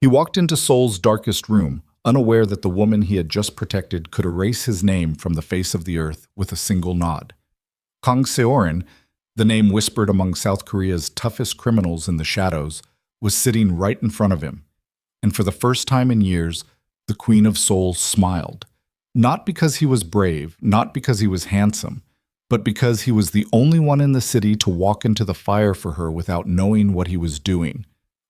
He walked into Seoul's darkest room, unaware that the woman he had just protected could erase his name from the face of the earth with a single nod. Kang Seorin, the name whispered among South Korea's toughest criminals in the shadows, was sitting right in front of him. And for the first time in years, the Queen of Seoul smiled. Not because he was brave, not because he was handsome, but because he was the only one in the city to walk into the fire for her without knowing what he was doing.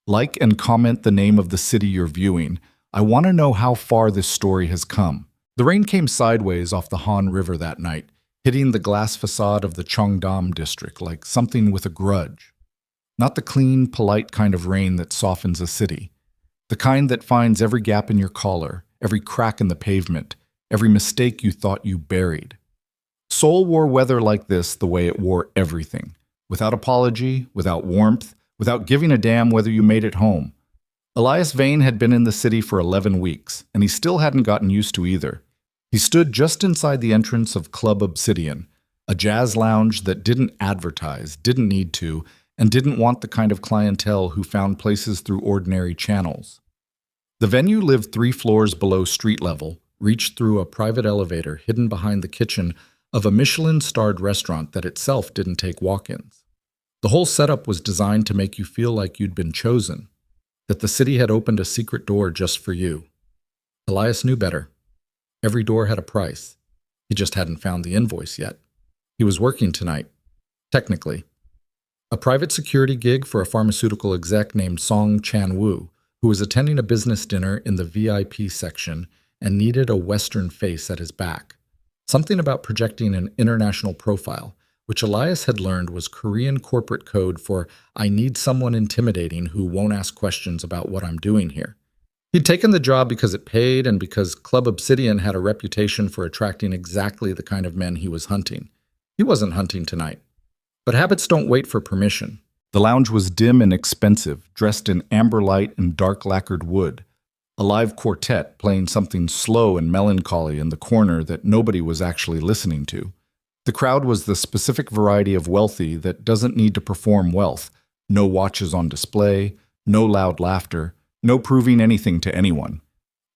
Like and comment the name of the city you're viewing. I want to know how far this story has come. The rain came sideways off the Han River that night, hitting the glass facade of the Cheongdam district like something with a grudge. Not the clean, polite kind of rain that softens a city. The kind that finds every gap in your collar, every crack in the pavement, every mistake you thought you buried. Seoul wore weather like this the way it wore everything. Without apology, without warmth, without giving a damn whether you made it home. Elias Vane had been in the city for 11 weeks, and he still hadn't gotten used to either. He stood just inside the entrance of Club Obsidian, a jazz lounge that didn't advertise, didn't need to, and didn't want the kind of clientele who found places through ordinary channels. The venue lived 3 floors below street level, reached through a private elevator hidden behind the kitchen of a Michelin-starred restaurant that itself didn't take walk-ins. The whole setup was designed to make you feel like you'd been chosen, that the city had opened a secret door just for you. Elias knew better. Every door had a price. He just hadn't found the invoice yet. He was working tonight, technically. A private security gig for a pharmaceutical exec named Song Chan-woo, who was attending a business dinner in the VIP section and needed a Western face at his back. Something about projecting an international profile, which Elias had learned was Korean corporate code for "I need someone intimidating who won't ask questions about what I'm doing here." He'd taken the job because it paid and because Club Obsidian had a reputation for attracting exactly the kind of men he was hunting. He wasn't hunting tonight. But habits don't wait for permission. The lounge was dim and expensive, dressed in amber light and dark lacquered wood. A live quartet playing something slow and melancholy in the corner that nobody was actually listening to. The crowd was the specific variety of wealthy that doesn't need to perform wealth. No watches on display, no loud laughter, no proving anything to anyone.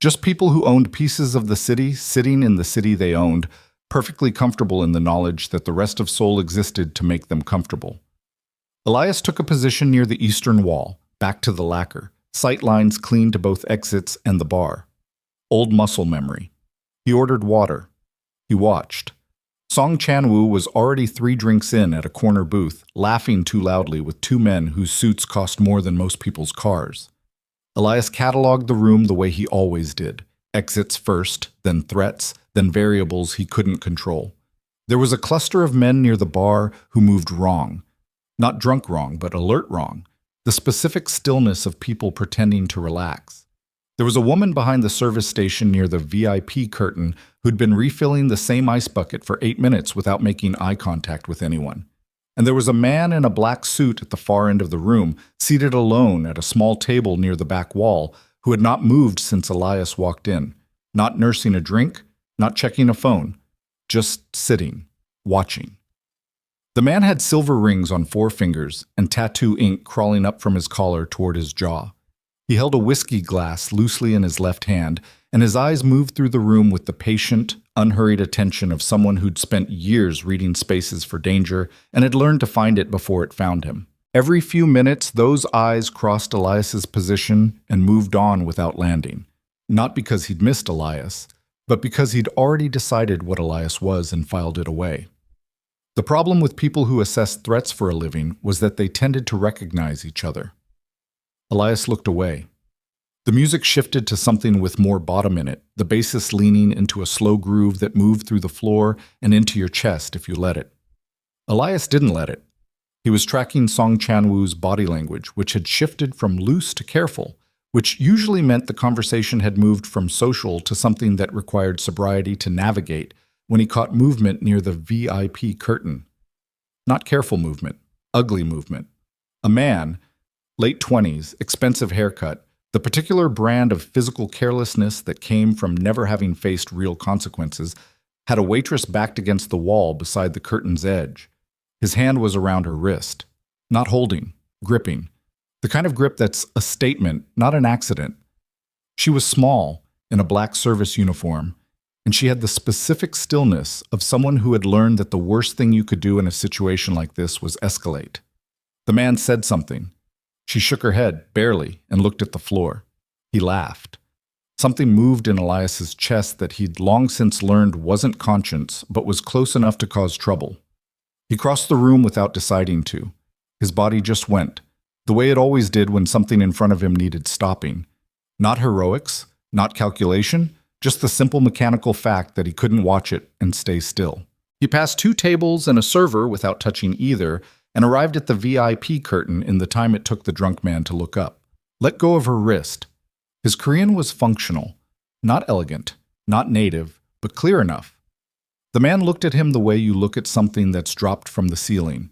Just people who owned pieces of the city sitting in the city they owned, perfectly comfortable in the knowledge that the rest of Seoul existed to make them comfortable. Elias took a position near the eastern wall, back to the lacquer, sight lines clean to both exits and the bar. Old muscle memory. He ordered water. He watched. Song Chan-woo was already 3 drinks in at a corner booth, laughing too loudly with 2 men whose suits cost more than most people's cars. Elias cataloged the room the way he always did. Exits first, then threats, then variables he couldn't control. There was a cluster of men near the bar who moved wrong. Not drunk wrong, but alert wrong. The specific stillness of people pretending to relax. There was a woman behind the service station near the VIP curtain who'd been refilling the same ice bucket for 8 minutes without making eye contact with anyone. And there was a man in a black suit at the far end of the room, seated alone at a small table near the back wall, who had not moved since Elias walked in. Not nursing a drink, not checking a phone, just sitting, watching. The man had silver rings on 4 fingers and tattoo ink crawling up from his collar toward his jaw. He held a whiskey glass loosely in his left hand, and his eyes moved through the room with the patient, unhurried attention of someone who'd spent years reading spaces for danger and had learned to find it before it found him. Every few minutes, those eyes crossed Elias's position and moved on without landing. Not because he'd missed Elias, but because he'd already decided what Elias was and filed it away. The problem with people who assessed threats for a living was that they tended to recognize each other. Elias looked away. The music shifted to something with more bottom in it, the bassist leaning into a slow groove that moved through the floor and into your chest if you let it. Elias didn't let it. He was tracking Song Chan-woo's body language, which had shifted from loose to careful, which usually meant the conversation had moved from social to something that required sobriety to navigate when he caught movement near the VIP curtain. Not careful movement, ugly movement. A man, late 20s, expensive haircut, the particular brand of physical carelessness that came from never having faced real consequences, had a waitress backed against the wall beside the curtain's edge. His hand was around her wrist. Not holding, gripping. The kind of grip that's a statement, not an accident. She was small, in a black service uniform, and she had the specific stillness of someone who had learned that the worst thing you could do in a situation like this was escalate. The man said something. She shook her head, barely, and looked at the floor. He laughed. Something moved in Elias's chest that he'd long since learned wasn't conscience, but was close enough to cause trouble. He crossed the room without deciding to. His body just went, the way it always did when something in front of him needed stopping. Not heroics, not calculation, just the simple mechanical fact that he couldn't watch it and stay still. He passed 2 tables and a server without touching either, and arrived at the VIP curtain in the time it took the drunk man to look up. Let go of her wrist. His Korean was functional, not elegant, not native, but clear enough. The man looked at him the way you look at something that's dropped from the ceiling.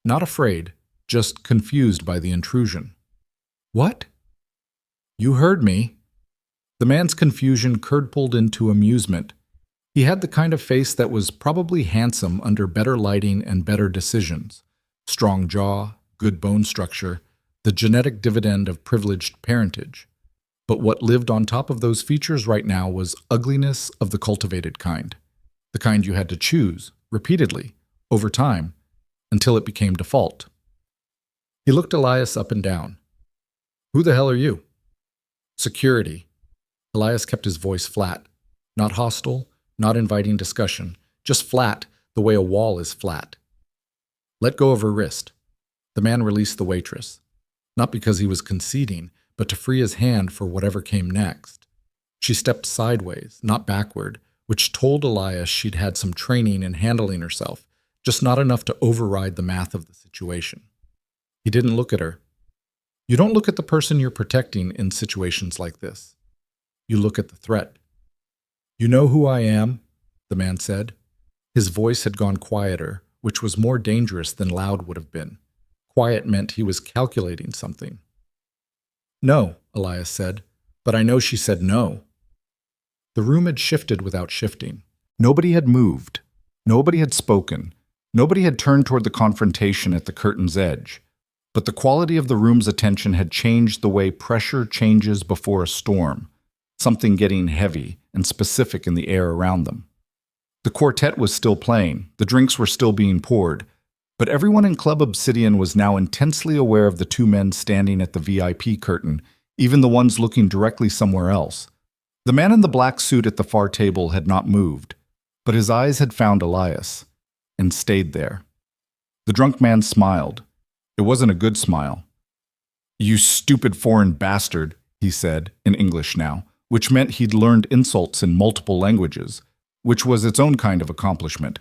Not afraid, just confused by the intrusion. What? You heard me. The man's confusion curdled into amusement. He had the kind of face that was probably handsome under better lighting and better decisions. Strong jaw, good bone structure, the genetic dividend of privileged parentage. But what lived on top of those features right now was ugliness of the cultivated kind. The kind you had to choose, repeatedly, over time, until it became default. He looked Elias up and down. Who the hell are you? Security. Elias kept his voice flat. Not hostile, not inviting discussion, just flat the way a wall is flat. Let go of her wrist. The man released the waitress. Not because he was conceding, but to free his hand for whatever came next. She stepped sideways, not backward, which told Elias she'd had some training in handling herself, just not enough to override the math of the situation. He didn't look at her. You don't look at the person you're protecting in situations like this. You look at the threat. You know who I am, the man said. His voice had gone quieter, which was more dangerous than loud would have been. Quiet meant he was calculating something. No, Elias said, but I know she said no. The room had shifted without shifting. Nobody had moved. Nobody had spoken. Nobody had turned toward the confrontation at the curtain's edge. But the quality of the room's attention had changed the way pressure changes before a storm, something getting heavy and specific in the air around them. The quartet was still playing, the drinks were still being poured, but everyone in Club Obsidian was now intensely aware of the 2 men standing at the VIP curtain, even the ones looking directly somewhere else. The man in the black suit at the far table had not moved, but his eyes had found Elias, and stayed there. The drunk man smiled. It wasn't a good smile. You stupid foreign bastard, he said, in English now, which meant he'd learned insults in multiple languages, which was its own kind of accomplishment.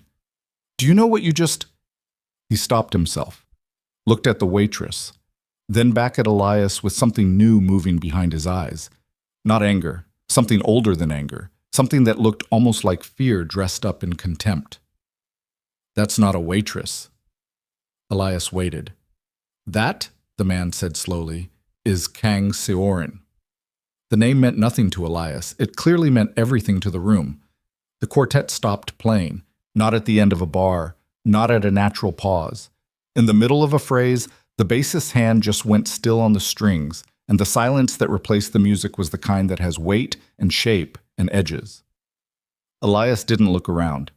Do you know what you just... He stopped himself, looked at the waitress, then back at Elias with something new moving behind his eyes. Not anger, something older than anger, something that looked almost like fear dressed up in contempt. That's not a waitress. Elias waited. That, the man said slowly, is Kang Seorin. The name meant nothing to Elias. It clearly meant everything to the room. The quartet stopped playing, not at the end of a bar, not at a natural pause. In the middle of a phrase, the bassist's hand just went still on the strings, and the silence that replaced the music was the kind that has weight and shape and edges. Elias didn't look around.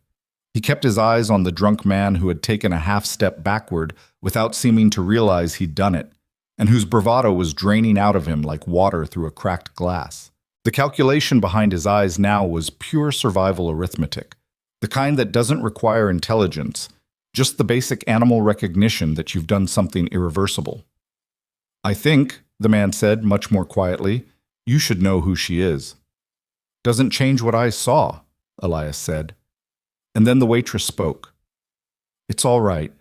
He kept his eyes on the drunk man who had taken a half-step backward without seeming to realize he'd done it, and whose bravado was draining out of him like water through a cracked glass. The calculation behind his eyes now was pure survival arithmetic, the kind that doesn't require intelligence, just the basic animal recognition that you've done something irreversible. I think, the man said much more quietly, you should know who she is. Doesn't change what I saw, Elias said. And then the waitress spoke. It's all right.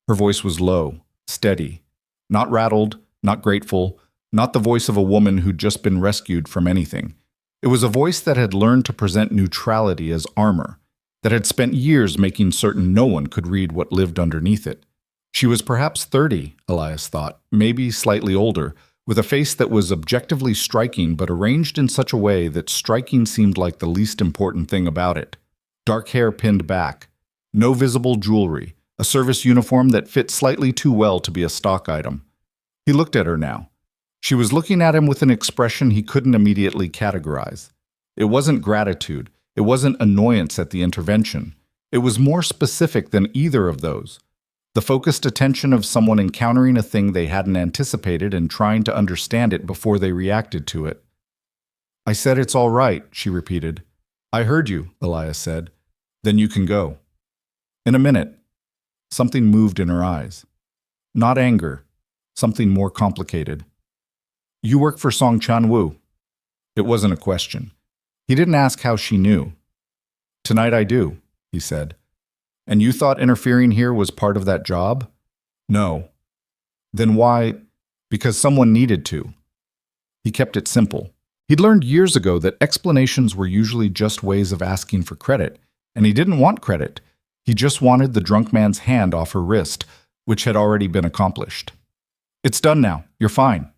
Her voice was low, steady, not rattled, not grateful, not the voice of a woman who'd just been rescued from anything. It was a voice that had learned to present neutrality as armor, that had spent years making certain no one could read what lived underneath it. She was perhaps 30, Elias thought, maybe slightly older, with a face that was objectively striking but arranged in such a way that striking seemed like the least important thing about it. Dark hair pinned back, no visible jewelry, a service uniform that fit slightly too well to be a stock item. He looked at her now. She was looking at him with an expression he couldn't immediately categorize. It wasn't gratitude. It wasn't annoyance at the intervention. It was more specific than either of those. The focused attention of someone encountering a thing they hadn't anticipated and trying to understand it before they reacted to it. "I said it's all right," she repeated. "I heard you," Elias said. "Then you can go." In a minute, something moved in her eyes. Not anger, something more complicated. "You work for Song Chan-woo." It wasn't a question. He didn't ask how she knew. "Tonight I do," he said. "And you thought interfering here was part of that job?" "No." "Then why?" "Because someone needed to." He kept it simple. He'd learned years ago that explanations were usually just ways of asking for credit, and he didn't want credit. He just wanted the drunk man's hand off her wrist, which had already been accomplished. "It's done now. You're fine."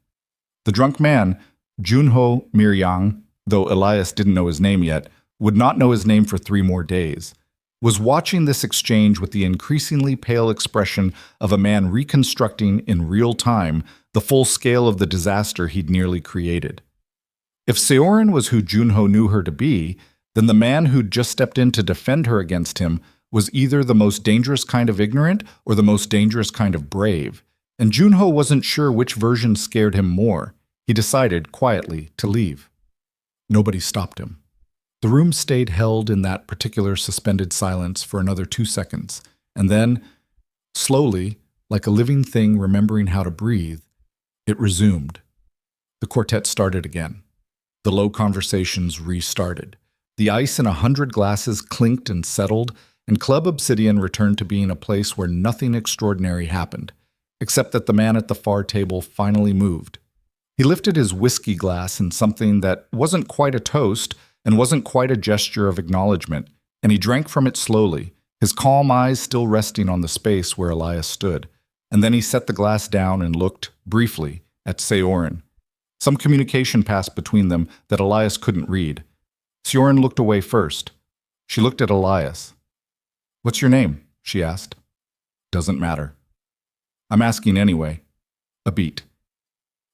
The drunk man, Junho Miryang, though Elias didn't know his name yet, would not know his name for 3 more days, was watching this exchange with the increasingly pale expression of a man reconstructing in real time the full scale of the disaster he'd nearly created. If Seorin was who Junho knew her to be, then the man who'd just stepped in to defend her against him was either the most dangerous kind of ignorant or the most dangerous kind of brave, and Junho wasn't sure which version scared him more. He decided, quietly, to leave. Nobody stopped him. The room stayed held in that particular suspended silence for another 2 seconds, and then, slowly, like a living thing remembering how to breathe, it resumed. The quartet started again. The low conversations restarted. The ice in 100 glasses clinked and settled, and Club Obsidian returned to being a place where nothing extraordinary happened, except that the man at the far table finally moved. He lifted his whiskey glass in something that wasn't quite a toast and wasn't quite a gesture of acknowledgement, and he drank from it slowly, his calm eyes still resting on the space where Elias stood. And then he set the glass down and looked, briefly, at Seorin. Some communication passed between them that Elias couldn't read. Seorin looked away first. She looked at Elias. "What's your name?" she asked. "Doesn't matter." "I'm asking anyway." A beat.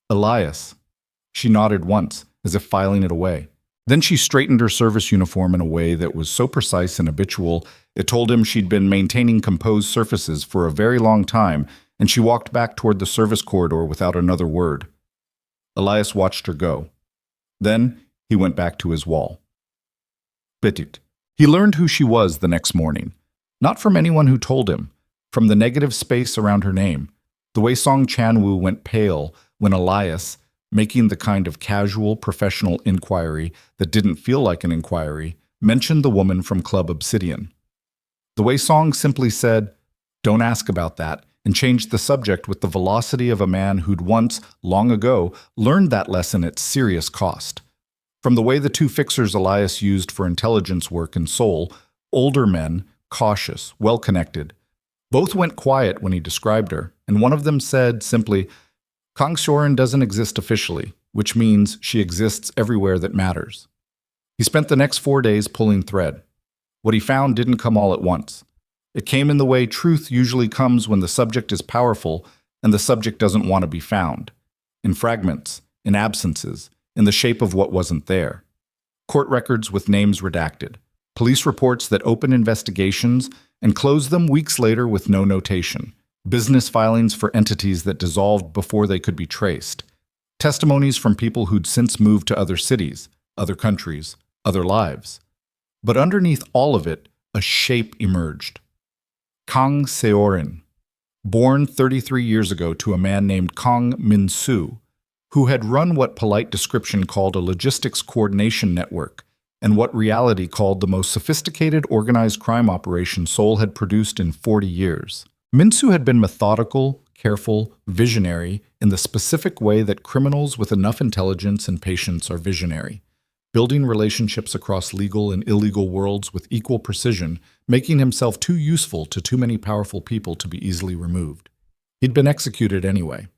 "Elias." She nodded once, as if filing it away. Then she straightened her service uniform in a way that was so precise and habitual it told him she'd been maintaining composed surfaces for a very long time, and she walked back toward the service corridor without another word. Elias watched her go. Then he went back to his wall. Petit. He learned who she was the next morning. Not from anyone who told him, from the negative space around her name, the way Song Chan-woo went pale when Elias, making the kind of casual, professional inquiry that didn't feel like an inquiry, mentioned the woman from Club Obsidian. The way Song simply said, "Don't ask about that," and changed the subject with the velocity of a man who'd once, long ago, learned that lesson at serious cost. From the way the 2 fixers Elias used for intelligence work in Seoul, older men, cautious, well-connected. Both went quiet when he described her, and one of them said simply, "Kang Seorin doesn't exist officially, which means she exists everywhere that matters." He spent the next 4 days pulling thread. What he found didn't come all at once. It came in the way truth usually comes when the subject is powerful and the subject doesn't want to be found. In fragments, in absences, in the shape of what wasn't there. Court records with names redacted. Police reports that open investigations and close them weeks later with no notation. Business filings for entities that dissolved before they could be traced. Testimonies from people who'd since moved to other cities, other countries, other lives. But underneath all of it, a shape emerged. Kang Seorin, born 33 years ago to a man named Kang Min-soo, who had run what polite description called a logistics coordination network, and what reality called the most sophisticated organized crime operation Seoul had produced in 40 years. Min-soo had been methodical, careful, visionary in the specific way that criminals with enough intelligence and patience are visionary, building relationships across legal and illegal worlds with equal precision, making himself too useful to too many powerful people to be easily removed. He'd been executed anyway.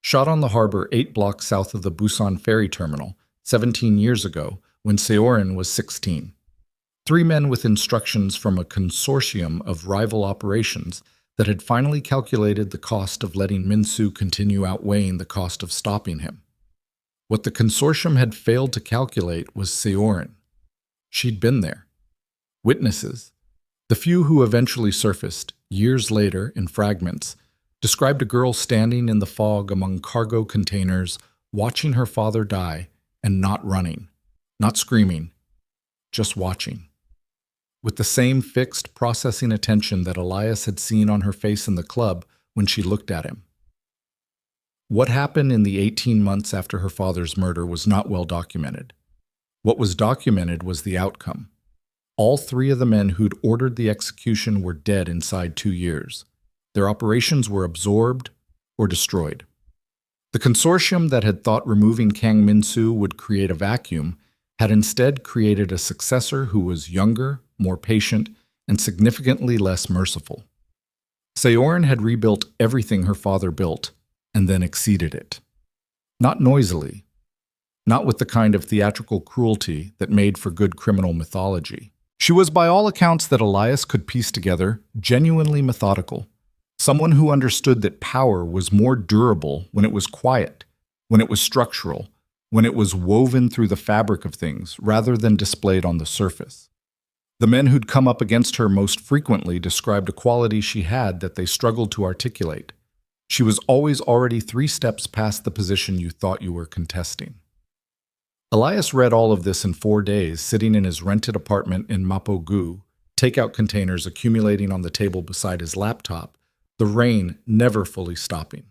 Shot on the harbor 8 blocks south of the Busan ferry terminal 17 years ago when Seorin was 16. 3 men with instructions from a consortium of rival operations that had finally calculated the cost of letting Min-soo continue outweighing the cost of stopping him. What the consortium had failed to calculate was Seorin. She'd been there. Witnesses, the few who eventually surfaced, years later in fragments, described a girl standing in the fog among cargo containers, watching her father die and not running, not screaming, just watching. With the same fixed, processing attention that Elias had seen on her face in the club when she looked at him. What happened in the 18 months after her father's murder was not well documented. What was documented was the outcome. All three of the men who'd ordered the execution were dead inside 2 years. Their operations were absorbed or destroyed. The consortium that had thought removing Kang Min-soo would create a vacuum had instead created a successor who was younger, more patient, and significantly less merciful. Seorin had rebuilt everything her father built, and then exceeded it. Not noisily, not with the kind of theatrical cruelty that made for good criminal mythology. She was, by all accounts that Elias could piece together, genuinely methodical. Someone who understood that power was more durable when it was quiet, when it was structural, when it was woven through the fabric of things rather than displayed on the surface. The men who'd come up against her most frequently described a quality she had that they struggled to articulate. She was always already 3 steps past the position you thought you were contesting. Elias read all of this in 4 days, sitting in his rented apartment in Mapo-gu, takeout containers accumulating on the table beside his laptop, the rain never fully stopping.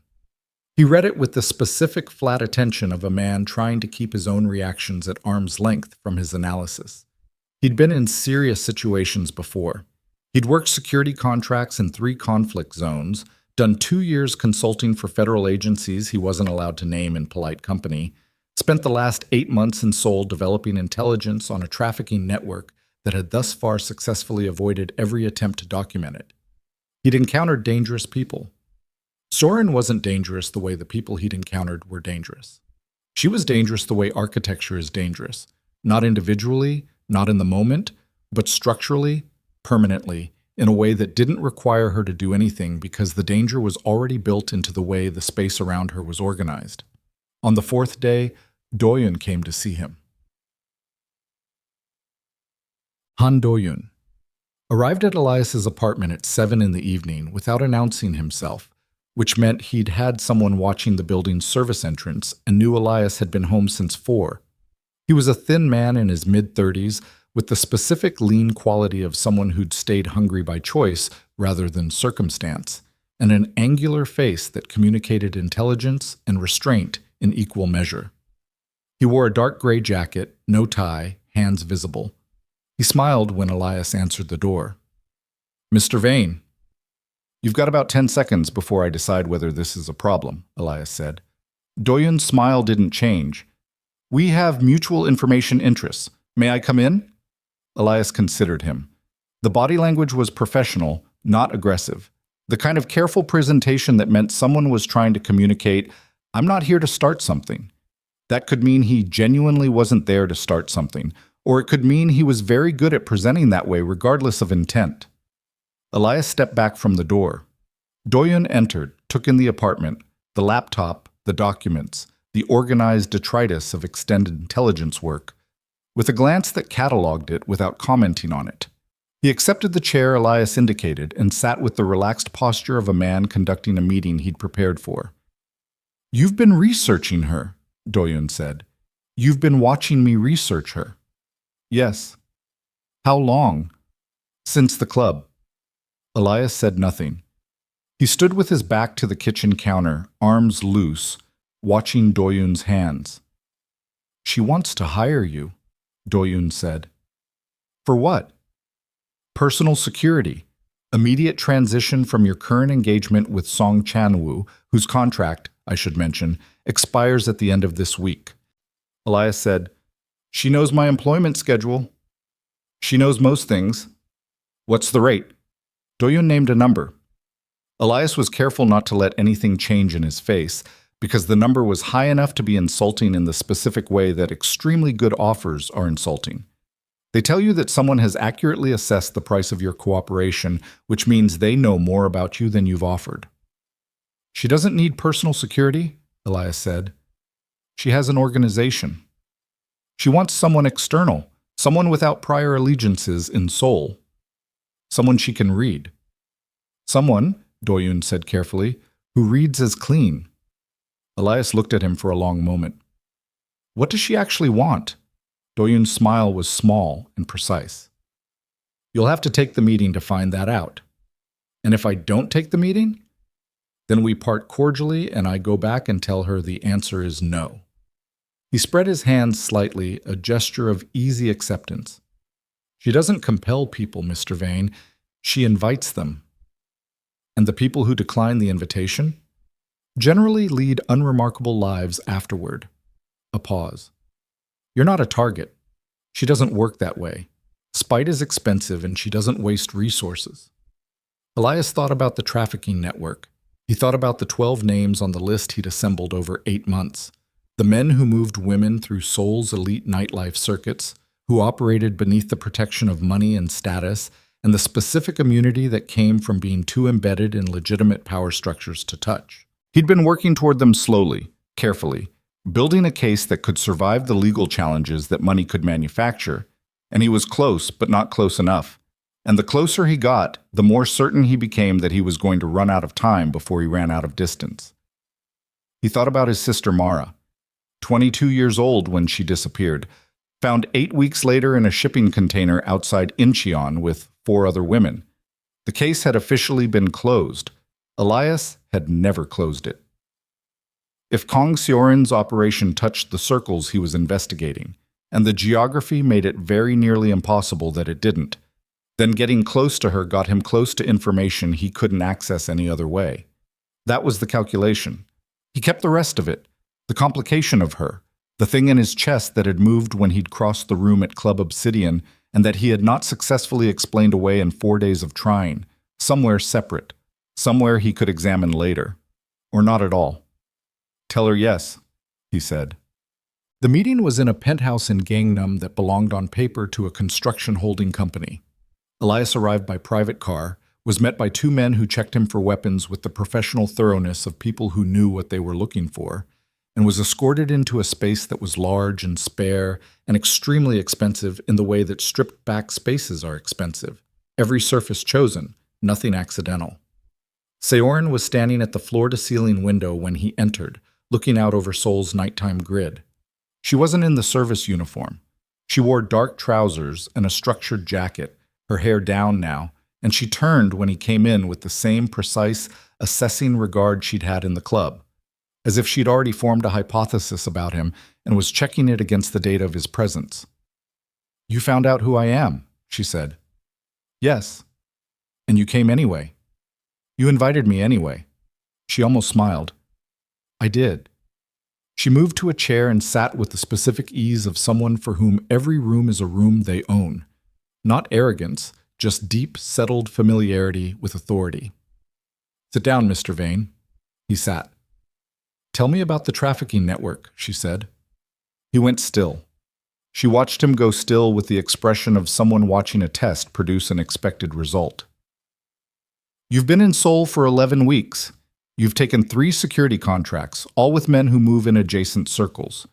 He read it with the specific flat attention of a man trying to keep his own reactions at arm's length from his analysis. He'd been in serious situations before. He'd worked security contracts in 3 conflict zones, done 2 years consulting for federal agencies he wasn't allowed to name in polite company, spent the last 8 months in Seoul developing intelligence on a trafficking network that had thus far successfully avoided every attempt to document it. He'd encountered dangerous people. Seorin wasn't dangerous the way the people he'd encountered were dangerous. She was dangerous the way architecture is dangerous, not individually, not in the moment, but structurally, permanently, in a way that didn't require her to do anything because the danger was already built into the way the space around her was organized. On the 4th day, Do-yoon came to see him. Han Do-yoon arrived at Elias's apartment at 7 in the evening without announcing himself, which meant he'd had someone watching the building's service entrance and knew Elias had been home since 4. He was a thin man in his mid-30s with the specific lean quality of someone who'd stayed hungry by choice rather than circumstance, and an angular face that communicated intelligence and restraint in equal measure. He wore a dark gray jacket, no tie, hands visible. He smiled when Elias answered the door. "Mr. Vane, you've got about 10 seconds before I decide whether this is a problem," Elias said. Do-yoon's smile didn't change. "We have mutual information interests. May I come in?" Elias considered him. The body language was professional, not aggressive. The kind of careful presentation that meant someone was trying to communicate, "I'm not here to start something." That could mean he genuinely wasn't there to start something, or it could mean he was very good at presenting that way regardless of intent. Elias stepped back from the door. Do-yoon entered, took in the apartment, the laptop, the documents, the organized detritus of extended intelligence work, with a glance that cataloged it without commenting on it. He accepted the chair Elias indicated and sat with the relaxed posture of a man conducting a meeting he'd prepared for. "You've been researching her," Do-yoon said. "You've been watching me research her." "Yes." "How long?" "Since the club." Elias said nothing. He stood with his back to the kitchen counter, arms loose, watching Do-yoon's hands. "She wants to hire you," Do-yoon said. "For what?" "Personal security. Immediate transition from your current engagement with Song Chan-woo, whose contract, I should mention, expires at the end of this week." Elias said, "She knows my employment schedule." "She knows most things." "What's the rate?" Do-yoon named a number. Elias was careful not to let anything change in his face, because the number was high enough to be insulting in the specific way that extremely good offers are insulting. They tell you that someone has accurately assessed the price of your cooperation, which means they know more about you than you've offered. "She doesn't need personal security," Elias said. She has an organization. She wants someone external, someone without prior allegiances in Seoul. Someone she can read. Someone, Doyun said carefully, who reads as clean. Elias looked at him for a long moment. What does she actually want? Doyun's smile was small and precise. You'll have to take the meeting to find that out. And if I don't take the meeting? Then we part cordially and I go back and tell her the answer is no. He spread his hands slightly, a gesture of easy acceptance. She doesn't compel people, Mr. Vane. She invites them. And the people who decline the invitation generally lead unremarkable lives afterward. A pause. You're not a target. She doesn't work that way. Spite is expensive and she doesn't waste resources. Elias thought about the trafficking network. He thought about the 12 names on the list he'd assembled over 8 months. The men who moved women through Seoul's elite nightlife circuits, who operated beneath the protection of money and status, and the specific immunity that came from being too embedded in legitimate power structures to touch. He'd been working toward them slowly, carefully, building a case that could survive the legal challenges that money could manufacture, and he was close, but not close enough. And the closer he got, the more certain he became that he was going to run out of time before he ran out of distance. He thought about his sister Mara, 22 years old when she disappeared, found 8 weeks later in a shipping container outside Incheon with 4 other women. The case had officially been closed. Elias had never closed it. If Kang Seorin's operation touched the circles he was investigating, and the geography made it very nearly impossible that it didn't, then getting close to her got him close to information he couldn't access any other way. That was the calculation. He kept the rest of it, the complication of her, the thing in his chest that had moved when he'd crossed the room at Club Obsidian and that he had not successfully explained away in 4 days of trying, somewhere separate, somewhere he could examine later. Or not at all. Tell her yes, he said. The meeting was in a penthouse in Gangnam that belonged on paper to a construction holding company. Elias arrived by private car, was met by 2 men who checked him for weapons with the professional thoroughness of people who knew what they were looking for, and was escorted into a space that was large and spare and extremely expensive in the way that stripped-back spaces are expensive. Every surface chosen, nothing accidental. Seorin was standing at the floor-to-ceiling window when he entered, looking out over Seoul's nighttime grid. She wasn't in the service uniform. She wore dark trousers and a structured jacket, her hair down now, and she turned when he came in with the same precise, assessing regard she'd had in the club, as if she'd already formed a hypothesis about him and was checking it against the data of his presence. "You found out who I am," she said. "Yes. And you came anyway. You invited me anyway." She almost smiled. "I did." She moved to a chair and sat with the specific ease of someone for whom every room is a room they own. Not arrogance, just deep, settled familiarity with authority. "Sit down, Mr. Vane." He sat. "Tell me about the trafficking network," she said. He went still. She watched him go still with the expression of someone watching a test produce an expected result. "You've been in Seoul for 11 weeks. You've taken 3 security contracts, all with men who move in adjacent circles.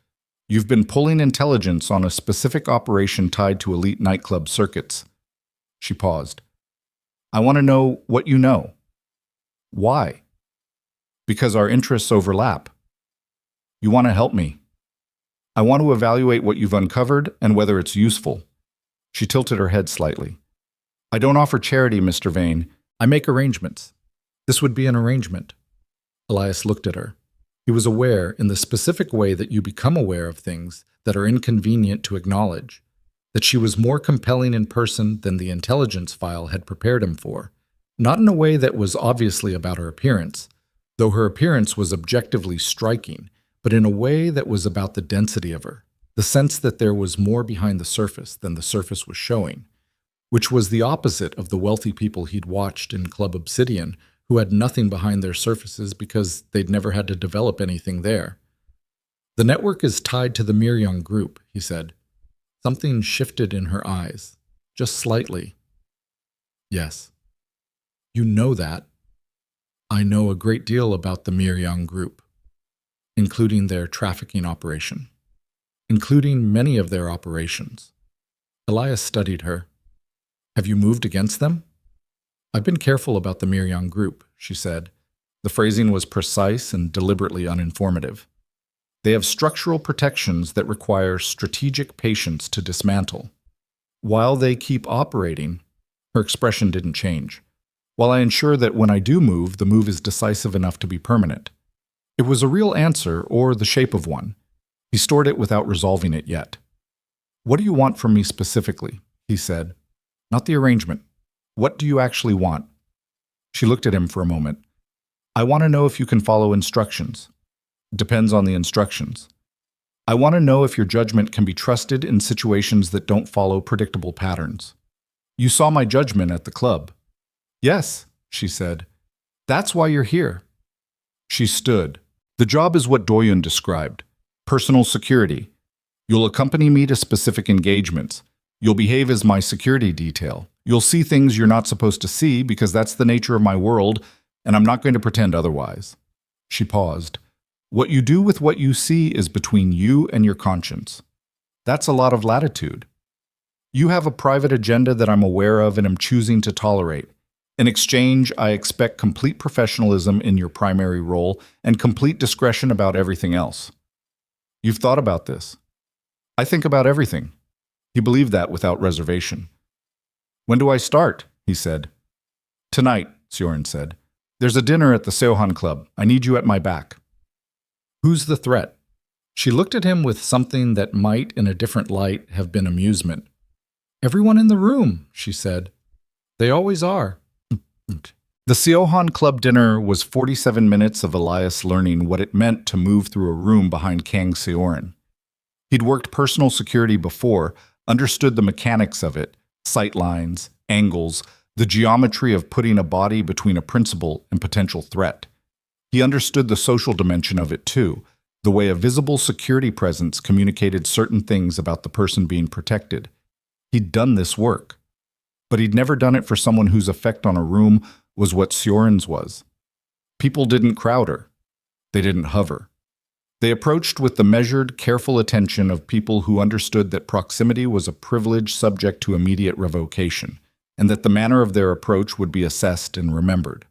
You've been pulling intelligence on a specific operation tied to elite nightclub circuits." She paused. "I want to know what you know." "Why?" "Because our interests overlap." "You want to help me." "I want to evaluate what you've uncovered and whether it's useful." She tilted her head slightly. "I don't offer charity, Mr. Vane. I make arrangements. This would be an arrangement." Elias looked at her. He was aware, in the specific way that you become aware of things that are inconvenient to acknowledge, that she was more compelling in person than the intelligence file had prepared him for, not in a way that was obviously about her appearance, though her appearance was objectively striking, but in a way that was about the density of her, the sense that there was more behind the surface than the surface was showing, which was the opposite of the wealthy people he'd watched in Club Obsidian, who had nothing behind their surfaces because they'd never had to develop anything there. "The network is tied to the Miryong group," he said. Something shifted in her eyes, just slightly. "Yes." "You know that." "I know a great deal about the Miryong group." including their trafficking operation. Including many of their operations. Elias studied her. Have you moved against them? I've been careful about the Miryang group, she said. The phrasing was precise and deliberately uninformative. They have structural protections that require strategic patience to dismantle. While they keep operating, her expression didn't change. While I ensure that when I do move, the move is decisive enough to be permanent. It was a real answer, or the shape of one. He stored it without resolving it yet. What do you want from me specifically? He said. Not the arrangement. What do you actually want? She looked at him for a moment. I want to know if you can follow instructions. Depends on the instructions. I want to know if your judgment can be trusted in situations that don't follow predictable patterns. You saw my judgment at the club. Yes, she said. That's why you're here. She stood. The job is what Doyun described. Personal security. You'll accompany me to specific engagements. You'll behave as my security detail. You'll see things you're not supposed to see because that's the nature of my world, and I'm not going to pretend otherwise. She paused. What you do with what you see is between you and your conscience. That's a lot of latitude. You have a private agenda that I'm aware of and am choosing to tolerate. In exchange, I expect complete professionalism in your primary role and complete discretion about everything else. You've thought about this. I think about everything. He believed that without reservation. When do I start? He said. Tonight, Seorin said. There's a dinner at the Seoul Club. I need you at my back. Who's the threat? She looked at him with something that might, in a different light, have been amusement. Everyone in the room, she said. They always are. The Seoul Club dinner was 47 minutes of Elias learning what it meant to move through a room behind Kang Seorin. He'd worked personal security before, understood the mechanics of it, sight lines, angles, the geometry of putting a body between a principal and potential threat. He understood the social dimension of it too, the way a visible security presence communicated certain things about the person being protected. He'd done this work, but he'd never done it for someone whose effect on a room was what Seorin's was. People didn't crowd her. They didn't hover. They approached with the measured, careful attention of people who understood that proximity was a privilege subject to immediate revocation, and that the manner of their approach would be assessed and remembered.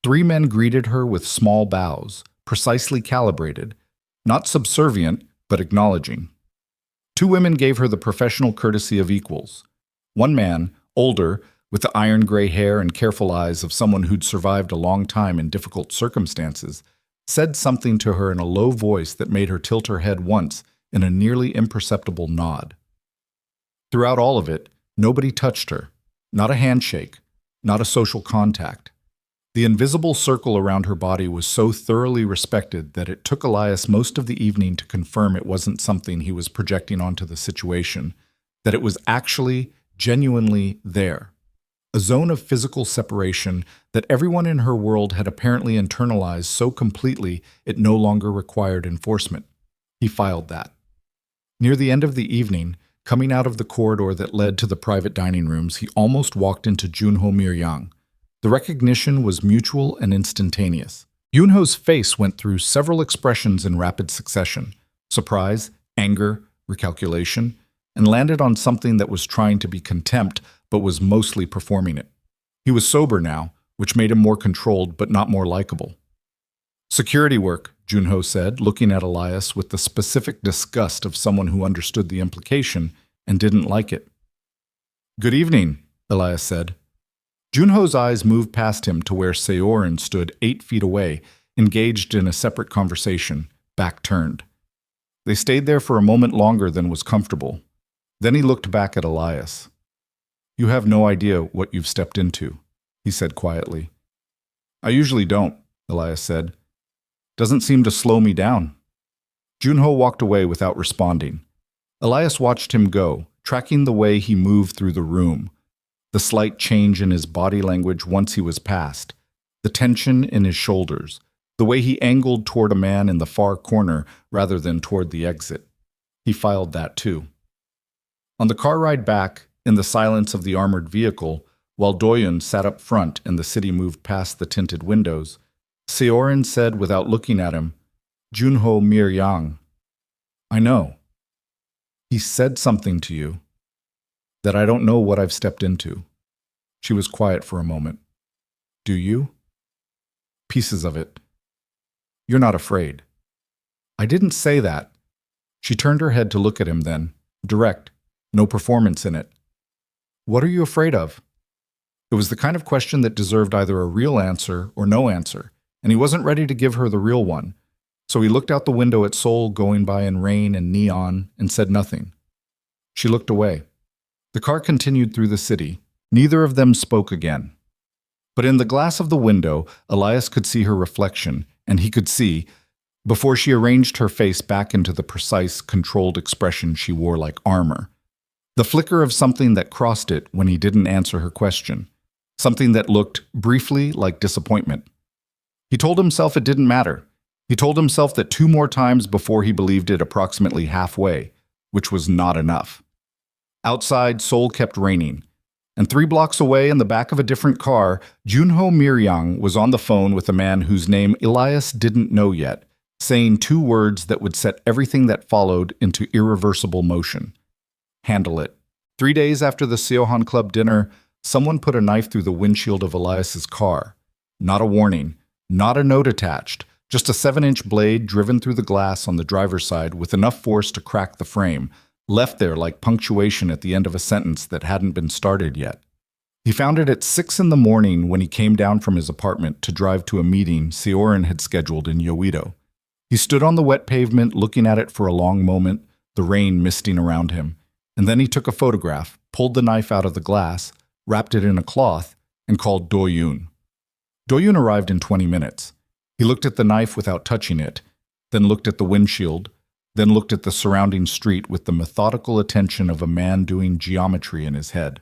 3 men greeted her with small bows, precisely calibrated, not subservient, but acknowledging. 2 women gave her the professional courtesy of equals. 1 man, older, with the iron gray hair and careful eyes of someone who'd survived a long time in difficult circumstances, said something to her in a low voice that made her tilt her head once in a nearly imperceptible nod. Throughout all of it, nobody touched her, not a handshake, not a social contact. The invisible circle around her body was so thoroughly respected that it took Elias most of the evening to confirm it wasn't something he was projecting onto the situation, that it was actually, genuinely there. A zone of physical separation that everyone in her world had apparently internalized so completely it no longer required enforcement. He filed that. Near the end of the evening, coming out of the corridor that led to the private dining rooms, he almost walked into Junho Miryang. The recognition was mutual and instantaneous. Yunho's face went through several expressions in rapid succession: surprise, anger, recalculation, and landed on something that was trying to be contempt but was mostly performing it. He was sober now, which made him more controlled but not more likable. Security work, Junho said, looking at Elias with the specific disgust of someone who understood the implication and didn't like it. Good evening, Elias said. Junho's eyes moved past him to where Seorin stood 8 feet away, engaged in a separate conversation, back turned. They stayed there for a moment longer than was comfortable. Then he looked back at Elias. You have no idea what you've stepped into, he said quietly. I usually don't, Elias said. Doesn't seem to slow me down. Junho walked away without responding. Elias watched him go, tracking the way he moved through the room, the slight change in his body language once he was past, the tension in his shoulders, the way he angled toward a man in the far corner rather than toward the exit. He filed that too. On the car ride back, in the silence of the armored vehicle, while Doyun sat up front and the city moved past the tinted windows, Seorin said without looking at him, Junho Miryang. I know. He said something to you that I don't know what I've stepped into. She was quiet for a moment. Do you? Pieces of it. You're not afraid. I didn't say that. She turned her head to look at him then, direct, no performance in it. What are you afraid of? It was the kind of question that deserved either a real answer or no answer, and he wasn't ready to give her the real one. So he looked out the window at Seoul going by in rain and neon and said nothing. She looked away. The car continued through the city. Neither of them spoke again. But in the glass of the window, Elias could see her reflection, and he could see, before she arranged her face back into the precise, controlled expression she wore like armor, the flicker of something that crossed it when he didn't answer her question, something that looked, briefly, like disappointment. He told himself it didn't matter. He told himself that 2 more times before he believed it approximately halfway, which was not enough. Outside, Seoul kept raining, and 3 blocks away in the back of a different car, Junho Miryang was on the phone with a man whose name Elias didn't know yet, saying 2 words that would set everything that followed into irreversible motion. Handle it. 3 days after the Seoul Club dinner, someone put a knife through the windshield of Elias's car. Not a warning, not a note attached, just a 7-inch blade driven through the glass on the driver's side with enough force to crack the frame, left there like punctuation at the end of a sentence that hadn't been started yet. He found it at 6 in the morning when he came down from his apartment to drive to a meeting Seorin had scheduled in Yoido. He stood on the wet pavement looking at it for a long moment, the rain misting around him, and then he took a photograph, pulled the knife out of the glass, wrapped it in a cloth, and called Do-yoon. Do-yoon arrived in 20 minutes. He looked at the knife without touching it, then looked at the windshield, then looked at the surrounding street with the methodical attention of a man doing geometry in his head.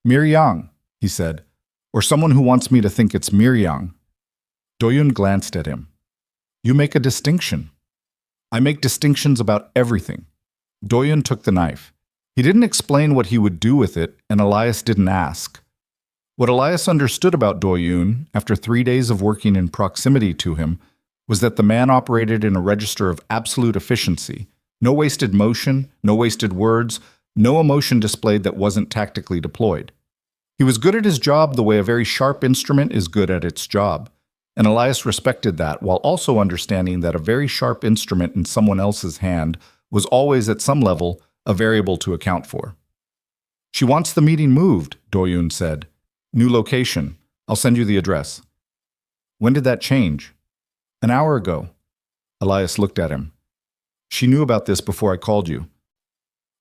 Miryang, he said, or someone who wants me to think it's Miryang. Do-yoon glanced at him. You make a distinction. I make distinctions about everything. Do-yoon took the knife. He didn't explain what he would do with it, and Elias didn't ask. What Elias understood about Do-yoon, after 3 days of working in proximity to him, was that the man operated in a register of absolute efficiency. No wasted motion, no wasted words, no emotion displayed that wasn't tactically deployed. He was good at his job the way a very sharp instrument is good at its job, and Elias respected that while also understanding that a very sharp instrument in someone else's hand was always at some level a variable to account for. She wants the meeting moved, Do-yoon said. New location. I'll send you the address. When did that change? An hour ago. Elias looked at him. She knew about this before I called you.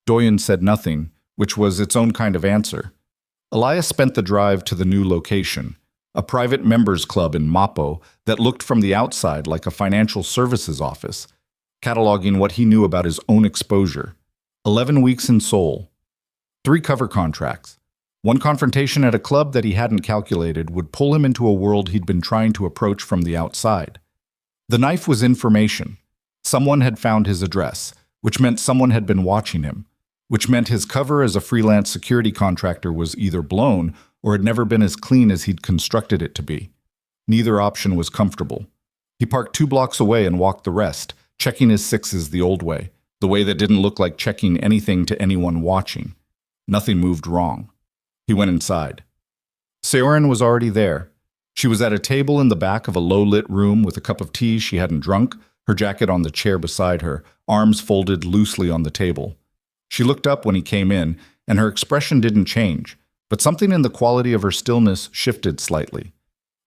Do-yoon said nothing, which was its own kind of answer. Elias spent the drive to the new location, a private members club in Mapo that looked from the outside like a financial services office, cataloging what he knew about his own exposure. 11 weeks in Seoul. 3 cover contracts. 1 confrontation at a club that he hadn't calculated would pull him into a world he'd been trying to approach from the outside. The knife was information. Someone had found his address, which meant someone had been watching him, which meant his cover as a freelance security contractor was either blown or had never been as clean as he'd constructed it to be. Neither option was comfortable. He parked 2 blocks away and walked the rest, checking his 6s the old way, the way that didn't look like checking anything to anyone watching. Nothing moved wrong. He went inside. Seorin was already there. She was at a table in the back of a low-lit room with a cup of tea she hadn't drunk, her jacket on the chair beside her, arms folded loosely on the table. She looked up when he came in, and her expression didn't change, but something in the quality of her stillness shifted slightly.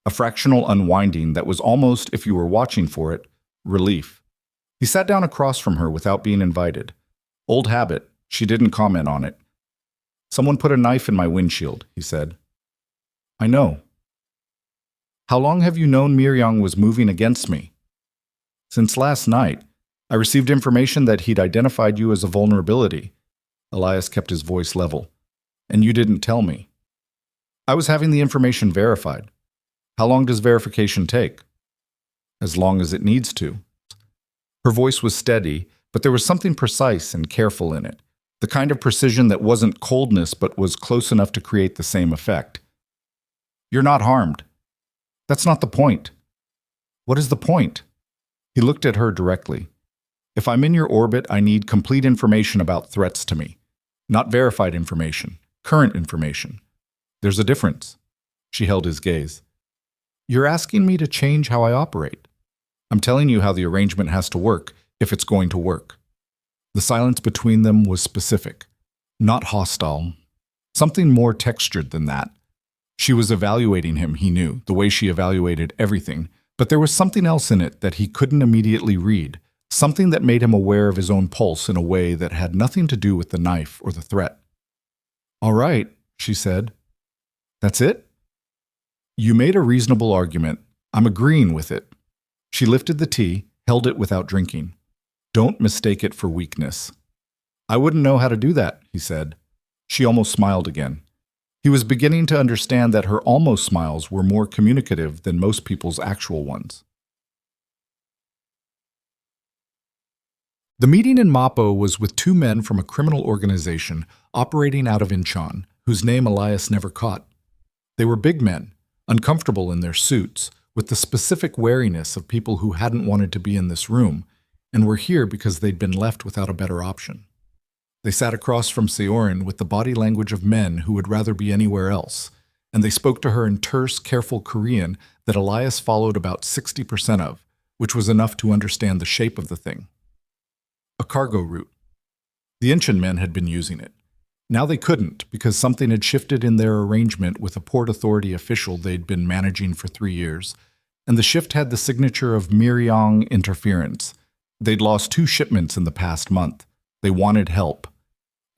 A fractional unwinding that was almost, if you were watching for it, relief. He sat down across from her without being invited. Old habit, she didn't comment on it. Someone put a knife in my windshield, he said. I know. How long have you known Miryang was moving against me? Since last night. I received information that he'd identified you as a vulnerability. Elias kept his voice level. And you didn't tell me. I was having the information verified. How long does verification take? As long as it needs to. Her voice was steady, but there was something precise and careful in it. The kind of precision that wasn't coldness but was close enough to create the same effect. You're not harmed. That's not the point. What is the point? He looked at her directly. If I'm in your orbit, I need complete information about threats to me. Not verified information, current information. There's a difference. She held his gaze. You're asking me to change how I operate. I'm telling you how the arrangement has to work, if it's going to work. The silence between them was specific, not hostile, something more textured than that. She was evaluating him, he knew, the way she evaluated everything, but there was something else in it that he couldn't immediately read, something that made him aware of his own pulse in a way that had nothing to do with the knife or the threat. All right, she said. That's it? You made a reasonable argument. I'm agreeing with it. She lifted the tea, held it without drinking. Don't mistake it for weakness. I wouldn't know how to do that, he said. She almost smiled again. He was beginning to understand that her almost smiles were more communicative than most people's actual ones. The meeting in Mapo was with two men from a criminal organization operating out of Incheon, whose name Elias never caught. They were big men, uncomfortable in their suits, with the specific wariness of people who hadn't wanted to be in this room, and were here because they'd been left without a better option. They sat across from Seorin with the body language of men who would rather be anywhere else, and they spoke to her in terse, careful Korean that Elias followed about 60% of, which was enough to understand the shape of the thing. A cargo route. The Incheon men had been using it. Now they couldn't because something had shifted in their arrangement with a Port Authority official they'd been managing for 3 years, and the shift had the signature of Miryang interference. They'd lost 2 shipments in the past month. They wanted help.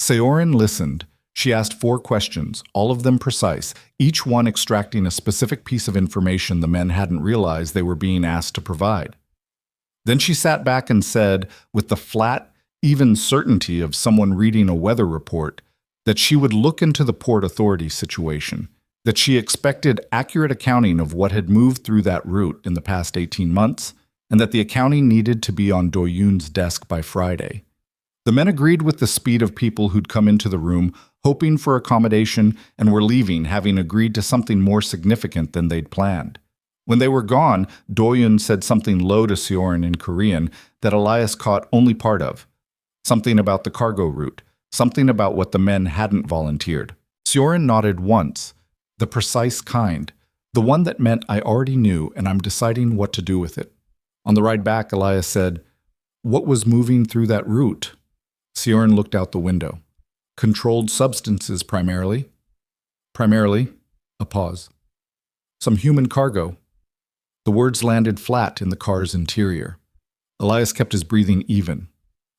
Seorin listened. She asked 4 questions, all of them precise, each one extracting a specific piece of information the men hadn't realized they were being asked to provide. Then she sat back and said, with the flat, even certainty of someone reading a weather report, that she would look into the Port Authority situation, that she expected accurate accounting of what had moved through that route in the past 18 months, and that the accounting needed to be on Do-yoon's desk by Friday. The men agreed with the speed of people who'd come into the room, hoping for accommodation, and were leaving, having agreed to something more significant than they'd planned. When they were gone, Do-yoon said something low to Seorin in Korean that Elias caught only part of. Something about the cargo route, something about what the men hadn't volunteered. Seorin nodded once, the precise kind, the one that meant I already knew and I'm deciding what to do with it. On the ride back, Elias said, "What was moving through that route?" Seorin looked out the window. "Controlled substances primarily." "Primarily?" A pause. "Some human cargo." The words landed flat in the car's interior. Elias kept his breathing even.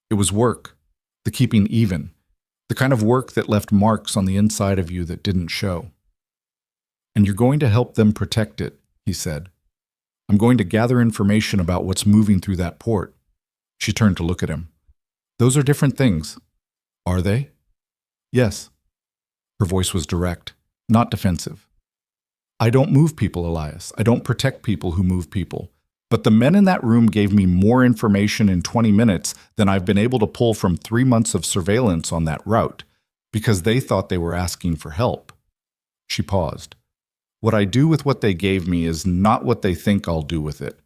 It was work, the keeping even, the kind of work that left marks on the inside of you that didn't show. "And you're going to help them protect it," he said. "I'm going to gather information about what's moving through that port." She turned to look at him. "Those are different things." "Are they?" "Yes." Her voice was direct, not defensive. "I don't move people, Elias. I don't protect people who move people. But the men in that room gave me more information in 20 minutes than I've been able to pull from 3 months of surveillance on that route, because they thought they were asking for help." She paused. "What I do with what they gave me is not what they think I'll do with it."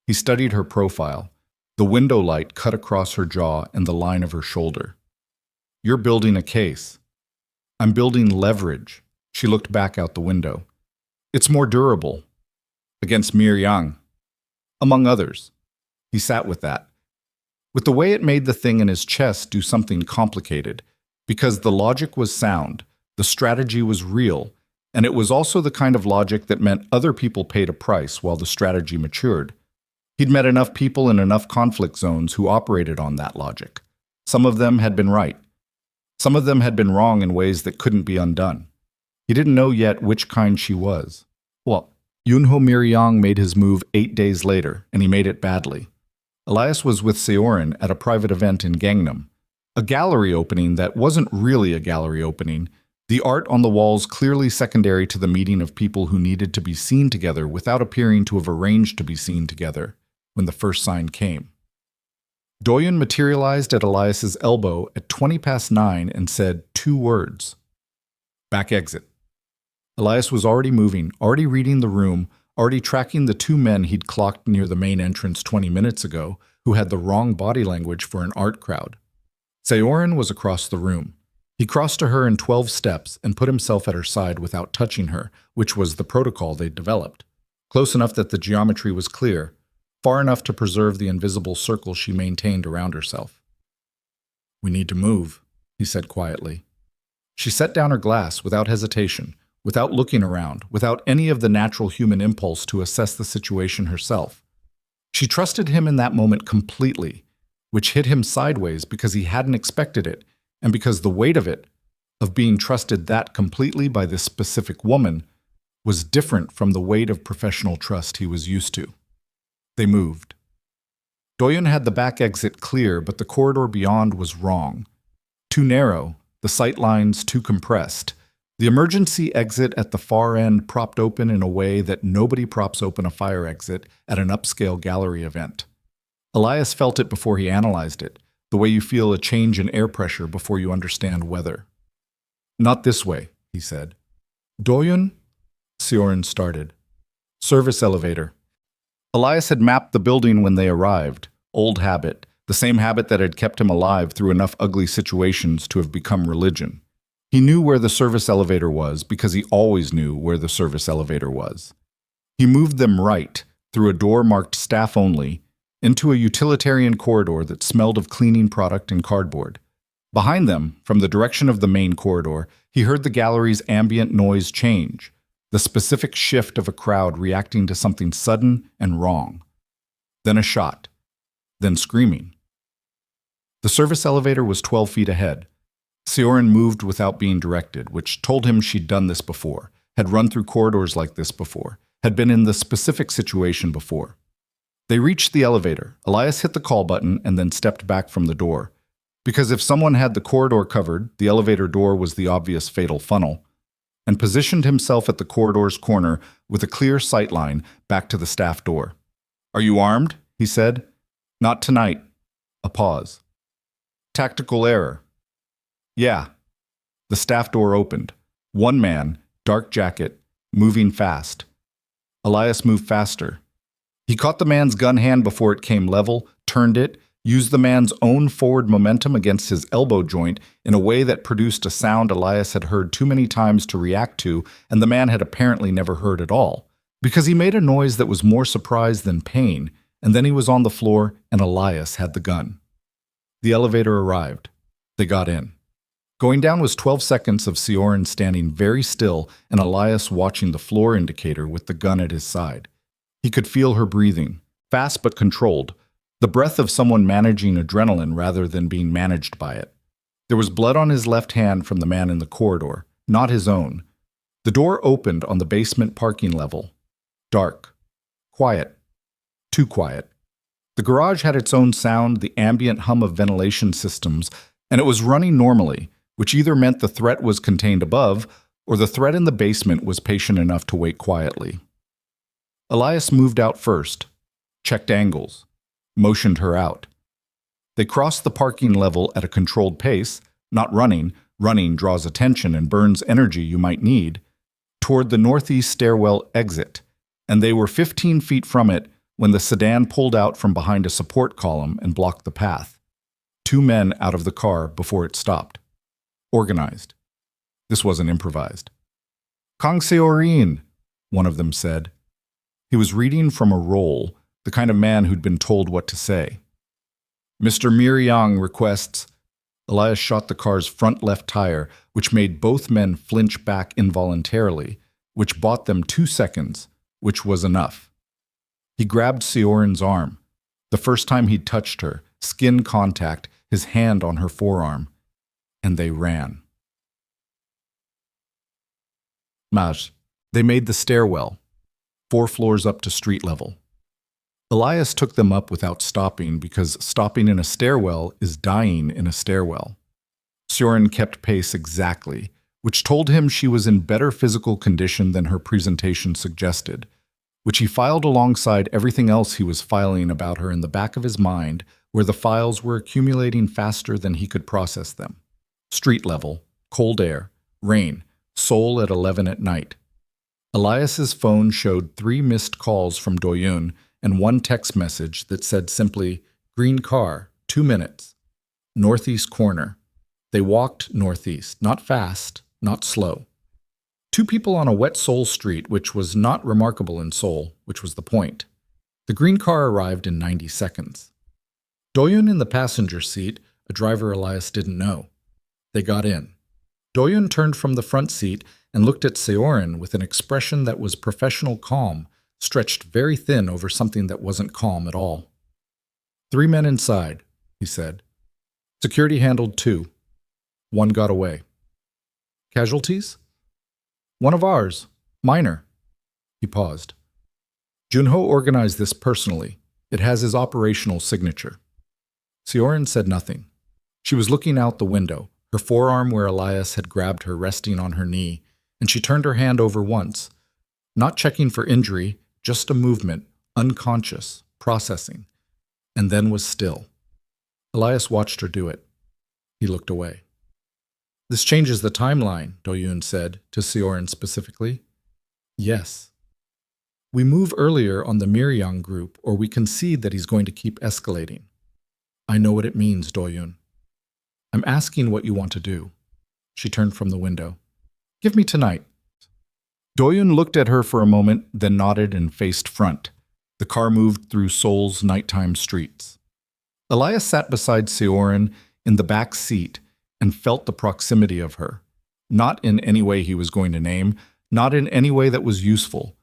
He studied her profile. The window light cut across her jaw and the line of her shoulder. "You're building a case." "I'm building leverage." She looked back out the window. "It's more durable." "Against Miryang." "Among others." He sat with that. With the way it made the thing in his chest do something complicated, because the logic was sound, the strategy was real, and it was also the kind of logic that meant other people paid a price while the strategy matured. He'd met enough people in enough conflict zones who operated on that logic. Some of them had been right. Some of them had been wrong in ways that couldn't be undone. He didn't know yet which kind she was. Well, Yunho Miryang made his move 8 days later, and he made it badly. Elias was with Seorin at a private event in Gangnam. A gallery opening that wasn't really a gallery opening, the art on the walls clearly secondary to the meeting of people who needed to be seen together without appearing to have arranged to be seen together when the first sign came. Do-yoon materialized at Elias's elbow at 9:20 and said 2 words. "Back exit." Elias was already moving, already reading the room, already tracking the two men he'd clocked near the main entrance 20 minutes ago, who had the wrong body language for an art crowd. Seorin was across the room. He crossed to her in 12 steps and put himself at her side without touching her, which was the protocol they'd developed. Close enough that the geometry was clear, far enough to preserve the invisible circle she maintained around herself. "We need to move," he said quietly. She set down her glass without hesitation, without looking around, without any of the natural human impulse to assess the situation herself. She trusted him in that moment completely, which hit him sideways because he hadn't expected it, and because the weight of it, of being trusted that completely by this specific woman, was different from the weight of professional trust he was used to. They moved. Doyun had the back exit clear, but the corridor beyond was wrong. Too narrow, the sight lines too compressed. The emergency exit at the far end propped open in a way that nobody props open a fire exit at an upscale gallery event. Elias felt it before he analyzed it, the way you feel a change in air pressure before you understand weather. "Not this way," he said. "Doyun?" Seorin started. "Service elevator." Elias had mapped the building when they arrived. Old habit, the same habit that had kept him alive through enough ugly situations to have become religion. He knew where the service elevator was because he always knew where the service elevator was. He moved them right, through a door marked staff only, into a utilitarian corridor that smelled of cleaning product and cardboard. Behind them, from the direction of the main corridor, he heard the gallery's ambient noise change, the specific shift of a crowd reacting to something sudden and wrong. Then a shot. Then screaming. The service elevator was 12 feet ahead. Seorin moved without being directed, which told him she'd done this before, had run through corridors like this before, had been in the specific situation before. They reached the elevator. Elias hit the call button and then stepped back from the door. Because if someone had the corridor covered, the elevator door was the obvious fatal funnel, and positioned himself at the corridor's corner with a clear sight line back to the staff door. "Are you armed?" he said. "Not tonight." A pause. "Tactical error." "Yeah." The staff door opened. One man, dark jacket, moving fast. Elias moved faster. He caught the man's gun hand before it came level, turned it, used the man's own forward momentum against his elbow joint in a way that produced a sound Elias had heard too many times to react to, and the man had apparently never heard at all, because he made a noise that was more surprise than pain, and then he was on the floor and Elias had the gun. The elevator arrived. They got in. Going down was 12 seconds of Seorin standing very still and Elias watching the floor indicator with the gun at his side. He could feel her breathing, fast but controlled, the breath of someone managing adrenaline rather than being managed by it. There was blood on his left hand from the man in the corridor, not his own. The door opened on the basement parking level. Dark. Quiet. Too quiet. The garage had its own sound, the ambient hum of ventilation systems, and it was running normally, which either meant the threat was contained above or the threat in the basement was patient enough to wait quietly. Elias moved out first, checked angles, motioned her out. They crossed the parking level at a controlled pace, not running. Running draws attention and burns energy you might need, toward the northeast stairwell exit, and they were 15 feet from it when the sedan pulled out from behind a support column and blocked the path. Two men out of the car before it stopped. Organized. This wasn't improvised. "Kang Seorin," one of them said. He was reading from a roll, the kind of man who'd been told what to say. "Mr. Miryang requests..." Elias shot the car's front left tire, which made both men flinch back involuntarily, which bought them 2 seconds, which was enough. He grabbed Seorin's arm. The first time he'd touched her, skin contact, his hand on her forearm. And they ran. Maj. They made the stairwell, 4 floors up to street level. Elias took them up without stopping because stopping in a stairwell is dying in a stairwell. Seorin kept pace exactly, which told him she was in better physical condition than her presentation suggested, which he filed alongside everything else he was filing about her in the back of his mind, where the files were accumulating faster than he could process them. Street level, cold air, rain, Seoul at 11 at night. Elias's phone showed 3 missed calls from Doyun and 1 text message that said simply, "Green car, 2 minutes. Northeast corner." They walked northeast, not fast, not slow. 2 people on a wet Seoul street, which was not remarkable in Seoul, which was the point. The green car arrived in 90 seconds. Doyun in the passenger seat, a driver Elias didn't know. They got in. Doyun turned from the front seat and looked at Seorin with an expression that was professional calm, stretched very thin over something that wasn't calm at all. 3 men inside, he said. Security handled 2. 1 got away. Casualties? 1 of ours. Minor. He paused. Junho organized this personally. It has his operational signature. Seorin said nothing. She was looking out the window, her forearm where Elias had grabbed her resting on her knee, and she turned her hand over once, not checking for injury, just a movement, unconscious, processing, and then was still. Elias watched her do it. He looked away. This changes the timeline, Doyun said, to Seorin specifically. Yes. We move earlier on the Miryang group, or we concede that he's going to keep escalating. I know what it means, Doyun. I'm asking what you want to do. She turned from the window. Give me tonight. Doyun looked at her for a moment, then nodded and faced front. The car moved through Seoul's nighttime streets. Elias sat beside Seorin in the back seat and felt the proximity of her, not in any way he was going to name, not in any way that was useful,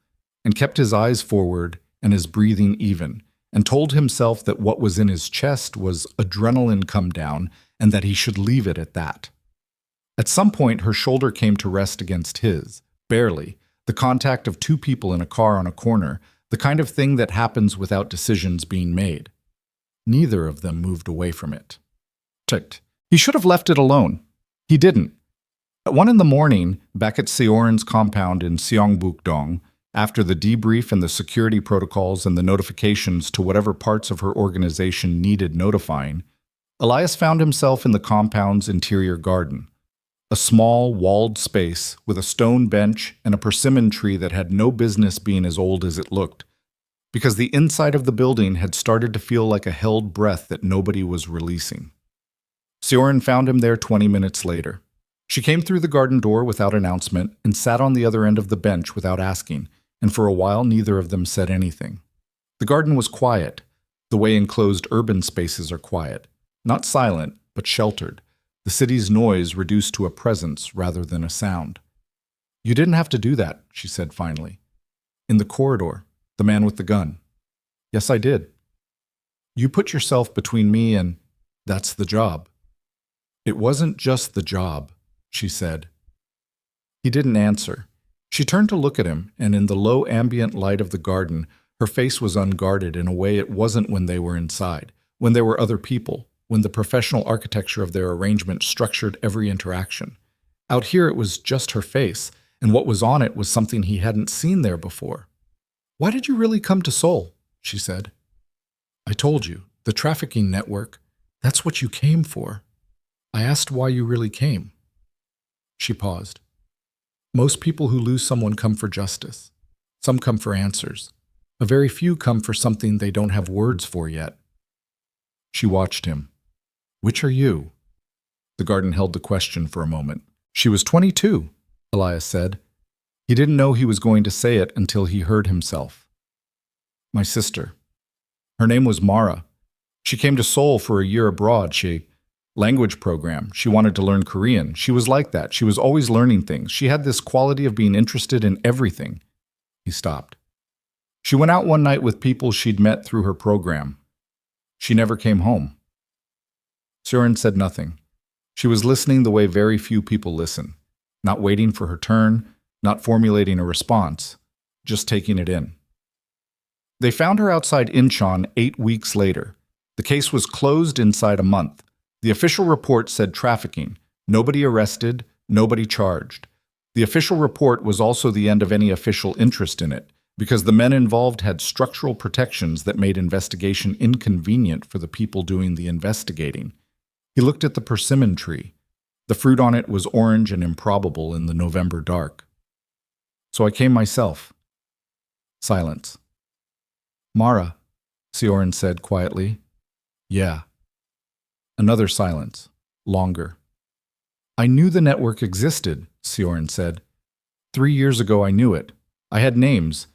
and kept his eyes forward and his breathing even, and told himself that what was in his chest was adrenaline come down and that he should leave it at that. At some point, her shoulder came to rest against his, barely, the contact of 2 people in a car on a corner, the kind of thing that happens without decisions being made. Neither of them moved away from it. Ticked. He should have left it alone. He didn't. At 1 in the morning, back at Seorin's compound in Seongbuk-dong, after the debrief and the security protocols and the notifications to whatever parts of her organization needed notifying, Elias found himself in the compound's interior garden, a small, walled space with a stone bench and a persimmon tree that had no business being as old as it looked, because the inside of the building had started to feel like a held breath that nobody was releasing. Seorin found him there 20 minutes later. She came through the garden door without announcement and sat on the other end of the bench without asking, and for a while neither of them said anything. The garden was quiet, the way enclosed urban spaces are quiet, not silent, but sheltered, the city's noise reduced to a presence rather than a sound. You didn't have to do that, she said finally. In the corridor, the man with the gun. Yes, I did. You put yourself between me and that's the job. It wasn't just the job, she said. He didn't answer. She turned to look at him, and in the low ambient light of the garden, her face was unguarded in a way it wasn't when they were inside, when there were other people, when the professional architecture of their arrangement structured every interaction. Out here it was just her face, and what was on it was something he hadn't seen there before. Why did you really come to Seoul? She said. I told you, the trafficking network, that's what you came for. I asked why you really came. She paused. Most people who lose someone come for justice. Some come for answers. A very few come for something they don't have words for yet. She watched him. Which are you? The garden held the question for a moment. She was 22, Elias said. He didn't know he was going to say it until he heard himself. My sister. Her name was Mara. She came to Seoul for a year abroad. Language program. She wanted to learn Korean. She was like that. She was always learning things. She had this quality of being interested in everything. He stopped. She went out one night with people she'd met through her program. She never came home. Seorin said nothing. She was listening the way very few people listen, not waiting for her turn, not formulating a response, just taking it in. They found her outside Incheon 8 weeks later. The case was closed inside a month. The official report said trafficking, nobody arrested, nobody charged. The official report was also the end of any official interest in it, because the men involved had structural protections that made investigation inconvenient for the people doing the investigating. He looked at the persimmon tree. The fruit on it was orange and improbable in the November dark. So I came myself. Silence. Mara, Seorin said quietly. Yeah. Another silence. Longer. I knew the network existed, Seorin said. 3 years ago I knew it. I had names.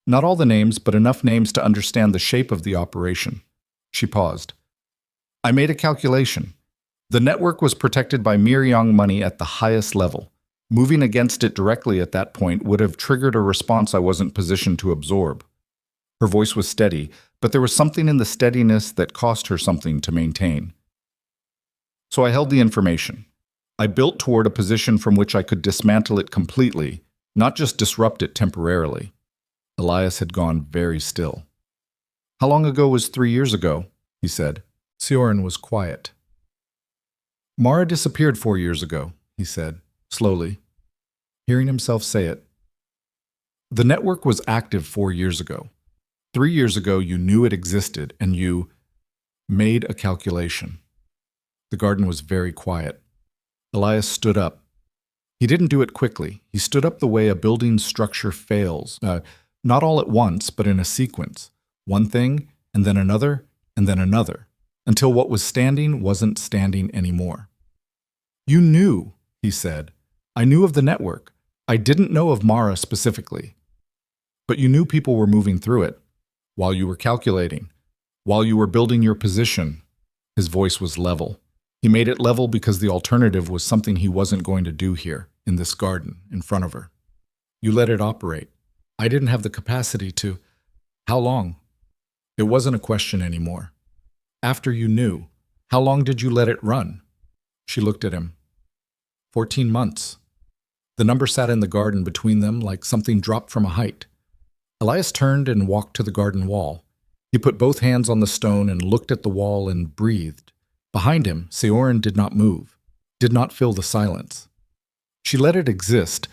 Not all the names, but enough names to understand the shape of the operation. She paused. I made a calculation. The network was protected by Miryang money at the highest level. Moving against it directly at that point would have triggered a response I wasn't positioned to absorb. Her voice was steady, but there was something in the steadiness that cost her something to maintain. So I held the information. I built toward a position from which I could dismantle it completely, not just disrupt it temporarily. Elias had gone very still. How long ago was 3 years ago? He said. Seorin was quiet. Mara disappeared 4 years ago, he said, slowly, hearing himself say it. The network was active 4 years ago. 3 years ago you knew it existed and you made a calculation. The garden was very quiet. Elias stood up. He didn't do it quickly. He stood up the way a building structure fails, not all at once, but in a sequence. One thing, and then another, until what was standing wasn't standing anymore. You knew, he said. I knew of the network. I didn't know of Mara specifically. But you knew people were moving through it, while you were calculating, while you were building your position. His voice was level. He made it level because the alternative was something he wasn't going to do here, in this garden, in front of her. You let it operate. I didn't have the capacity to. How long? It wasn't a question anymore. After you knew, how long did you let it run? She looked at him. 14 months. The number sat in the garden between them like something dropped from a height. Elias turned and walked to the garden wall. He put both hands on the stone and looked at the wall and breathed. Behind him, Seorin did not move, did not fill the silence. She let it exist,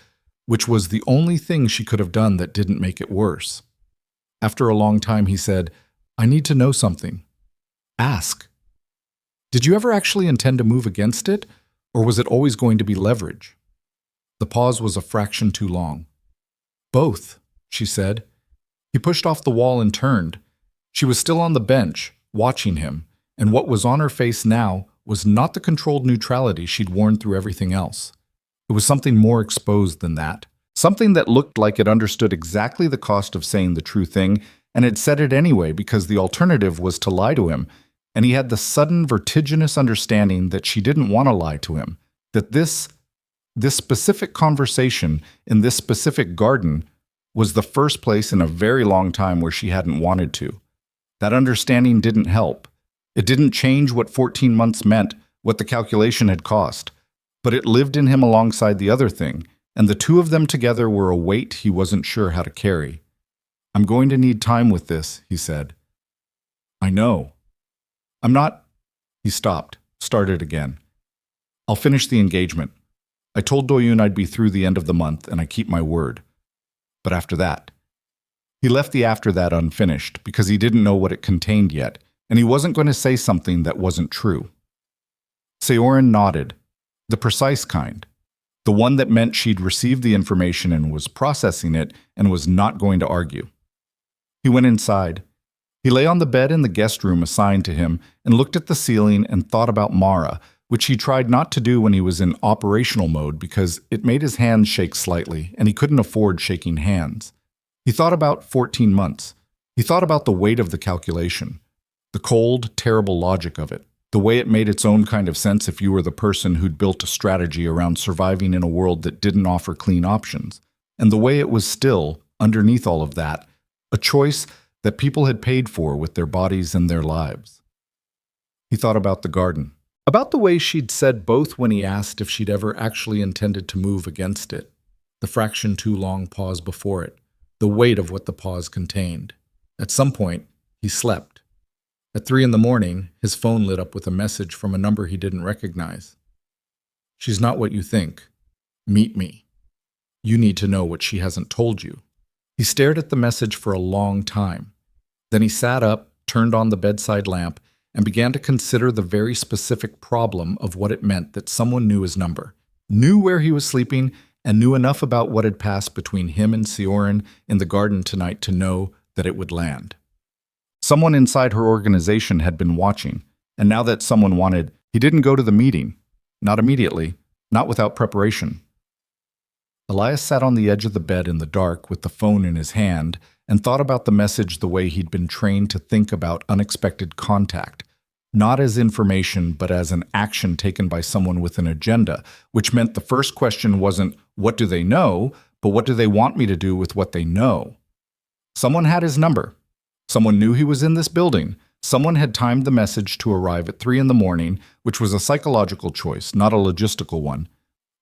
which was the only thing she could have done that didn't make it worse. After a long time, he said, I need to know something. Ask. Did you ever actually intend to move against it, or was it always going to be leverage? The pause was a fraction too long. Both, she said. He pushed off the wall and turned. She was still on the bench, watching him, and what was on her face now was not the controlled neutrality she'd worn through everything else. It was something more exposed than that. Something that looked like it understood exactly the cost of saying the true thing, and had said it anyway because the alternative was to lie to him, and he had the sudden vertiginous understanding that she didn't want to lie to him, that this specific conversation in this specific garden was the first place in a very long time where she hadn't wanted to. That understanding didn't help. It didn't change what 14 months meant, what the calculation had cost, but it lived in him alongside the other thing, and the two of them together were a weight he wasn't sure how to carry. I'm going to need time with this, he said. I know. I'm not. He stopped, started again. I'll finish the engagement. I told Doyun I'd be through the end of the month, and I keep my word. But after that. He left the after that unfinished because he didn't know what it contained yet, and he wasn't going to say something that wasn't true. Seorin nodded, the precise kind, the one that meant she'd received the information and was processing it and was not going to argue. He went inside. He lay on the bed in the guest room assigned to him and looked at the ceiling and thought about Mara, which he tried not to do when he was in operational mode because it made his hands shake slightly and he couldn't afford shaking hands. He thought about 14 months. He thought about the weight of the calculation, the cold, terrible logic of it, the way it made its own kind of sense if you were the person who'd built a strategy around surviving in a world that didn't offer clean options, and the way it was still, underneath all of that, a choice that people had paid for with their bodies and their lives. He thought about the garden, about the way she'd said both when he asked if she'd ever actually intended to move against it, the fraction too long pause before it, the weight of what the pause contained. At some point, he slept. At 3 a.m, his phone lit up with a message from a number he didn't recognize. She's not what you think. Meet me. You need to know what she hasn't told you. He stared at the message for a long time. Then he sat up, turned on the bedside lamp, and began to consider the very specific problem of what it meant that someone knew his number, knew where he was sleeping, and knew enough about what had passed between him and Seorin in the garden tonight to know that it would land. Someone inside her organization had been watching, and now that someone wanted, he didn't go to the meeting. Not immediately, not without preparation. Elias sat on the edge of the bed in the dark with the phone in his hand and thought about the message the way he'd been trained to think about unexpected contact, not as information but as an action taken by someone with an agenda, which meant the first question wasn't, what do they know, but what do they want me to do with what they know? Someone had his number. Someone knew he was in this building. Someone had timed the message to arrive at 3 in the morning, which was a psychological choice, not a logistical one.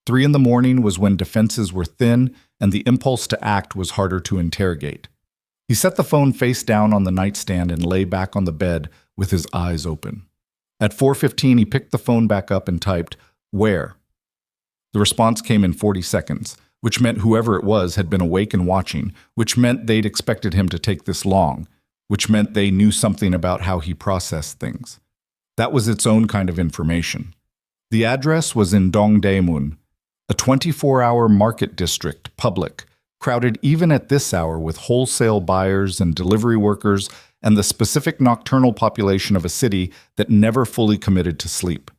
3 in the morning was when defenses were thin and the impulse to act was harder to interrogate. He set the phone face down on the nightstand and lay back on the bed with his eyes open. At 4:15, he picked the phone back up and typed, "Where?" The response came in 40 seconds, which meant whoever it was had been awake and watching, which meant they'd expected him to take this long, which meant they knew something about how he processed things. That was its own kind of information. The address was in Dongdaemun, a 24-hour market district, public, crowded even at this hour with wholesale buyers and delivery workers and the specific nocturnal population of a city that never fully committed to sleep.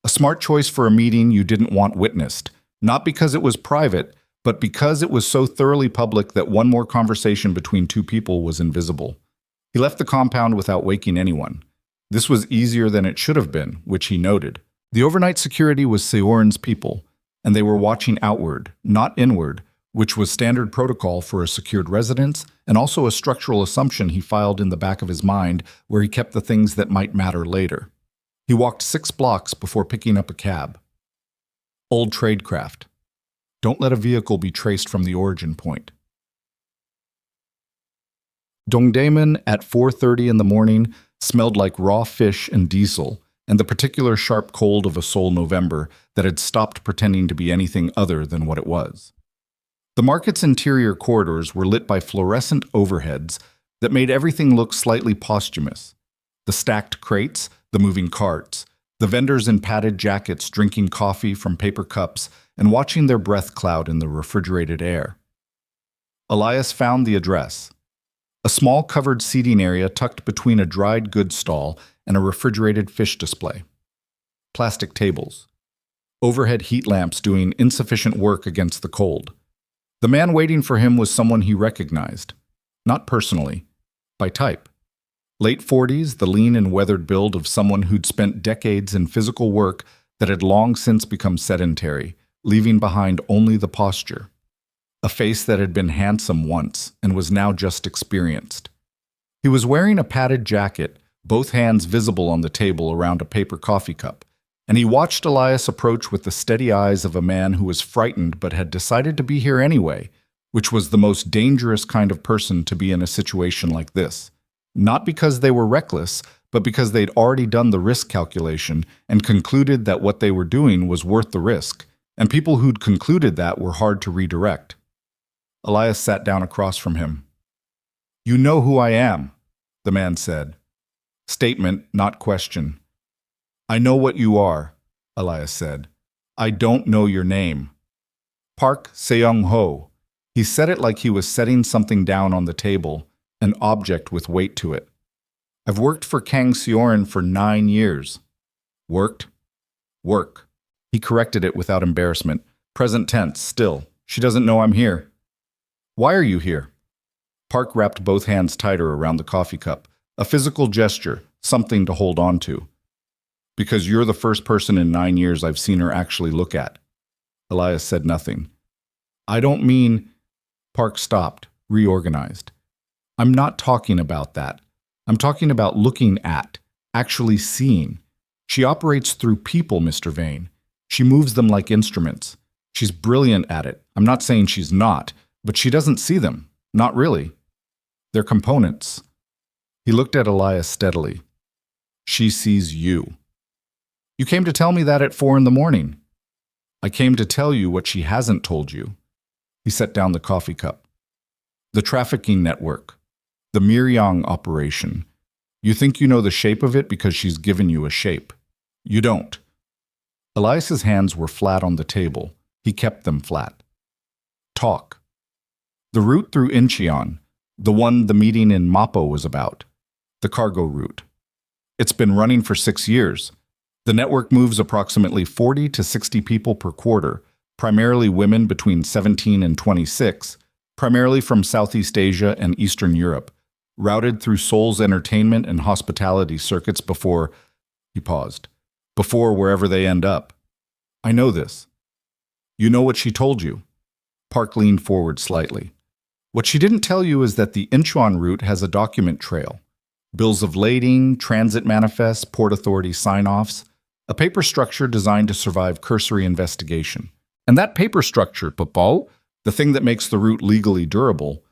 A smart choice for a meeting you didn't want witnessed, not because it was private, but because it was so thoroughly public that one more conversation between two people was invisible. He left the compound without waking anyone. This was easier than it should have been, which he noted. The overnight security was Seorin's people, and they were watching outward, not inward, which was standard protocol for a secured residence and also a structural assumption he filed in the back of his mind where he kept the things that might matter later. He walked 6 blocks before picking up a cab. Old tradecraft. Don't let a vehicle be traced from the origin point. Dongdaemun at 4:30 in the morning smelled like raw fish and diesel and the particular sharp cold of a Seoul November that had stopped pretending to be anything other than what it was. The market's interior corridors were lit by fluorescent overheads that made everything look slightly posthumous. The stacked crates, the moving carts, the vendors in padded jackets drinking coffee from paper cups and watching their breath cloud in the refrigerated air. Elias found the address. A small covered seating area tucked between a dried goods stall and a refrigerated fish display. Plastic tables. Overhead heat lamps doing insufficient work against the cold. The man waiting for him was someone he recognized. Not personally, by type. Late 40s, the lean and weathered build of someone who'd spent decades in physical work that had long since become sedentary, leaving behind only the posture. A face that had been handsome once and was now just experienced. He was wearing a padded jacket, both hands visible on the table around a paper coffee cup, and he watched Elias approach with the steady eyes of a man who was frightened but had decided to be here anyway, which was the most dangerous kind of person to be in a situation like this. Not because they were reckless, but because they'd already done the risk calculation and concluded that what they were doing was worth the risk, and people who'd concluded that were hard to redirect. Elias sat down across from him. "You know who I am," the man said. Statement, not question. "I know what you are," Elias said. "I don't know your name." Park Seong-ho. He said it like he was setting something down on the table, an object with weight to it. "I've worked for Kang Seorin for 9 years. Worked? Work." He corrected it without embarrassment. Present tense, still. "She doesn't know I'm here." "Why are you here?" Park wrapped both hands tighter around the coffee cup, a physical gesture, something to hold on to. "Because you're the first person in 9 years I've seen her actually look at." Elias said nothing. "I don't mean—" Park stopped, reorganized. "I'm not talking about that. I'm talking about looking at, actually seeing. She operates through people, Mr. Vane. She moves them like instruments. She's brilliant at it. I'm not saying she's not, but she doesn't see them. Not really. They're components." He looked at Elias steadily. "She sees you." "You came to tell me that at 4 in the morning." "I came to tell you what she hasn't told you." He set down the coffee cup. "The trafficking network. The Miryang operation. You think you know the shape of it because she's given you a shape. You don't." Elias's hands were flat on the table. He kept them flat. talk. The route through Incheon, the one the meeting in Mappo was about, the cargo route. It's been running for 6 years. The network moves approximately 40 to 60 people per quarter, primarily women between 17 and 26, primarily from Southeast Asia and Eastern Europe, routed through Seoul's entertainment and hospitality circuits before, he paused, before wherever they end up. I know this. You know what she told you? Park leaned forward slightly. What she didn't tell you is that the Incheon route has a document trail. Bills of lading, transit manifests, port authority sign-offs, a paper structure designed to survive cursory investigation. And that paper structure, Papo, the thing that makes the route legally durable,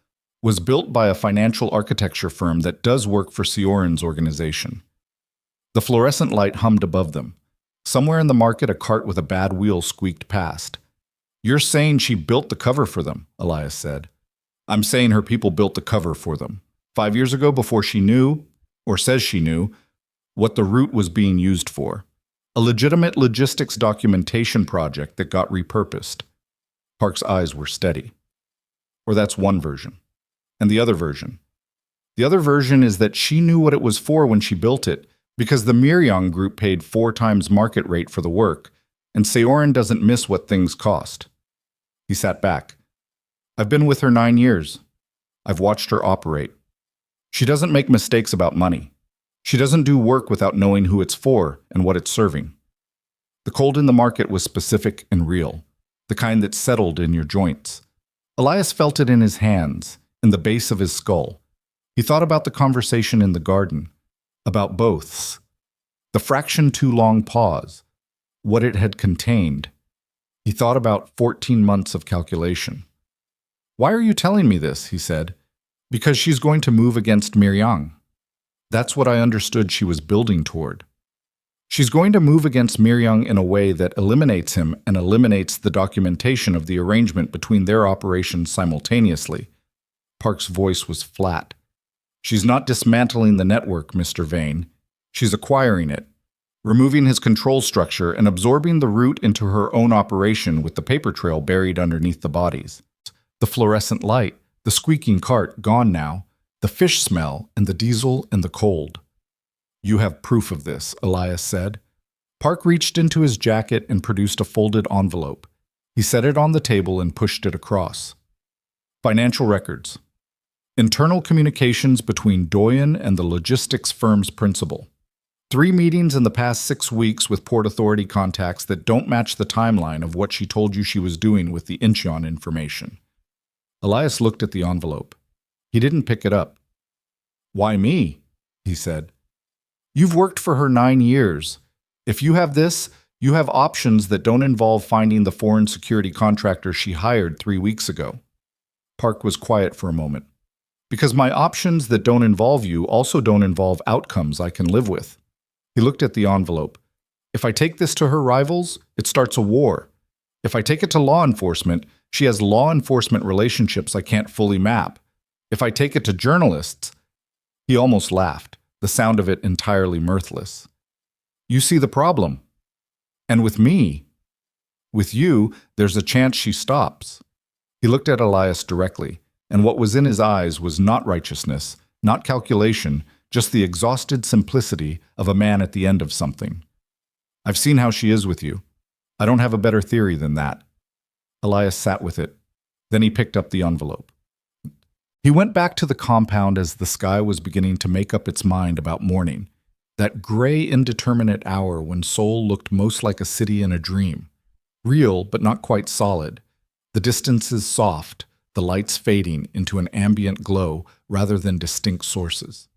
was built by a financial architecture firm that does work for Seorin's organization. The fluorescent light hummed above them. Somewhere in the market, a cart with a bad wheel squeaked past. You're saying she built the cover for them, Elias said. I'm saying her people built the cover for them. 5 years ago, before she knew, or says she knew, what the route was being used for. A legitimate logistics documentation project that got repurposed. Park's eyes were steady. Or that's one version. And the other version? The other version is that she knew what it was for when she built it, because the Miryong group paid 4 times market rate for the work, and Seorin doesn't miss what things cost. He sat back. I've been with her 9 years. I've watched her operate. She doesn't make mistakes about money. She doesn't do work without knowing who it's for and what it's serving. The cold in the market was specific and real, the kind that settled in your joints. Elias felt it in his hands, in the base of his skull. He thought about the conversation in the garden, about boths, the fraction too long pause, what it had contained. He thought about 14 months of calculation. Why are you telling me this? He said. Because she's going to move against Miryong. That's what I understood she was building toward. She's going to move against Miryong in a way that eliminates him and eliminates the documentation of the arrangement between their operations simultaneously. Park's voice was flat. She's not dismantling the network, Mr. Vane. She's acquiring it, removing his control structure and absorbing the route into her own operation with the paper trail buried underneath the bodies. The fluorescent light, the squeaking cart gone now, the fish smell and the diesel and the cold. You have proof of this, Elias said. Park reached into his jacket and produced a folded envelope. He set it on the table and pushed it across. Financial records. Internal communications between Doyen and the logistics firm's principal. 3 meetings in the past 6 weeks with Port Authority contacts that don't match the timeline of what she told you she was doing with the Incheon information. Elias looked at the envelope. He didn't pick it up. Why me? He said. You've worked for her 9 years. If you have this, you have options that don't involve finding the foreign security contractor she hired 3 weeks ago. Park was quiet for a moment. Because my options that don't involve you also don't involve outcomes I can live with. He looked at the envelope. If I take this to her rivals, it starts a war. If I take it to law enforcement, she has law enforcement relationships I can't fully map. If I take it to journalists, he almost laughed, the sound of it entirely mirthless. You see the problem. And with me, with you, there's a chance she stops. He looked at Elias directly, and what was in his eyes was not righteousness, not calculation, just the exhausted simplicity of a man at the end of something. I've seen how she is with you. I don't have a better theory than that. Elias sat with it. Then he picked up the envelope. He went back to the compound as the sky was beginning to make up its mind about morning, that gray, indeterminate hour when Seoul looked most like a city in a dream, real but not quite solid, the distances soft, the lights fading into an ambient glow rather than distinct sources.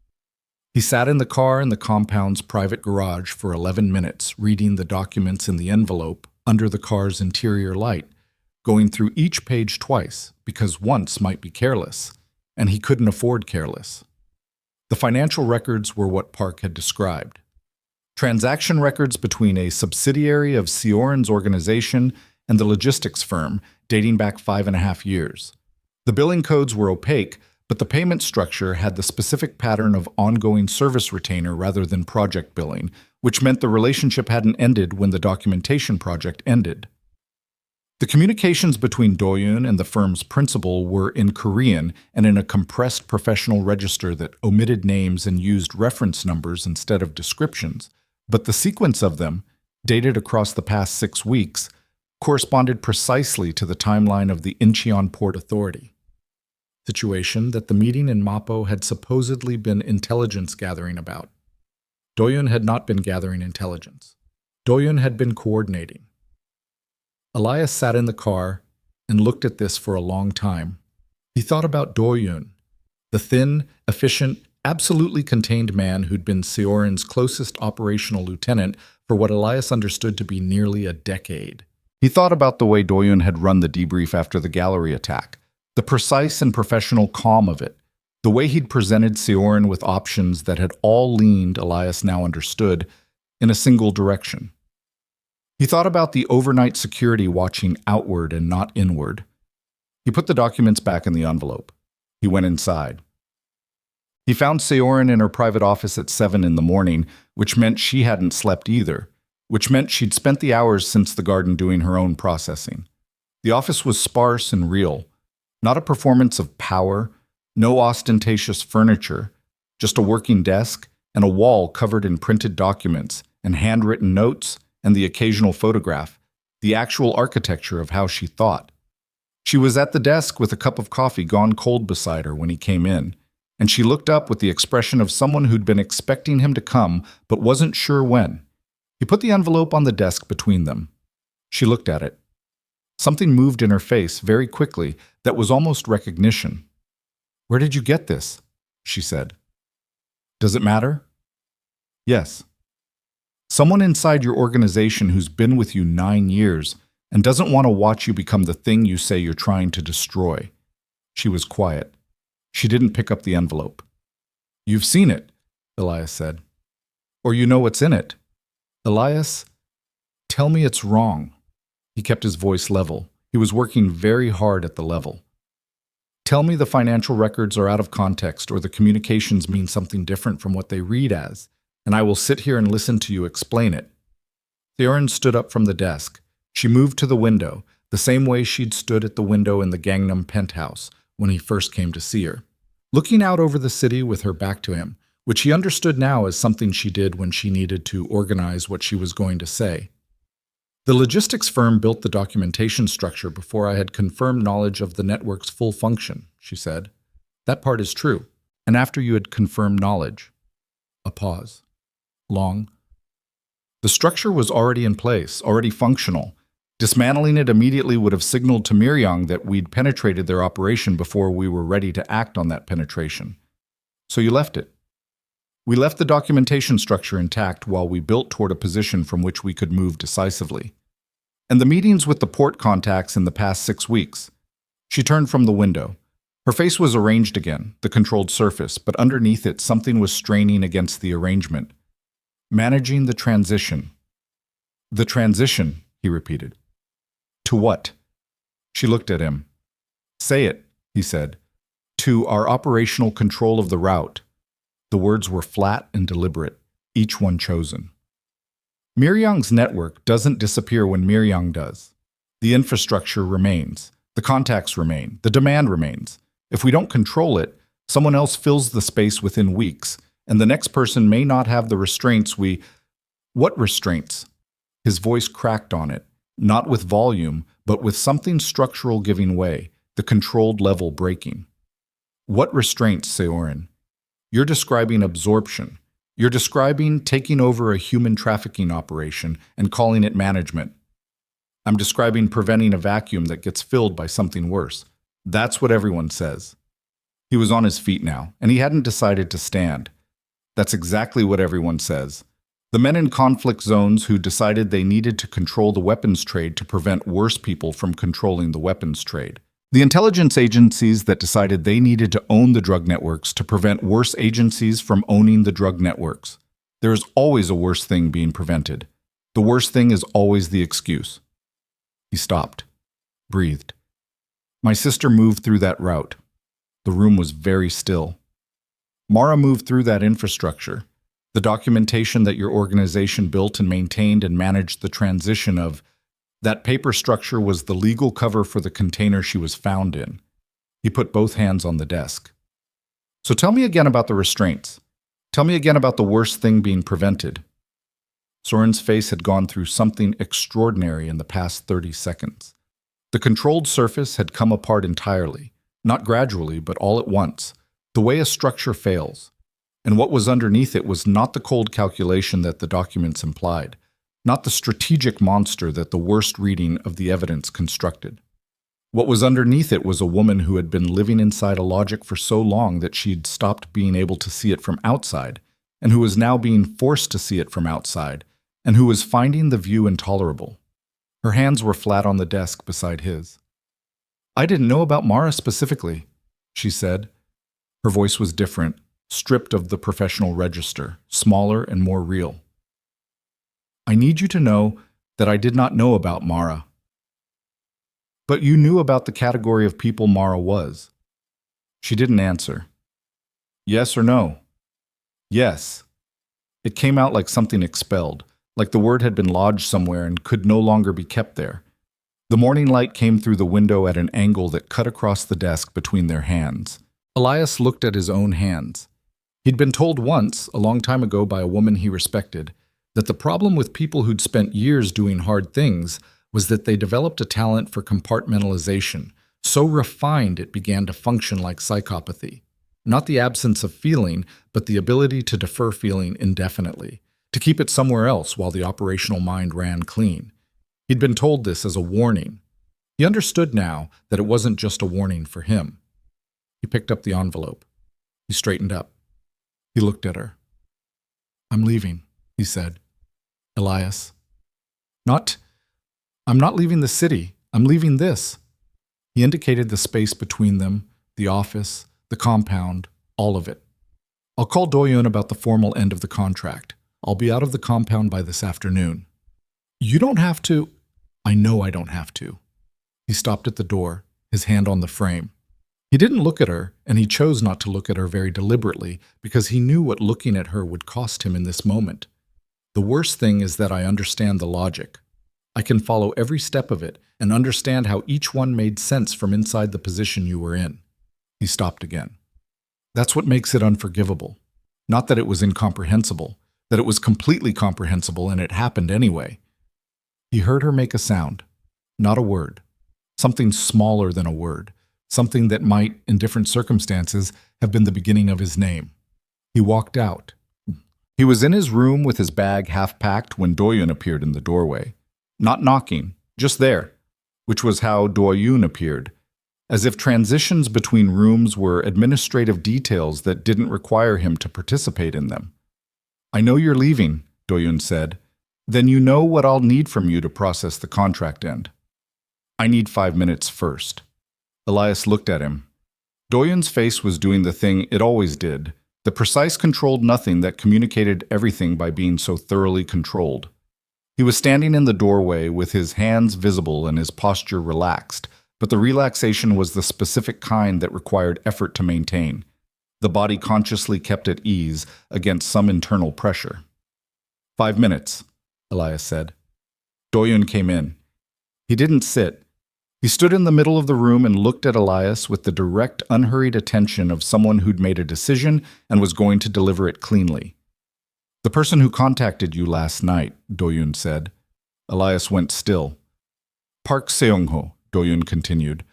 He sat in the car in the compound's private garage for 11 minutes, reading the documents in the envelope under the car's interior light, going through each page twice, because once might be careless, and he couldn't afford careless. The financial records were what Park had described. Transaction records between a subsidiary of Seorin's organization and the logistics firm, dating back 5.5 years. The billing codes were opaque, but the payment structure had the specific pattern of ongoing service retainer rather than project billing, which meant the relationship hadn't ended when the documentation project ended. The communications between Doyun and the firm's principal were in Korean and in a compressed professional register that omitted names and used reference numbers instead of descriptions, but the sequence of them, dated across the past 6 weeks, corresponded precisely to the timeline of the Incheon Port Authority. Situation that the meeting in Mapo had supposedly been intelligence gathering about. Doyun had not been gathering intelligence. Doyun had been coordinating. Elias sat in the car and looked at this for a long time. He thought about Doyun, the thin, efficient, absolutely contained man who'd been Seorin's closest operational lieutenant for what Elias understood to be nearly a decade. He thought about the way Doyun had run the debrief after the gallery attack, the precise and professional calm of it, the way he'd presented Seorin with options that had all leaned, Elias now understood, in a single direction. He thought about the overnight security watching outward and not inward. He put the documents back in the envelope. He went inside. He found Seorin in her private office at 7 in the morning, which meant she hadn't slept either, which meant she'd spent the hours since the garden doing her own processing. The office was sparse and real, not a performance of power, no ostentatious furniture, just a working desk and a wall covered in printed documents and handwritten notes and the occasional photograph, the actual architecture of how she thought. She was at the desk with a cup of coffee gone cold beside her when he came in, and she looked up with the expression of someone who'd been expecting him to come but wasn't sure when. He put the envelope on the desk between them. She looked at it. Something moved in her face very quickly that was almost recognition. "Where did you get this?" she said. "Does it matter?" "Yes." Someone inside your organization who's been with you 9 years and doesn't want to watch you become the thing you say you're trying to destroy. She was quiet. She didn't pick up the envelope. "You've seen it," Elias said. "Or you know what's in it." "Elias, tell me it's wrong." He kept his voice level. He was working very hard at the level. "Tell me the financial records are out of context or the communications mean something different from what they read as, and I will sit here and listen to you explain it." Seorin stood up from the desk. She moved to the window, the same way she'd stood at the window in the Gangnam penthouse when he first came to see her, looking out over the city with her back to him, which he understood now as something she did when she needed to organize what she was going to say. "The logistics firm built the documentation structure before I had confirmed knowledge of the network's full function," she said. "That part is true. And after you had confirmed knowledge." A pause. Long. "The structure was already in place, already functional. Dismantling it immediately would have signaled to Miryang that we'd penetrated their operation before we were ready to act on that penetration. So you left it." "We left the documentation structure intact while we built toward a position from which we could move decisively. And the meetings with the port contacts in the past 6 weeks." She turned from the window. Her face was arranged again, the controlled surface, but underneath it something was straining against the arrangement. "Managing the transition." "The transition," he repeated. "To what?" She looked at him. "Say it," he said. "To our operational control of the route." The words were flat and deliberate, each one chosen. "Miryang's network doesn't disappear when Miryang does. The infrastructure remains, the contacts remain, the demand remains. If we don't control it, someone else fills the space within weeks, and the next person may not have the restraints we— "What restraints?" His voice cracked on it, not with volume, but with something structural giving way, the controlled level breaking. "What restraints, Seorin? You're describing absorption. You're describing taking over a human trafficking operation and calling it management. I'm describing preventing a vacuum that gets filled by something worse. That's what everyone says." He was on his feet now, and he hadn't decided to stand. "That's exactly what everyone says. The men in conflict zones who decided they needed to control the weapons trade to prevent worse people from controlling the weapons trade. The intelligence agencies that decided they needed to own the drug networks to prevent worse agencies from owning the drug networks. There is always a worse thing being prevented. The worst thing is always the excuse." He stopped, breathed. "My sister moved through that route." The room was very still. "Mara moved through that infrastructure, the documentation that your organization built and maintained and managed the transition of— That paper structure was the legal cover for the container she was found in. He put both hands on the desk. So tell me again about the restraints. Tell me again about the worst thing being prevented. Sorin's face had gone through something extraordinary in the past 30 seconds. The controlled surface had come apart entirely, not gradually, but all at once, the way a structure fails. And what was underneath it was not the cold calculation that the documents implied, not the strategic monster that the worst reading of the evidence constructed. What was underneath it was a woman who had been living inside a logic for so long that she'd stopped being able to see it from outside, and who was now being forced to see it from outside, and who was finding the view intolerable. Her hands were flat on the desk beside his. "I didn't know about Mara specifically," she said. Her voice was different, stripped of the professional register, smaller and more real. "I need you to know that I did not know about Mara." "But you knew about the category of people Mara was." She didn't answer. "Yes or no?" "Yes." It came out like something expelled, like the word had been lodged somewhere and could no longer be kept there. The morning light came through the window at an angle that cut across the desk between their hands. Elias looked at his own hands. He'd been told once, a long time ago by a woman he respected, that the problem with people who'd spent years doing hard things was that they developed a talent for compartmentalization, so refined it began to function like psychopathy. Not the absence of feeling, but the ability to defer feeling indefinitely, to keep it somewhere else while the operational mind ran clean. He'd been told this as a warning. He understood now that it wasn't just a warning for him. He picked up the envelope. He straightened up. He looked at her. "I'm leaving," he said. "Elias." I'm not leaving the city. I'm leaving this." He indicated the space between them, the office, the compound, all of it. "I'll call Doyun about the formal end of the contract. I'll be out of the compound by this afternoon." "You don't have to." "I know I don't have to." He stopped at the door, his hand on the frame. He didn't look at her, and he chose not to look at her very deliberately because he knew what looking at her would cost him in this moment. "The worst thing is that I understand the logic. I can follow every step of it and understand how each one made sense from inside the position you were in." He stopped again. "That's what makes it unforgivable. Not that it was incomprehensible, that it was completely comprehensible and it happened anyway." He heard her make a sound, not a word, something smaller than a word, something that might, in different circumstances, have been the beginning of his name. He walked out. He was in his room with his bag half packed when Doyun appeared in the doorway. Not knocking, just there, which was how Doyun appeared, as if transitions between rooms were administrative details that didn't require him to participate in them. "I know you're leaving," Doyun said. "Then you know what I'll need from you to process the contract end." "I need 5 minutes first." Elias looked at him. Doyun's face was doing the thing it always did, the precise controlled nothing that communicated everything by being so thoroughly controlled. He was standing in the doorway with his hands visible and his posture relaxed, but the relaxation was the specific kind that required effort to maintain. The body consciously kept at ease against some internal pressure. 5 minutes, Elias said. Doyun came in. He didn't sit. He stood in the middle of the room and looked at Elias with the direct, unhurried attention of someone who'd made a decision and was going to deliver it cleanly. "The person who contacted you last night," Doyun said. Elias went still. "Park Seong-ho," Doyun continued.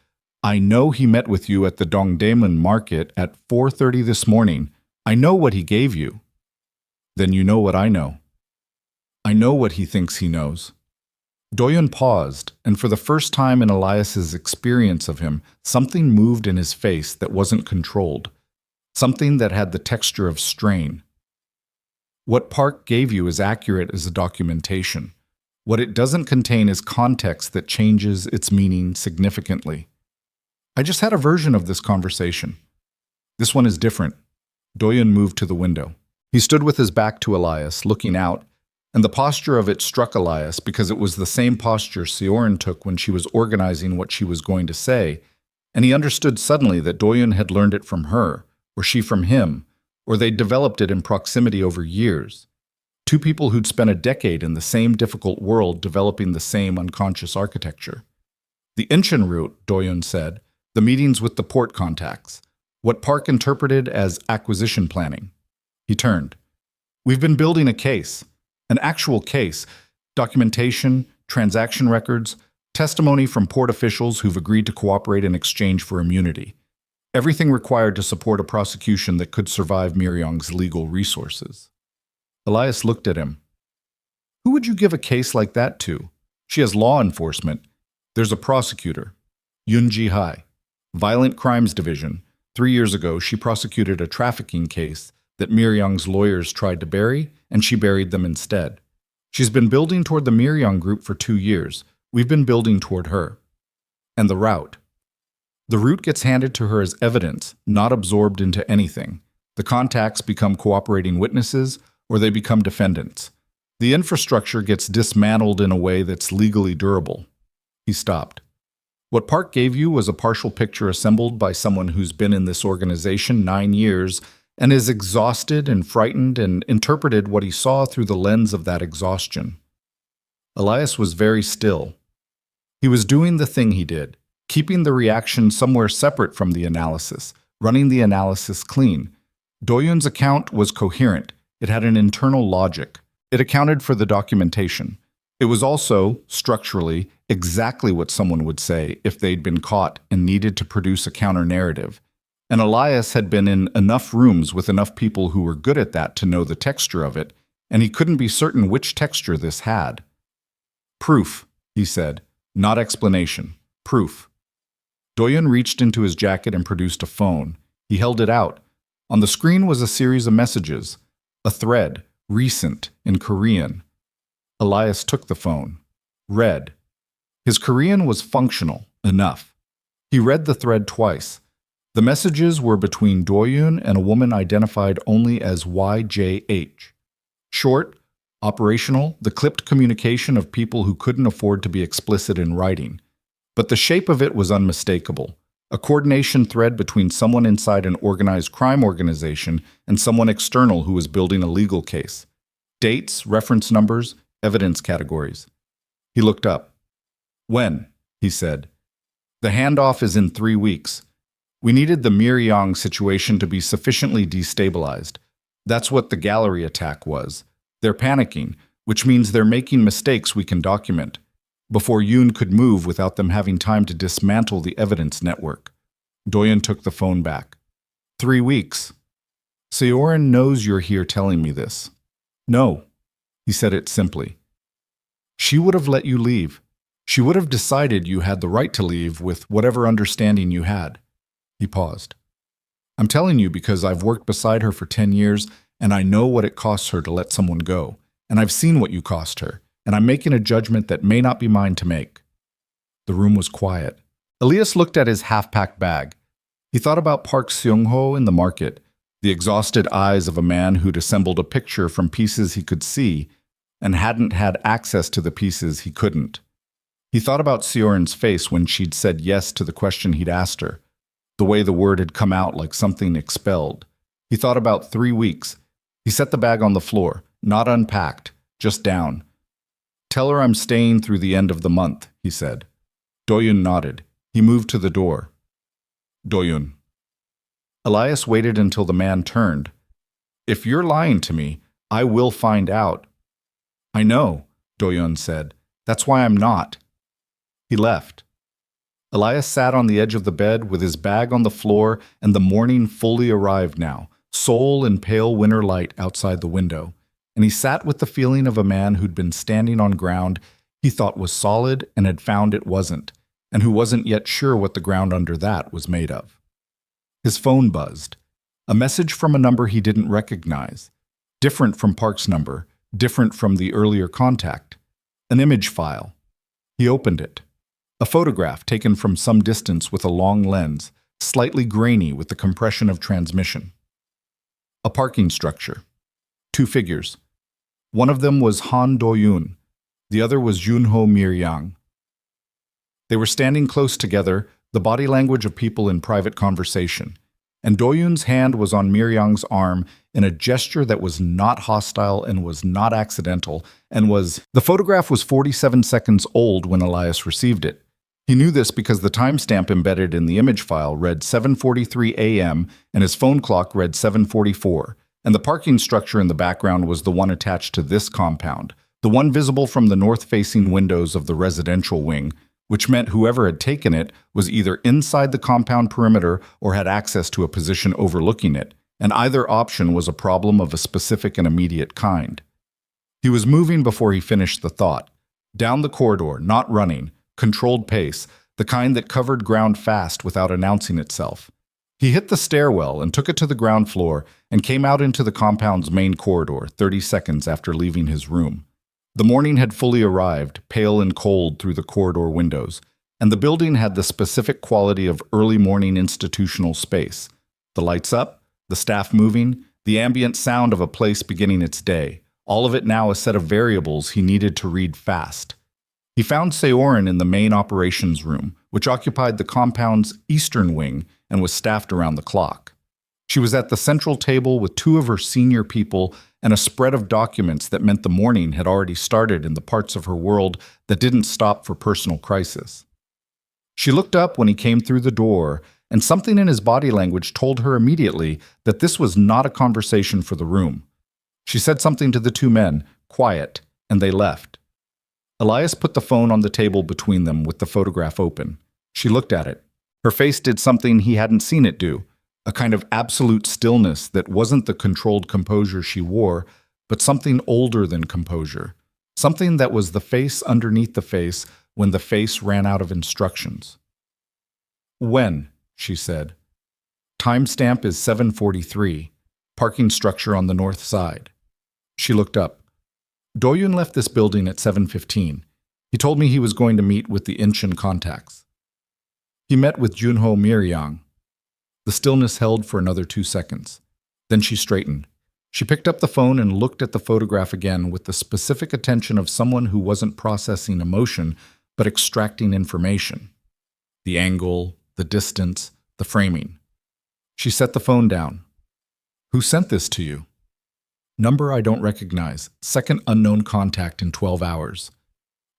"I know he met with you at the Dongdaemun market at 4:30 this morning. I know what he gave you." "Then you know what I know." "I know what he thinks he knows." Doyun paused, and for the first time in Elias's experience of him, something moved in his face that wasn't controlled, something that had the texture of strain. What Park gave you is accurate as a documentation. What it doesn't contain is context that changes its meaning significantly. I just had a version of this conversation. This one is different. Doyun moved to the window. He stood with his back to Elias, looking out, and the posture of it struck Elias because it was the same posture Seorin took when she was organizing what she was going to say, and he understood suddenly that Doyun had learned it from her, or she from him, or they'd developed it in proximity over years. Two people who'd spent a decade in the same difficult world developing the same unconscious architecture. The Incheon route, Doyun said, the meetings with the port contacts, what Park interpreted as acquisition planning. He turned. We've been building a case, an actual case, documentation, transaction records, testimony from port officials who've agreed to cooperate in exchange for immunity. Everything required to support a prosecution that could survive Miryong's legal resources. Elias looked at him. Who would you give a case like that to? She has law enforcement. There's a prosecutor, Yoon Ji-hai, Violent Crimes Division. 3 years ago, she prosecuted a trafficking case that Miryong's lawyers tried to bury, and she buried them instead. She's been building toward the Miryong group for 2 years. We've been building toward her. And the route. The route gets handed to her as evidence, not absorbed into anything. The contacts become cooperating witnesses, or they become defendants. The infrastructure gets dismantled in a way that's legally durable. He stopped. What Park gave you was a partial picture assembled by someone who's been in this organization 9 years and is exhausted and frightened and interpreted what he saw through the lens of that exhaustion. Elias was very still. He was doing the thing he did, keeping the reaction somewhere separate from the analysis, running the analysis clean. Doyun's account was coherent. It had an internal logic. It accounted for the documentation. It was also, structurally, exactly what someone would say if they'd been caught and needed to produce a counter-narrative. And Elias had been in enough rooms with enough people who were good at that to know the texture of it, and he couldn't be certain which texture this had. Proof, he said, not explanation. Proof. Doyun reached into his jacket and produced a phone. He held it out. On the screen was a series of messages. A thread, recent, in Korean. Elias took the phone. Read. His Korean was functional, enough. He read the thread twice. The messages were between Doyun and a woman identified only as YJH. Short, operational, the clipped communication of people who couldn't afford to be explicit in writing. But the shape of it was unmistakable. A coordination thread between someone inside an organized crime organization and someone external who was building a legal case. Dates, reference numbers, evidence categories. He looked up. When? He said. The handoff is in 3 weeks. We needed the Miryong situation to be sufficiently destabilized. That's what the gallery attack was. They're panicking, which means they're making mistakes we can document, before Yoon could move without them having time to dismantle the evidence network. Doyun took the phone back. 3 weeks. Seorin knows you're here telling me this. No. He said it simply. She would have let you leave. She would have decided you had the right to leave with whatever understanding you had. He paused. I'm telling you because I've worked beside her for 10 years and I know what it costs her to let someone go. And I've seen what you cost her. And I'm making a judgment that may not be mine to make. The room was quiet. Elias looked at his half-packed bag. He thought about Park Seung-ho in the market, the exhausted eyes of a man who'd assembled a picture from pieces he could see and hadn't had access to the pieces he couldn't. He thought about Seorin's face when she'd said yes to the question he'd asked her, the way the word had come out like something expelled. He thought about 3 weeks. He set the bag on the floor, not unpacked, just down. Tell her I'm staying through the end of the month, he said. Doyun nodded. He moved to the door. Doyun. Elias waited until the man turned. If you're lying to me, I will find out. I know, Doyun said. That's why I'm not. He left. Elias sat on the edge of the bed with his bag on the floor, and the morning fully arrived now, Seoul in pale winter light outside the window. And he sat with the feeling of a man who'd been standing on ground he thought was solid and had found it wasn't, and who wasn't yet sure what the ground under that was made of. His phone buzzed. A message from a number he didn't recognize. Different from Park's number, different from the earlier contact. An image file. He opened it. A photograph taken from some distance with a long lens, slightly grainy with the compression of transmission. A parking structure. 2 figures. One of them was Han Do-yoon. The other was Junho Miryang. They were standing close together, the body language of people in private conversation. and Doyun's hand was on Miryang's arm in a gesture that was not hostile and was not accidental, and was— The photograph was 47 seconds old when Elias received it. He knew this because the timestamp embedded in the image file read 7:43 a.m. and his phone clock read 7:44, and the parking structure in the background was the one attached to this compound, the one visible from the north-facing windows of the residential wing, which meant whoever had taken it was either inside the compound perimeter or had access to a position overlooking it, and either option was a problem of a specific and immediate kind. He was moving before he finished the thought. Down the corridor, not running, controlled pace, the kind that covered ground fast without announcing itself. He hit the stairwell and took it to the ground floor and came out into the compound's main corridor 30 seconds after leaving his room. The morning had fully arrived, pale and cold through the corridor windows, and the building had the specific quality of early morning institutional space. The lights up, the staff moving, the ambient sound of a place beginning its day, all of it now a set of variables he needed to read fast. He found Seorin in the main operations room, which occupied the compound's eastern wing and was staffed around the clock. She was at the central table with two of her senior people and a spread of documents that meant the morning had already started in the parts of her world that didn't stop for personal crisis. She looked up when he came through the door, and something in his body language told her immediately that this was not a conversation for the room. She said something to the two men, quiet, and they left. Elias put the phone on the table between them with the photograph open. She looked at it. Her face did something he hadn't seen it do, a kind of absolute stillness that wasn't the controlled composure she wore, but something older than composure, something that was the face underneath the face when the face ran out of instructions. When, she said. Timestamp is 7:43, parking structure on the north side. She looked up. Doyun left this building at 7:15. He told me he was going to meet with the Incheon contacts. He met with Junho Miryang. The stillness held for another 2 seconds. Then she straightened. She picked up the phone and looked at the photograph again with the specific attention of someone who wasn't processing emotion, but extracting information. The angle, the distance, the framing. She set the phone down. Who sent this to you? Number I don't recognize. Second unknown contact in 12 hours.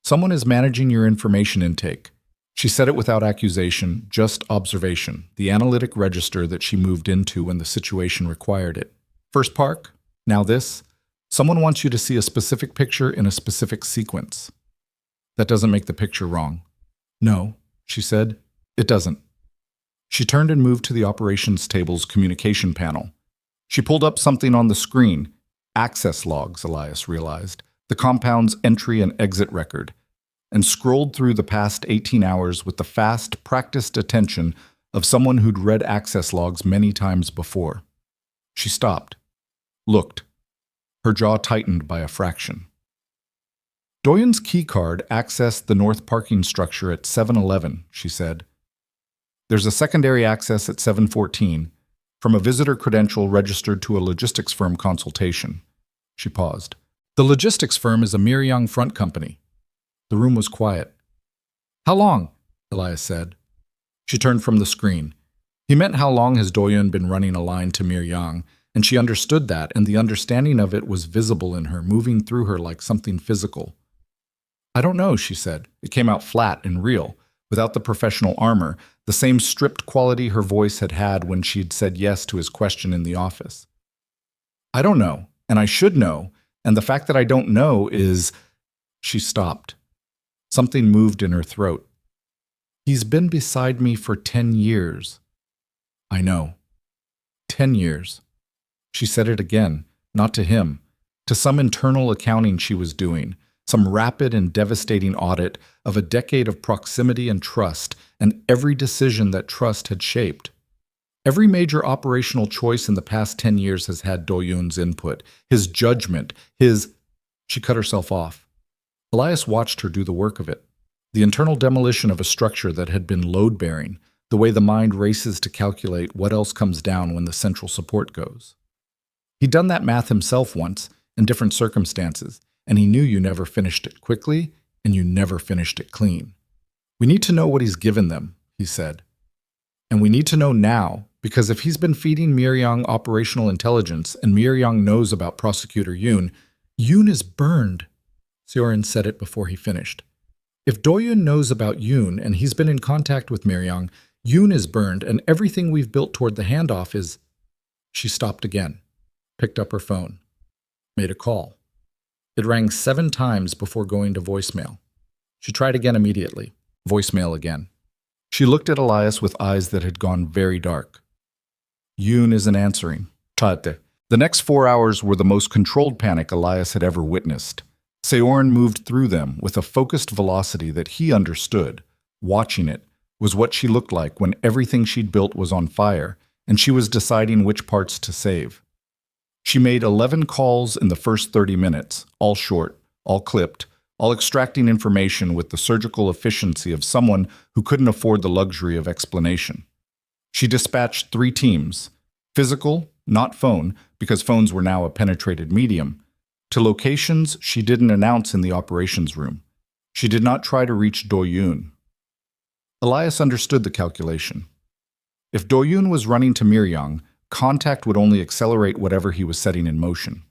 Someone is managing your information intake. She said it without accusation, just observation, the analytic register that she moved into when the situation required it. First park, now this. Someone wants you to see a specific picture in a specific sequence. That doesn't make the picture wrong. No, she said, it doesn't. She turned and moved to the operations table's communication panel. She pulled up something on the screen. Access logs, Elias realized, the compound's entry and exit record, and scrolled through the past 18 hours with the fast, practiced attention of someone who'd read access logs many times before. She stopped, looked, her jaw tightened by a fraction. Doyun's keycard accessed the north parking structure at 7:11, she said. There's a secondary access at 7:14, from a visitor credential registered to a logistics firm consultation. She paused. The logistics firm is a Miryang front company. The room was quiet. How long? Elias said. She turned from the screen. He meant how long has Doyun been running a line to Miryang, and she understood that, and the understanding of it was visible in her, moving through her like something physical. I don't know, she said. It came out flat and real, without the professional armor, the same stripped quality her voice had had when she'd said yes to his question in the office. I don't know, and I should know, and the fact that I don't know is— She stopped. Something moved in her throat. He's been beside me for 10 years. I know. 10 years. She said it again, not to him, to some internal accounting she was doing, some rapid and devastating audit of a decade of proximity and trust, and every decision that trust had shaped. Every major operational choice in the past 10 years has had Doyun's input, his judgment, his— She cut herself off. Elias watched her do the work of it. The internal demolition of a structure that had been load-bearing, the way the mind races to calculate what else comes down when the central support goes. He'd done that math himself once, in different circumstances, and he knew you never finished it quickly, and you never finished it clean. We need to know what he's given them, he said. And we need to know now, Because if he's been feeding Miryang operational intelligence and Miryang knows about Prosecutor Yoon, Yoon is burned. Seorin said it before he finished. If Do-yoon knows about Yoon and he's been in contact with Miryang, Yoon is burned and everything we've built toward the handoff is... She stopped again, picked up her phone, made a call. It rang 7 times before going to voicemail. She tried again immediately. Voicemail again. She looked at Elias with eyes that had gone very dark. Yoon isn't answering. Tate. The next 4 hours were the most controlled panic Elias had ever witnessed. Seorin moved through them with a focused velocity that he understood. Watching it was what she looked like when everything she'd built was on fire, and she was deciding which parts to save. She made 11 calls in the first 30 minutes, all short, all clipped, all extracting information with the surgical efficiency of someone who couldn't afford the luxury of explanation. She dispatched 3 teams, physical, not phone, because phones were now a penetrated medium, to locations she didn't announce in the operations room. She did not try to reach Do-yoon. Elias understood the calculation. If Do-yoon was running to Miryang, contact would only accelerate whatever he was setting in motion.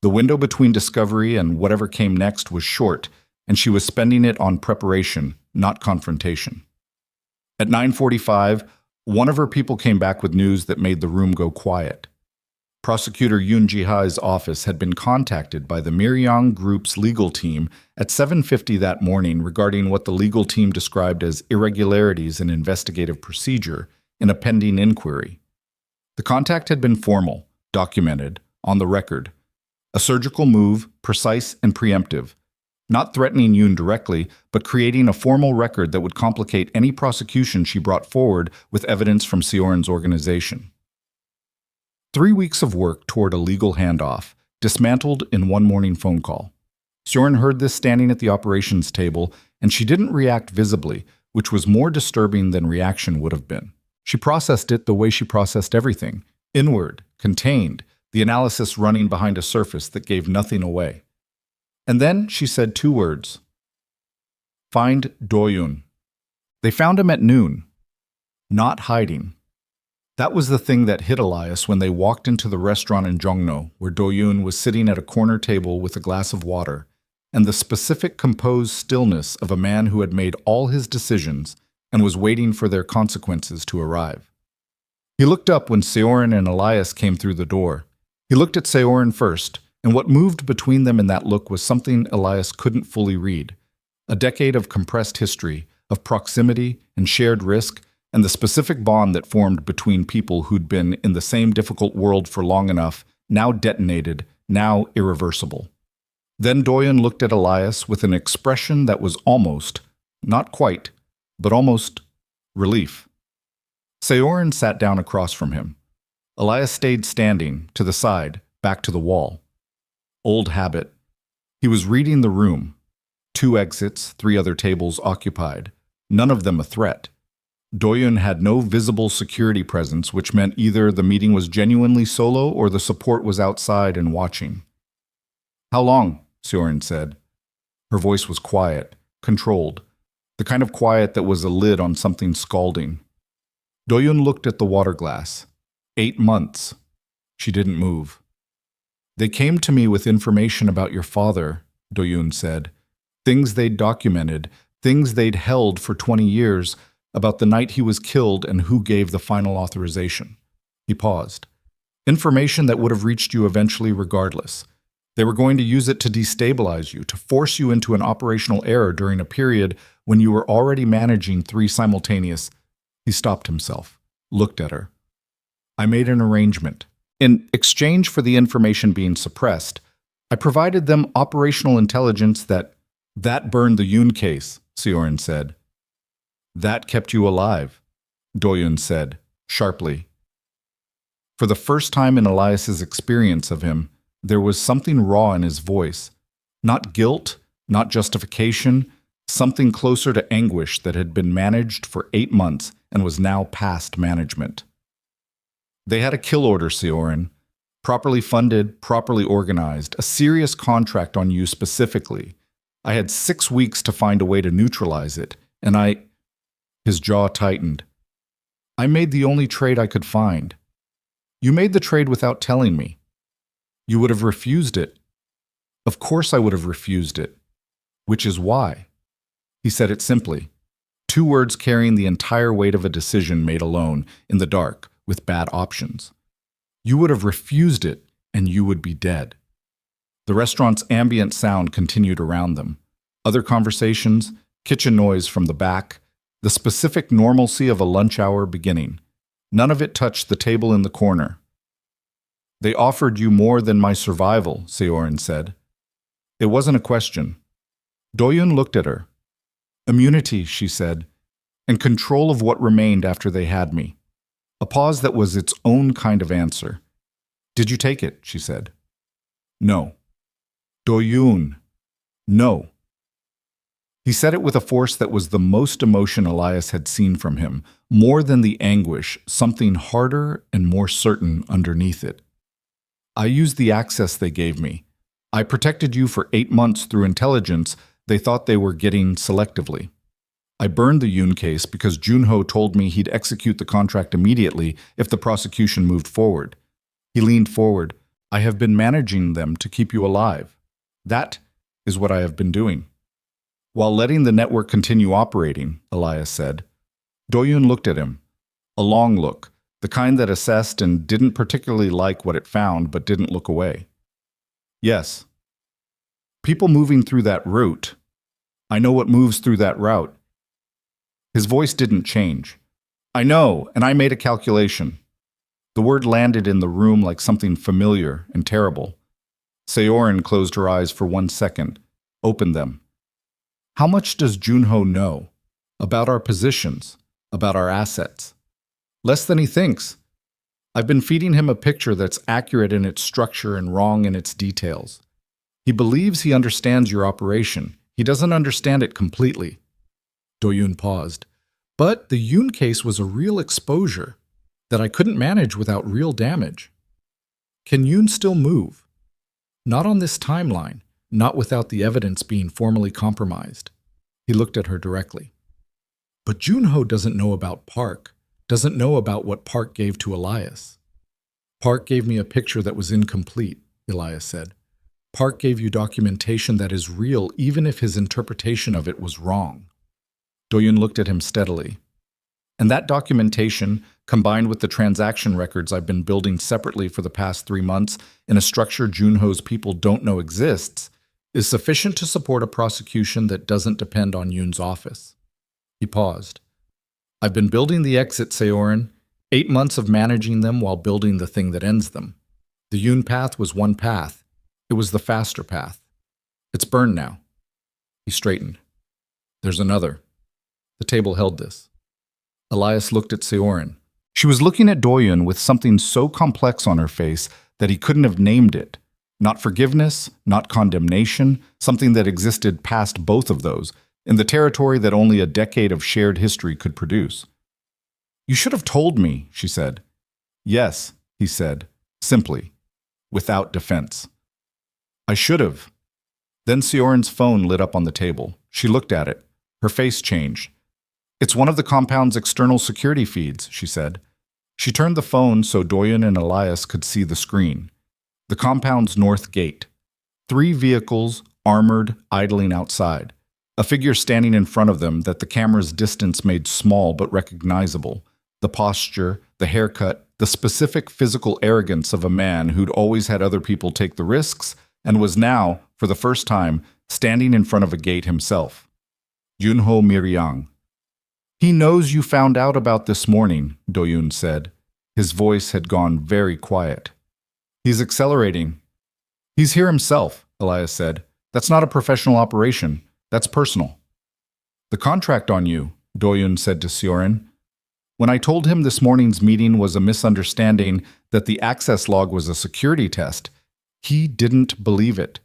The window between discovery and whatever came next was short, and she was spending it on preparation, not confrontation. At 9:45, one of her people came back with news that made the room go quiet. Prosecutor Yoon Ji-ha's office had been contacted by the Miryang Group's legal team at 7:50 that morning regarding what the legal team described as irregularities in investigative procedure in a pending inquiry. The contact had been formal, documented, on the record. A surgical move, precise and preemptive. Not threatening Yoon directly, but creating a formal record that would complicate any prosecution she brought forward with evidence from Seorin's organization. 3 weeks of work toward a legal handoff, dismantled in one morning phone call. Seorin heard this standing at the operations table, and she didn't react visibly, which was more disturbing than reaction would have been. She processed it the way she processed everything, inward, contained, the analysis running behind a surface that gave nothing away. And then she said 2 words. Find Do-yoon. They found him at noon. Not hiding. That was the thing that hit Elias when they walked into the restaurant in Jongno, where Do-yoon was sitting at a corner table with a glass of water, and the specific composed stillness of a man who had made all his decisions and was waiting for their consequences to arrive. He looked up when Seorin and Elias came through the door. He looked at Seorin first, and what moved between them in that look was something Elias couldn't fully read. A decade of compressed history, of proximity and shared risk, and the specific bond that formed between people who'd been in the same difficult world for long enough, now detonated, now irreversible. Then Do-yoon looked at Elias with an expression that was almost, not quite, but almost, relief. Seorin sat down across from him. Elias stayed standing, to the side, back to the wall. Old habit. He was reading the room. 2 exits, 3 other tables occupied. None of them a threat. Do-yoon had no visible security presence, which meant either the meeting was genuinely solo or the support was outside and watching. How long? Seorin said. Her voice was quiet, controlled, the kind of quiet that was a lid on something scalding. Do-yoon looked at the water glass. 8 months. She didn't move. They came to me with information about your father, Do-yoon said. Things they'd documented, things they'd held for 20 years, about the night he was killed and who gave the final authorization. He paused. Information that would have reached you eventually regardless. They were going to use it to destabilize you, to force you into an operational error during a period when you were already managing 3 simultaneous... He stopped himself, looked at her. I made an arrangement. In exchange for the information being suppressed, I provided them operational intelligence that burned the Yoon case, Seorin said. That kept you alive, Do-yoon said, sharply. For the first time in Elias's experience of him, there was something raw in his voice. Not guilt, not justification, something closer to anguish that had been managed for 8 months and was now past management. They had a kill order, Seorin. Properly funded, properly organized, a serious contract on you specifically. I had 6 weeks to find a way to neutralize it, and His jaw tightened. I made the only trade I could find. You made the trade without telling me. You would have refused it. Of course I would have refused it. Which is why. He said it simply. 2 words carrying the entire weight of a decision made alone, in the dark, with bad options. You would have refused it, and you would be dead. The restaurant's ambient sound continued around them. Other conversations, kitchen noise from the back, the specific normalcy of a lunch hour beginning. None of it touched the table in the corner. They offered you more than my survival, Seorin said. It wasn't a question. Doyun looked at her. Immunity, she said, and control of what remained after they had me. A pause that was its own kind of answer. Did you take it? She said. No. Doyun. No. He said it with a force that was the most emotion Elias had seen from him, more than the anguish, something harder and more certain underneath it. I used the access they gave me. I protected you for 8 months through intelligence they thought they were getting selectively. I burned the Yoon case because Junho told me he'd execute the contract immediately if the prosecution moved forward. He leaned forward. I have been managing them to keep you alive. That is what I have been doing. While letting the network continue operating, Elias said. Doyun looked at him. A long look, the kind that assessed and didn't particularly like what it found but didn't look away. Yes. People moving through that route. I know what moves through that route. His voice didn't change. I know, and I made a calculation. The word landed in the room like something familiar and terrible. Seorin closed her eyes for 1 second, opened them. How much does Junho know? About our positions, about our assets? Less than he thinks. I've been feeding him a picture that's accurate in its structure and wrong in its details. He believes he understands your operation. He doesn't understand it completely. Doyun paused. But the Yoon case was a real exposure that I couldn't manage without real damage. Can Yoon still move? Not on this timeline, not without the evidence being formally compromised. He looked at her directly. But Junho doesn't know about Park, doesn't know about what Park gave to Elias. Park gave me a picture that was incomplete, Elias said. Park gave you documentation that is real even if his interpretation of it was wrong. Doyun looked at him steadily. And that documentation, combined with the transaction records I've been building separately for the past 3 months in a structure Junho's people don't know exists, is sufficient to support a prosecution that doesn't depend on Yoon's office. He paused. I've been building the exit, Seorin, 8 months of managing them while building the thing that ends them. The Yoon path was one path. It was the faster path. It's burned now. He straightened. There's another. The table held this. Elias looked at Seorin. She was looking at Doyun with something so complex on her face that he couldn't have named it. Not forgiveness, not condemnation, something that existed past both of those, in the territory that only a decade of shared history could produce. You should have told me, she said. Yes, he said, simply, without defense. I should have. Then Seorin's phone lit up on the table. She looked at it. Her face changed. It's one of the compound's external security feeds, she said. She turned the phone so Doyun and Elias could see the screen. The compound's north gate. 3 vehicles, armored, idling outside. A figure standing in front of them that the camera's distance made small but recognizable. The posture, the haircut, the specific physical arrogance of a man who'd always had other people take the risks and was now, for the first time, standing in front of a gate himself. Junho Miryang. He knows you found out about this morning, Doyun said. His voice had gone very quiet. He's accelerating. He's here himself, Elias said. That's not a professional operation. That's personal. The contract on you, Doyun said to Seorin. When I told him this morning's meeting was a misunderstanding, that the access log was a security test, he didn't believe it.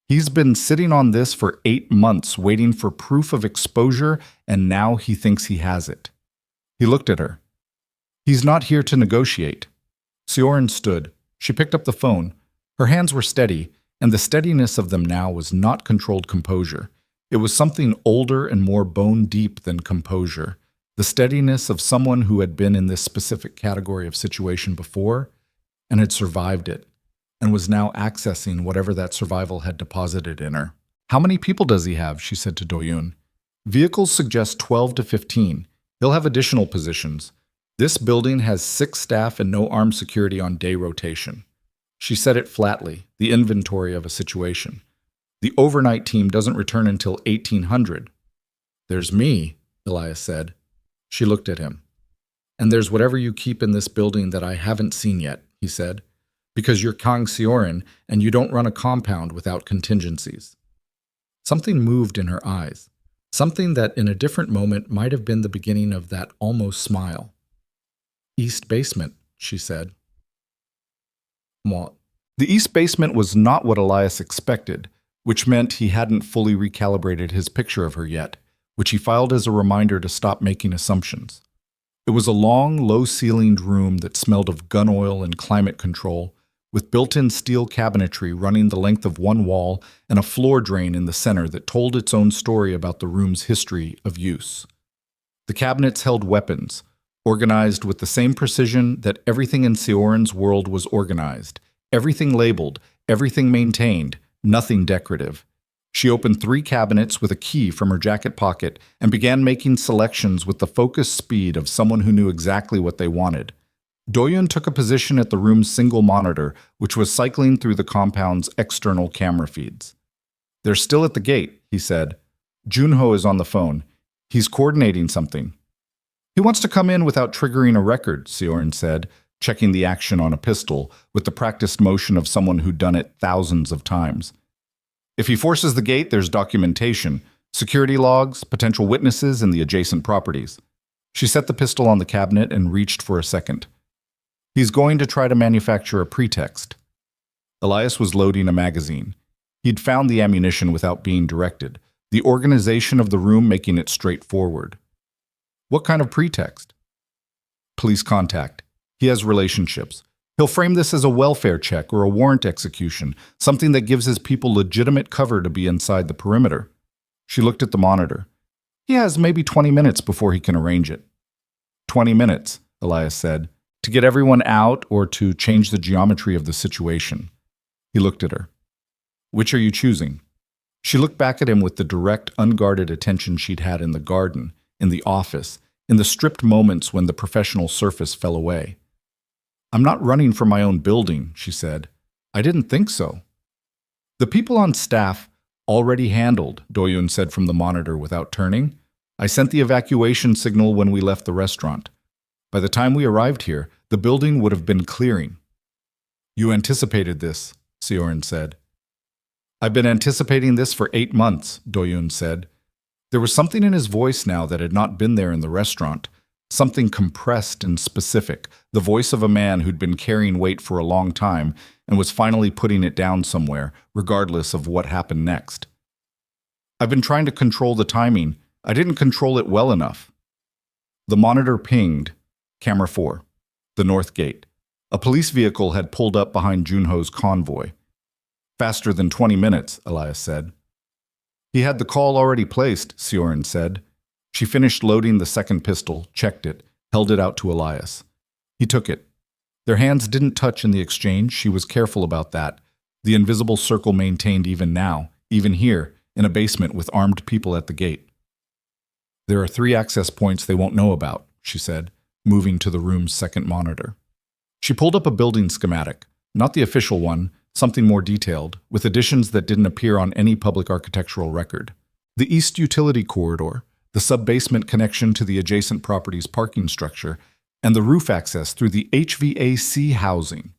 He's been sitting on this for 8 months, waiting for proof of exposure, and now he thinks he has it. He looked at her. He's not here to negotiate. Seorin stood. She picked up the phone. Her hands were steady, and the steadiness of them now was not controlled composure. It was something older and more bone-deep than composure. The steadiness of someone who had been in this specific category of situation before and had survived it, and was now accessing whatever that survival had deposited in her. How many people does he have? She said to Do-yoon. Vehicles suggest 12 to 15. He'll have additional positions. This building has 6 staff and no armed security on day rotation. She said it flatly, the inventory of a situation. The overnight team doesn't return until 1800. There's me, Elias said. She looked at him. And there's whatever you keep in this building that I haven't seen yet, he said, because you're Kang Seorin and you don't run a compound without contingencies. Something moved in her eyes, something that in a different moment might have been the beginning of that almost smile. East basement, she said. What? The east basement was not what Elias expected, which meant he hadn't fully recalibrated his picture of her yet, which he filed as a reminder to stop making assumptions. It was a long, low-ceilinged room that smelled of gun oil and climate control, with built-in steel cabinetry running the length of one wall and a floor drain in the center that told its own story about the room's history of use. The cabinets held weapons, organized with the same precision that everything in Seorin's world was organized, everything labeled, everything maintained, nothing decorative. She opened 3 cabinets with a key from her jacket pocket and began making selections with the focused speed of someone who knew exactly what they wanted. Do-yoon took a position at the room's single monitor, which was cycling through the compound's external camera feeds. They're still at the gate, he said. Junho is on the phone. He's coordinating something. He wants to come in without triggering a record, Seorin said, checking the action on a pistol with the practiced motion of someone who'd done it thousands of times. If he forces the gate, there's documentation, security logs, potential witnesses, and the adjacent properties. She set the pistol on the cabinet and reached for a second. He's going to try to manufacture a pretext. Elias was loading a magazine. He'd found the ammunition without being directed, the organization of the room making it straightforward. What kind of pretext? Police contact. He has relationships. He'll frame this as a welfare check or a warrant execution, something that gives his people legitimate cover to be inside the perimeter. She looked at the monitor. He has maybe 20 minutes before he can arrange it. 20 minutes, Elias said, to get everyone out or to change the geometry of the situation. He looked at her. Which are you choosing? She looked back at him with the direct, unguarded attention she'd had in the garden, in the office, in the stripped moments when the professional surface fell away. I'm not running for my own building, she said. I didn't think so. The people on staff already handled, Do-yoon said from the monitor without turning. I sent the evacuation signal when we left the restaurant. By the time we arrived here, the building would have been clearing. You anticipated this, Seorin said. I've been anticipating this for 8 months, Do-yoon said. There was something in his voice now that had not been there in the restaurant, something compressed and specific, the voice of a man who'd been carrying weight for a long time and was finally putting it down somewhere, regardless of what happened next. I've been trying to control the timing. I didn't control it well enough. The monitor pinged. Camera 4. The North Gate. A police vehicle had pulled up behind Junho's convoy. Faster than 20 minutes, Elias said. He had the call already placed, Seorin said. She finished loading the second pistol, checked it, held it out to Elias. He took it. Their hands didn't touch in the exchange. She was careful about that. The invisible circle maintained even now, even here, in a basement with armed people at the gate. There are 3 access points they won't know about, she said, moving to the room's second monitor. She pulled up a building schematic, not the official one, something more detailed, with additions that didn't appear on any public architectural record. The East Utility Corridor, the sub-basement connection to the adjacent property's parking structure, and the roof access through the HVAC housing.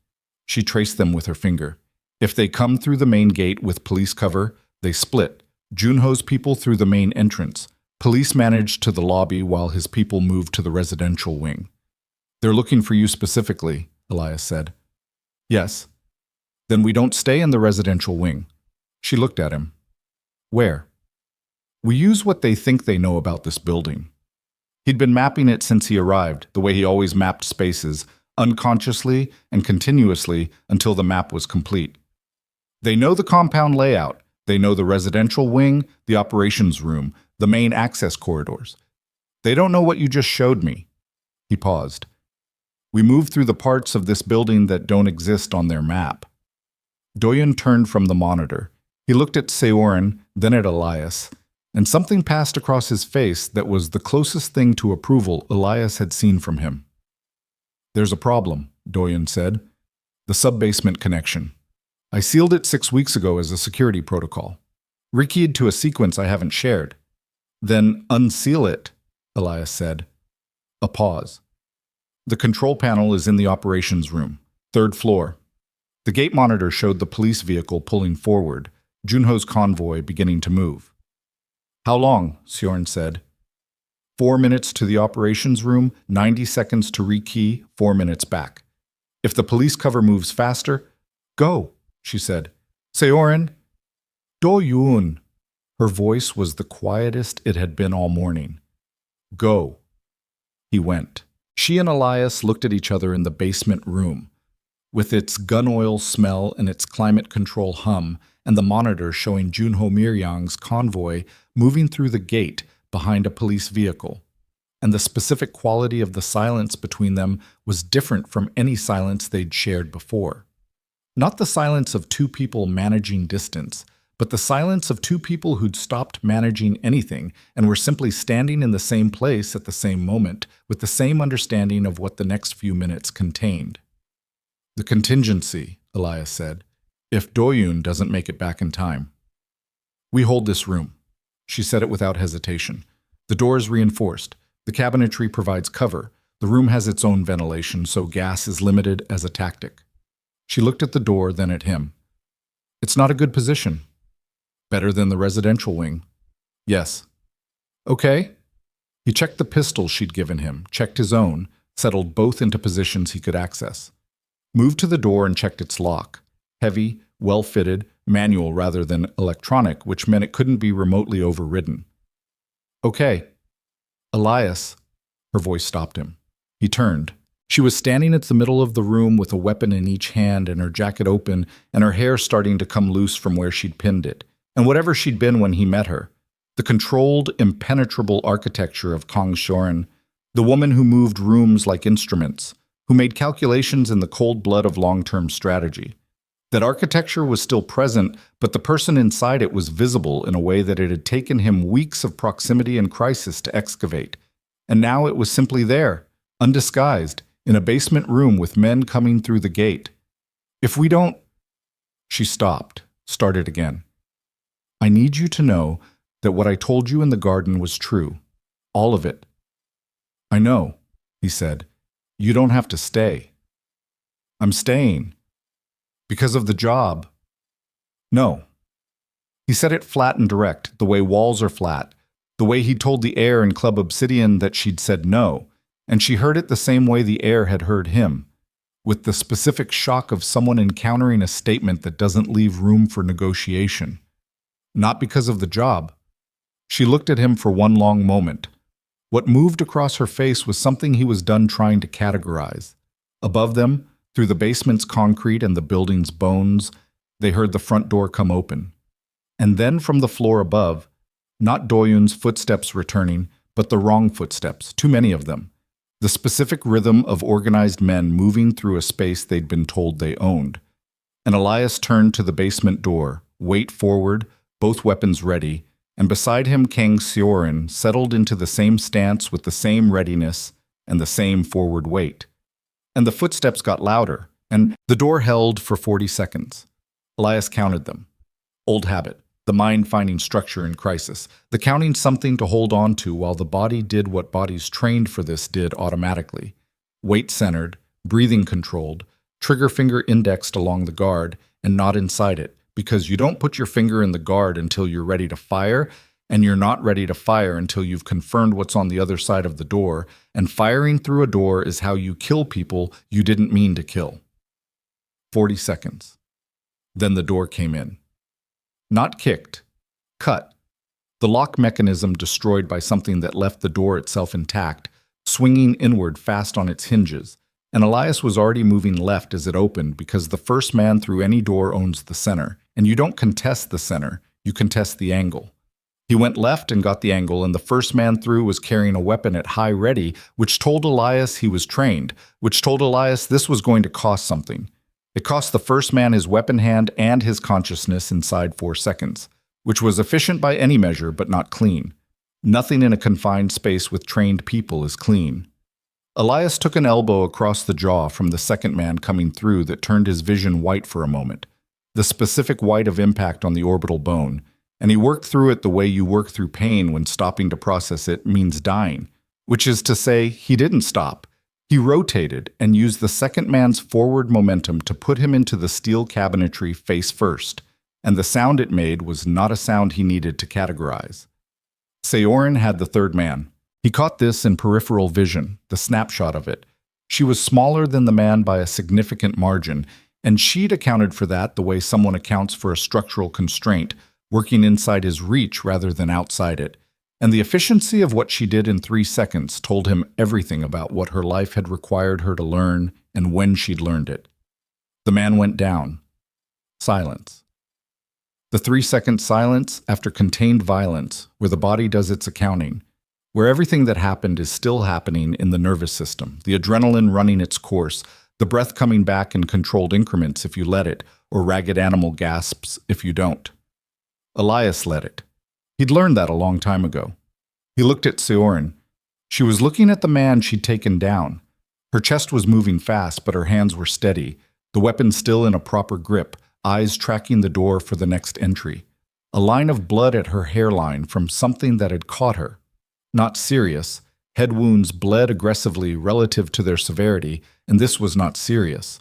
She traced them with her finger. If they come through the main gate with police cover, they split. Junho's people through the main entrance. Police managed to the lobby while his people moved to the residential wing. They're looking for you specifically, Elias said. Yes. Then we don't stay in the residential wing. She looked at him. Where? We use what they think they know about this building. He'd been mapping it since he arrived, the way he always mapped spaces, unconsciously and continuously until the map was complete. They know the compound layout. They know the residential wing, the operations room, the main access corridors. They don't know what you just showed me. He paused. We move through the parts of this building that don't exist on their map. Doyun turned from the monitor. He looked at Seorin, then at Elias, and something passed across his face that was the closest thing to approval Elias had seen from him. There's a problem, Doyun said. The sub-basement connection. I sealed it 6 weeks ago as a security protocol. Rekeyed to a sequence I haven't shared. Then unseal it, Elias said. A pause. The control panel is in the operations room, 3rd floor. The gate monitor showed the police vehicle pulling forward, Junho's convoy beginning to move. How long? Seorin said. 4 minutes to the operations room, 90 seconds to rekey, 4 minutes back. If the police cover moves faster, go, she said. Seorin. Doyun. Her voice was the quietest it had been all morning. Go. He went. She and Elias looked at each other in the basement room, with its gun oil smell and its climate control hum, and the monitor showing Junho Miryang's convoy moving through the gate behind a police vehicle. And the specific quality of the silence between them was different from any silence they'd shared before. Not the silence of two people managing distance, but the silence of two people who'd stopped managing anything and were simply standing in the same place at the same moment, with the same understanding of what the next few minutes contained. The contingency, Elias said, if Doyun doesn't make it back in time. We hold this room. She said it without hesitation. The door is reinforced. The cabinetry provides cover. The room has its own ventilation, so gas is limited as a tactic. She looked at the door, then at him. It's not a good position. Better than the residential wing. Yes. Okay. He checked the pistol she'd given him, checked his own, settled both into positions he could access. Moved to the door and checked its lock. Heavy, well-fitted, manual rather than electronic, which meant it couldn't be remotely overridden. Okay. Elias. Her voice stopped him. He turned. She was standing at the middle of the room with a weapon in each hand and her jacket open and her hair starting to come loose from where she'd pinned it. And whatever she'd been when he met her, the controlled, impenetrable architecture of Kang Seorin, the woman who moved rooms like instruments, who made calculations in the cold blood of long-term strategy. That architecture was still present, but the person inside it was visible in a way that it had taken him weeks of proximity and crisis to excavate. And now it was simply there, undisguised, in a basement room with men coming through the gate. If we don't... She stopped, started again. I need you to know that what I told you in the garden was true. All of it. I know, he said. You don't have to stay. I'm staying. Because of the job. No. He said it flat and direct, the way walls are flat, the way he told the air in Club Obsidian that she'd said no, and she heard it the same way the air had heard him, with the specific shock of someone encountering a statement that doesn't leave room for negotiation. Not because of the job. She looked at him for one long moment. What moved across her face was something he was done trying to categorize. Above them, through the basement's concrete and the building's bones, they heard the front door come open. And then from the floor above, not Doyun's footsteps returning, but the wrong footsteps, too many of them. The specific rhythm of organized men moving through a space they'd been told they owned. And Elias turned to the basement door, weight forward, both weapons ready, and beside him Kang Seorin settled into the same stance with the same readiness and the same forward weight. And the footsteps got louder, and the door held for 40 seconds. Elias counted them. Old habit, the mind finding structure in crisis, the counting something to hold on to while the body did what bodies trained for this did automatically. Weight centered, breathing controlled, trigger finger indexed along the guard and not inside it, because you don't put your finger in the guard until you're ready to fire, and you're not ready to fire until you've confirmed what's on the other side of the door, and firing through a door is how you kill people you didn't mean to kill. 40 seconds. Then the door came in. Not kicked. Cut. The lock mechanism destroyed by something that left the door itself intact, swinging inward fast on its hinges, and Elias was already moving left as it opened because the first man through any door owns the center, and you don't contest the center, you contest the angle. He went left and got the angle, and the first man through was carrying a weapon at high ready, which told Elias he was trained, which told Elias this was going to cost something. It cost the first man his weapon hand and his consciousness inside 4 seconds, which was efficient by any measure but not clean. Nothing in a confined space with trained people is clean. Elias took an elbow across the jaw from the second man coming through that turned his vision white for a moment, the specific white of impact on the orbital bone, and he worked through it the way you work through pain when stopping to process it means dying, which is to say, he didn't stop. He rotated and used the second man's forward momentum to put him into the steel cabinetry face first, and the sound it made was not a sound he needed to categorize. Seorin had the third man. He caught this in peripheral vision, the snapshot of it. She was smaller than the man by a significant margin, and she'd accounted for that the way someone accounts for a structural constraint, working inside his reach rather than outside it. And the efficiency of what she did in 3 seconds told him everything about what her life had required her to learn and when she'd learned it. The man went down. Silence. The 3-second silence after contained violence, where the body does its accounting, where everything that happened is still happening in the nervous system, the adrenaline running its course, the breath coming back in controlled increments if you let it, or ragged animal gasps if you don't. Elias let it. He'd learned that a long time ago. He looked at Seorin. She was looking at the man she'd taken down. Her chest was moving fast, but her hands were steady, the weapon still in a proper grip, eyes tracking the door for the next entry. A line of blood at her hairline from something that had caught her. Not serious. Head wounds bled aggressively relative to their severity, and this was not serious.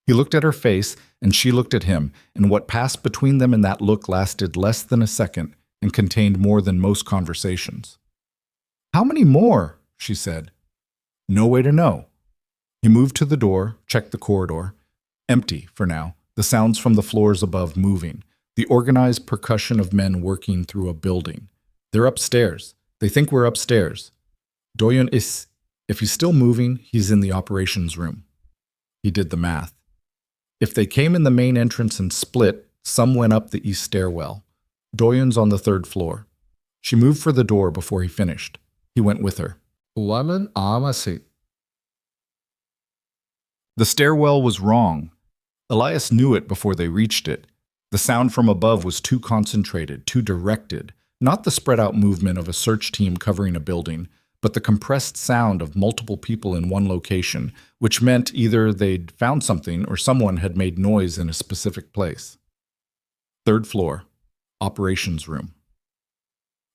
He looked at her face, and she looked at him, and what passed between them in that look lasted less than a second and contained more than most conversations. "How many more?" she said. No way to know. He moved to the door, checked the corridor. Empty, for now, the sounds from the floors above moving, the organized percussion of men working through a building. They're upstairs. They think we're upstairs. Doyun is... If he's still moving, he's in the operations room. He did the math. If they came in the main entrance and split, some went up the east stairwell. Doyun's on the 3rd floor. She moved for the door before he finished. He went with her. The stairwell was wrong. Elias knew it before they reached it. The sound from above was too concentrated, too directed, not the spread-out movement of a search team covering a building, but the compressed sound of multiple people in one location, which meant either they'd found something or someone had made noise in a specific place. 3rd floor, operations room.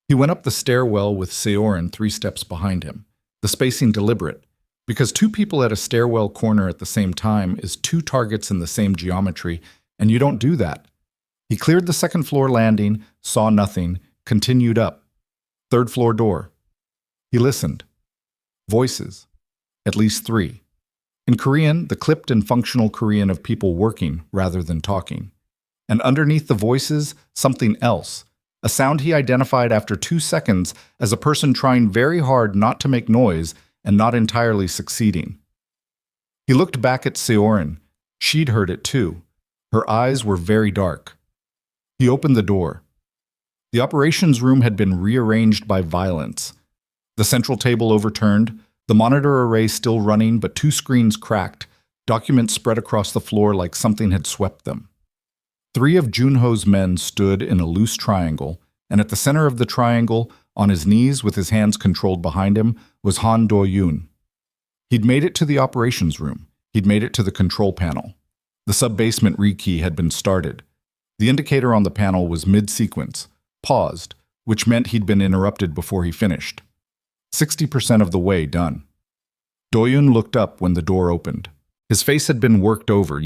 He went up the stairwell with Seorin 3 steps behind him, the spacing deliberate, because 2 people at a stairwell corner at the same time is 2 targets in the same geometry, and you don't do that. He cleared the 2nd floor landing, saw nothing, continued up. 3rd floor door. He listened. Voices. At least 3. In Korean, the clipped and functional Korean of people working rather than talking. And underneath the voices, something else. A sound he identified after 2 seconds as a person trying very hard not to make noise and not entirely succeeding. He looked back at Seorin. She'd heard it too. Her eyes were very dark. He opened the door. The operations room had been rearranged by violence. The central table overturned, the monitor array still running but 2 screens cracked, documents spread across the floor like something had swept them. 3 of Junho's men stood in a loose triangle, and at the center of the triangle, on his knees with his hands controlled behind him, was Han Do-yoon. He'd made it to the operations room. He'd made it to the control panel. The sub-basement rekey had been started. The indicator on the panel was mid-sequence, paused, which meant he'd been interrupted before he finished. 60% of the way done. Do-yoon looked up when the door opened. His face had been worked over,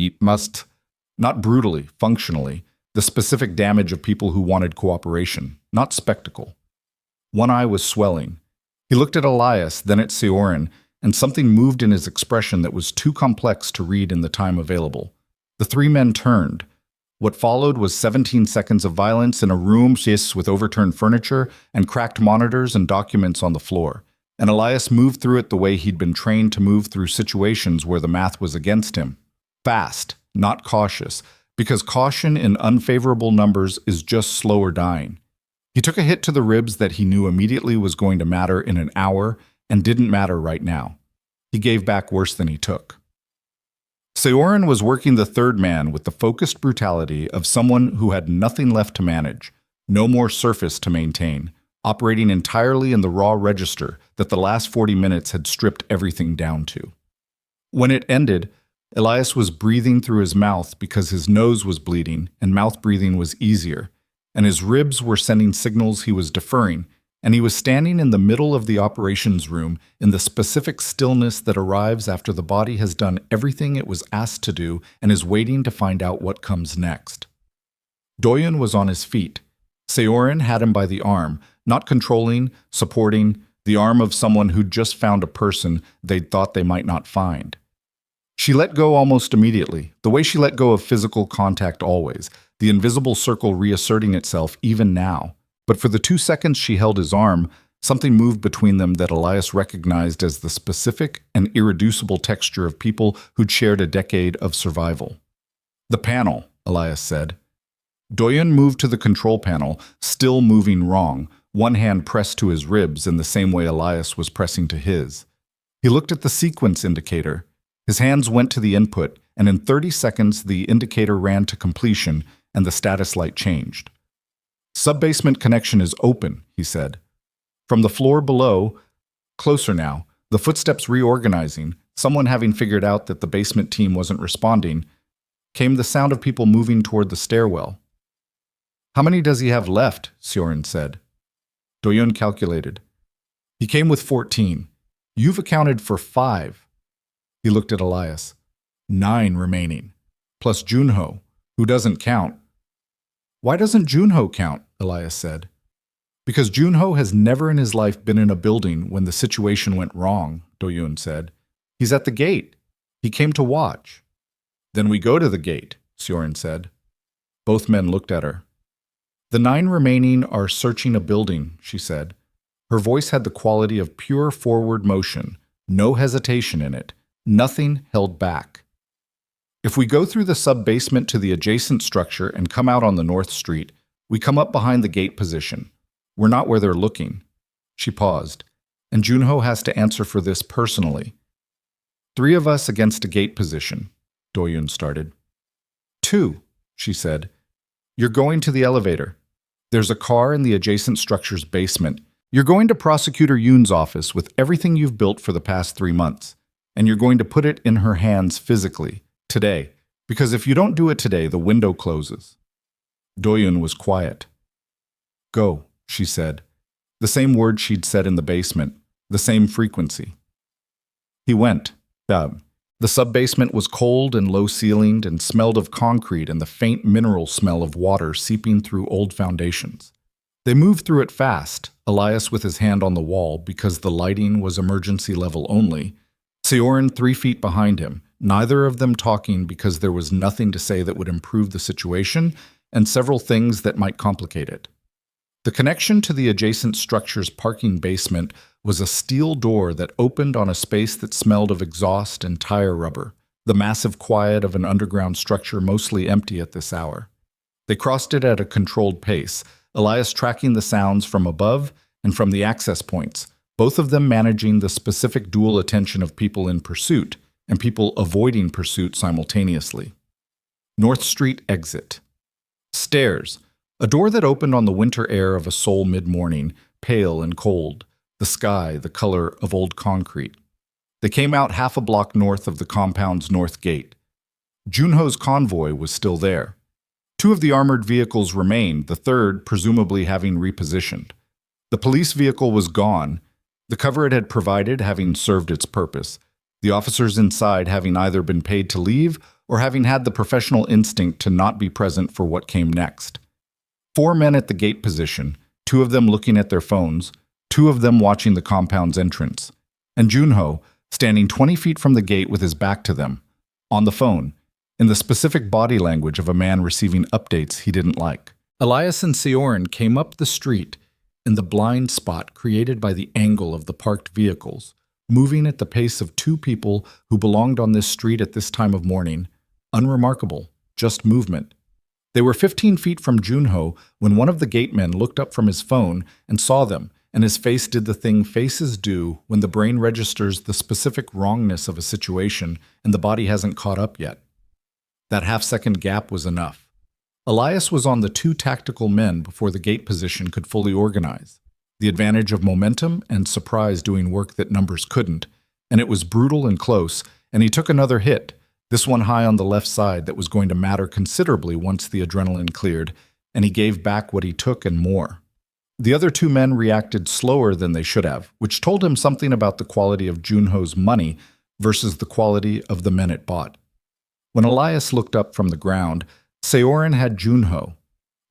not brutally, functionally, the specific damage of people who wanted cooperation, not spectacle. One eye was swelling. He looked at Elias, then at Seorin, and something moved in his expression that was too complex to read in the time available. The 3 men turned. What followed was 17 seconds of violence in a room with overturned furniture and cracked monitors and documents on the floor. And Elias moved through it the way he'd been trained to move through situations where the math was against him. Fast, not cautious, because caution in unfavorable numbers is just slower dying. He took a hit to the ribs that he knew immediately was going to matter in an hour and didn't matter right now. He gave back worse than he took. Seorin was working the third man with the focused brutality of someone who had nothing left to manage, no more surface to maintain, operating entirely in the raw register that the last 40 minutes had stripped everything down to. When it ended, Elias was breathing through his mouth because his nose was bleeding and mouth breathing was easier, and his ribs were sending signals he was deferring, and he was standing in the middle of the operations room in the specific stillness that arrives after the body has done everything it was asked to do and is waiting to find out what comes next. Doyun was on his feet. Seorin had him by the arm, not controlling, supporting, the arm of someone who'd just found a person they'd thought they might not find. She let go almost immediately, the way she let go of physical contact always, the invisible circle reasserting itself even now. But for the 2 seconds she held his arm, something moved between them that Elias recognized as the specific and irreducible texture of people who'd shared a decade of survival. "The panel," Elias said. Doyun moved to the control panel, still moving wrong, one hand pressed to his ribs in the same way Elias was pressing to his. He looked at the sequence indicator. His hands went to the input, and in 30 seconds the indicator ran to completion and the status light changed. "Sub-basement connection is open," he said. From the floor below, closer now, the footsteps reorganizing, someone having figured out that the basement team wasn't responding, came the sound of people moving toward the stairwell. "How many does he have left?" Seorin said. Doyun calculated. "He came with 14. You've accounted for 5. He looked at Elias. 9 remaining, plus Junho, who doesn't count. "Why doesn't Junho count?" Elias said. "Because Junho has never in his life been in a building when the situation went wrong," Doyun said. "He's at the gate. He came to watch." "Then we go to the gate," Seorin said. Both men looked at her. "The 9 remaining are searching a building," she said. Her voice had the quality of pure forward motion, no hesitation in it, nothing held back. "If we go through the sub-basement to the adjacent structure and come out on the North Street, we come up behind the gate position. We're not where they're looking." She paused, and Junho has to answer for this personally. "3 of us against a gate position," Doyun started. "2, she said. "You're going to the elevator. There's a car in the adjacent structure's basement. You're going to Prosecutor Yoon's office with everything you've built for the past 3 months, and you're going to put it in her hands physically, today, because if you don't do it today, the window closes." Doyun was quiet. "Go," she said. The same word she'd said in the basement, the same frequency. He went. The sub-basement was cold and low-ceilinged and smelled of concrete and the faint mineral smell of water seeping through old foundations. They moved through it fast, Elias with his hand on the wall because the lighting was emergency level only, Seorin 3 feet behind him, neither of them talking because there was nothing to say that would improve the situation and several things that might complicate it. The connection to the adjacent structure's parking basement was a steel door that opened on a space that smelled of exhaust and tire rubber, the massive quiet of an underground structure mostly empty at this hour. They crossed it at a controlled pace, Elias tracking the sounds from above and from the access points, both of them managing the specific dual attention of people in pursuit and people avoiding pursuit simultaneously. North Street exit. Stairs. A door that opened on the winter air of a Seoul mid-morning, pale and cold, the sky the color of old concrete. They came out half a block north of the compound's north gate. Junho's convoy was still there. 2 of the armored vehicles remained, the third presumably having repositioned. The police vehicle was gone, the cover it had provided having served its purpose, the officers inside having either been paid to leave or having had the professional instinct to not be present for what came next. 4 men at the gate position, 2 of them looking at their phones, 2 of them watching the compound's entrance, and Junho, standing 20 feet from the gate with his back to them, on the phone, in the specific body language of a man receiving updates he didn't like. Elias and Seorin came up the street in the blind spot created by the angle of the parked vehicles, moving at the pace of 2 people who belonged on this street at this time of morning, unremarkable, just movement. They were 15 feet from Junho when one of the gatemen looked up from his phone and saw them, and his face did the thing faces do when the brain registers the specific wrongness of a situation and the body hasn't caught up yet. That half-second gap was enough. Elias was on the two tactical men before the gate position could fully organize. The advantage of momentum and surprise doing work that numbers couldn't, and it was brutal and close, and he took another hit, this one high on the left side that was going to matter considerably once the adrenaline cleared, and he gave back what he took and more. The other two men reacted slower than they should have, which told him something about the quality of Junho's money versus the quality of the men it bought. When Elias looked up from the ground, Seorin had Junho.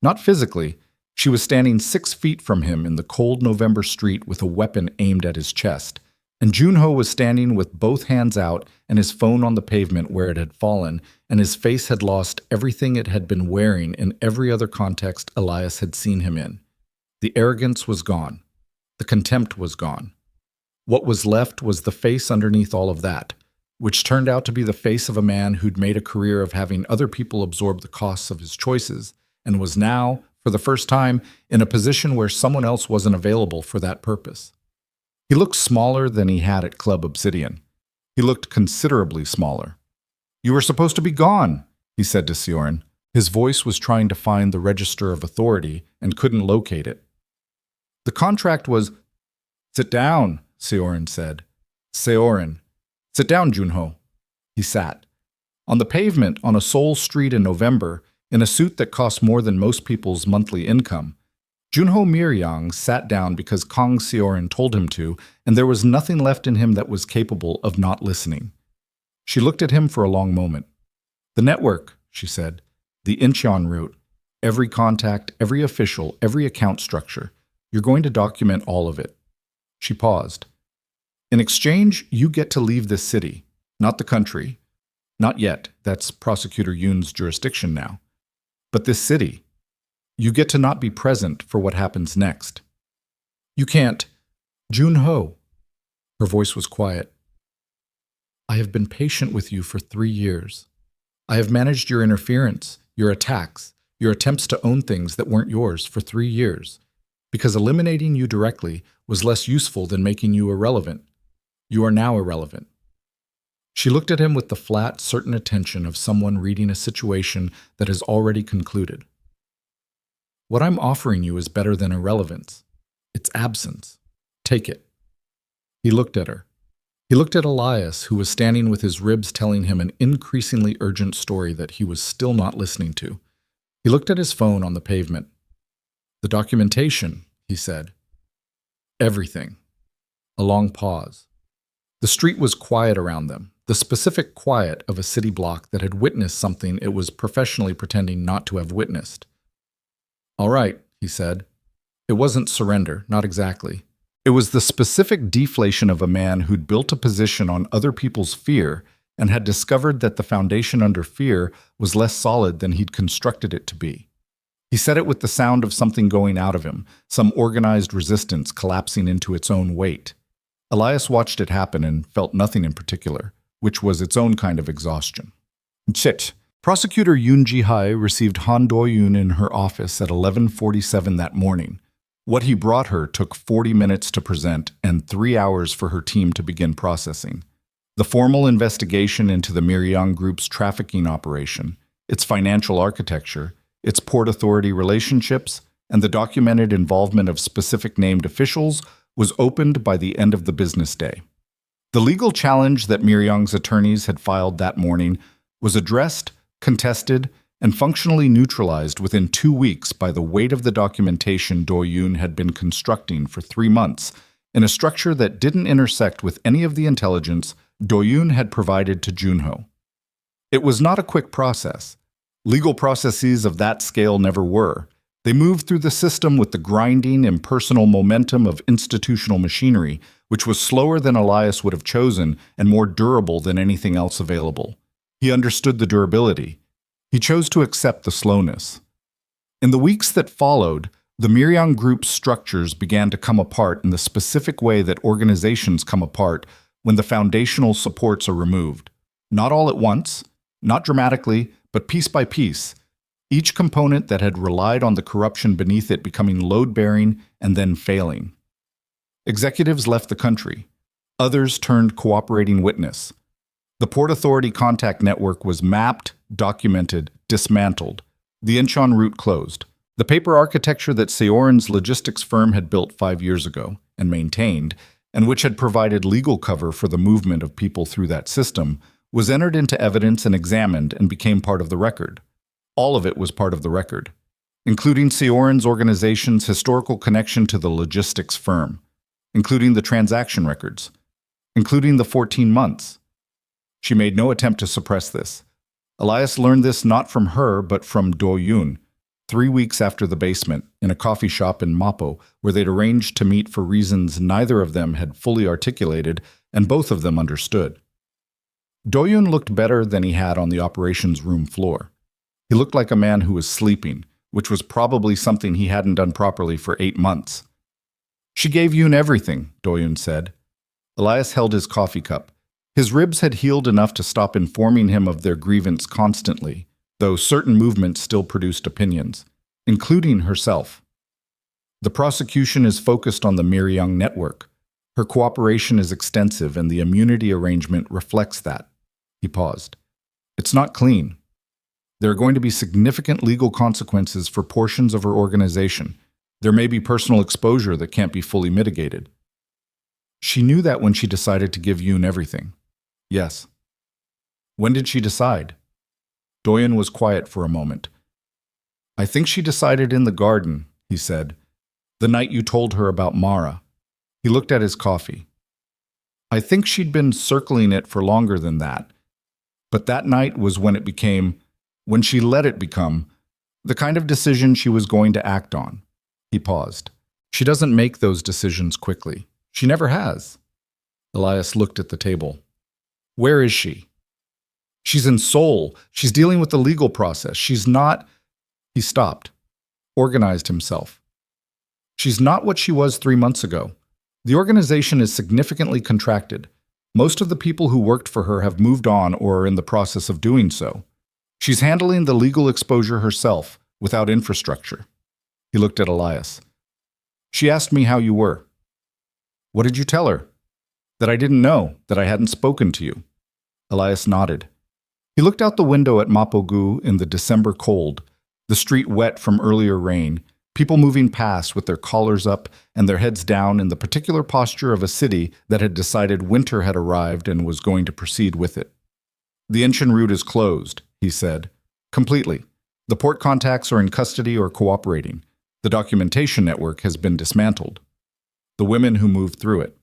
Not physically, she was standing 6 feet from him in the cold November street with a weapon aimed at his chest, and Junho was standing with both hands out and his phone on the pavement where it had fallen, and his face had lost everything it had been wearing in every other context Elias had seen him in. The arrogance was gone. The contempt was gone. What was left was the face underneath all of that, which turned out to be the face of a man who'd made a career of having other people absorb the costs of his choices, and was now, for the first time, in a position where someone else wasn't available for that purpose. He looked smaller than he had at Club Obsidian. He looked considerably smaller. "You were supposed to be gone," he said to Seorin. His voice was trying to find the register of authority and couldn't locate it. The contract was, "Sit down," Seorin said. Seorin. "Sit down, Junho." He sat. On the pavement on a Seoul street in November, in a suit that cost more than most people's monthly income, Junho Miryang sat down because Kang Seorin told him to, and there was nothing left in him that was capable of not listening. She looked at him for a long moment. "The network," she said. "The Incheon route. Every contact, every official, every account structure. You're going to document all of it." She paused. "In exchange, you get to leave this city, not the country. Not yet, that's Prosecutor Yoon's jurisdiction now. But this city. You get to not be present for what happens next. You can't." "Junho." Her voice was quiet. "I have been patient with you for 3 years. I have managed your interference, your attacks, your attempts to own things that weren't yours for 3 years, because eliminating you directly was less useful than making you irrelevant. You are now irrelevant." She looked at him with the flat, certain attention of someone reading a situation that has already concluded. "What I'm offering you is better than irrelevance. It's absence. Take it." He looked at her. He looked at Elias, who was standing with his ribs telling him an increasingly urgent story that he was still not listening to. He looked at his phone on the pavement. "The documentation," he said. "Everything." A long pause. The street was quiet around them, the specific quiet of a city block that had witnessed something it was professionally pretending not to have witnessed. "All right," he said. It wasn't surrender, not exactly. It was the specific deflation of a man who'd built a position on other people's fear and had discovered that the foundation under fear was less solid than he'd constructed it to be. He said it with the sound of something going out of him, some organized resistance collapsing into its own weight. Elias watched it happen and felt nothing in particular, which was its own kind of exhaustion. Chit. Prosecutor Yoon Ji-hai received Han Do-yoon in her office at 11:47 that morning. What he brought her took 40 minutes to present and 3 hours for her team to begin processing. The formal investigation into the Miryang Group's trafficking operation, its financial architecture, its Port Authority relationships, and the documented involvement of specific named officials was opened by the end of the business day. The legal challenge that Miryang's attorneys had filed that morning was addressed, contested, and functionally neutralized within 2 weeks by the weight of the documentation Do-yoon had been constructing for 3 months in a structure that didn't intersect with any of the intelligence Do-yoon had provided to Junho. It was not a quick process. Legal processes of that scale never were. They moved through the system with the grinding, impersonal momentum of institutional machinery, which was slower than Elias would have chosen and more durable than anything else available. He understood the durability. He chose to accept the slowness. In the weeks that followed, the Miryang Group's structures began to come apart in the specific way that organizations come apart when the foundational supports are removed. Not all at once, not dramatically, but piece by piece. each component that had relied on the corruption beneath it becoming load-bearing and then failing. Executives left the country. Others turned cooperating witness. The Port Authority contact network was mapped, documented, dismantled. The Incheon route closed. The paper architecture that Seorin's logistics firm had built 5 years ago and maintained, and which had provided legal cover for the movement of people through that system, was entered into evidence and examined and became part of the record. All of it was part of the record, including Seorin's organization's historical connection to the logistics firm, including the transaction records, including the 14 months. She made no attempt to suppress this. Elias learned this not from her, but from Do-yoon, 3 weeks after the basement, in a coffee shop in Mapo, where they'd arranged to meet for reasons neither of them had fully articulated and both of them understood. Do-yoon looked better than he had on the operations room floor. He looked like a man who was sleeping, which was probably something he hadn't done properly for 8 months. "She gave Yoon everything," Do-yoon said. Elias held his coffee cup. His ribs had healed enough to stop informing him of their grievance constantly, though certain movements still produced opinions, including herself. The prosecution is focused on the Miryang network. Her cooperation is extensive and the immunity arrangement reflects that. He paused. It's not clean. There are going to be significant legal consequences for portions of her organization. There may be personal exposure that can't be fully mitigated. She knew that when she decided to give Yoon everything. Yes. When did she decide? Do-yoon was quiet for a moment. I think she decided in the garden, he said, the night you told her about Mara. He looked at his coffee. I think she'd been circling it for longer than that. But that night was when she let it become, the kind of decision she was going to act on. He paused. She doesn't make those decisions quickly. She never has. Elias looked at the table. Where is she? She's in Seoul. She's dealing with the legal process. She's not... He stopped, organized himself. She's not what she was 3 months ago. The organization is significantly contracted. Most of the people who worked for her have moved on or are in the process of doing so. She's handling the legal exposure herself, without infrastructure. He looked at Elias. She asked me how you were. What did you tell her? That I didn't know, that I hadn't spoken to you. Elias nodded. He looked out the window at Mapogu in the December cold, the street wet from earlier rain, people moving past with their collars up and their heads down in the particular posture of a city that had decided winter had arrived and was going to proceed with it. The Incheon route is closed, he said. Completely. The port contacts are in custody or cooperating. The documentation network has been dismantled. The women who moved through it.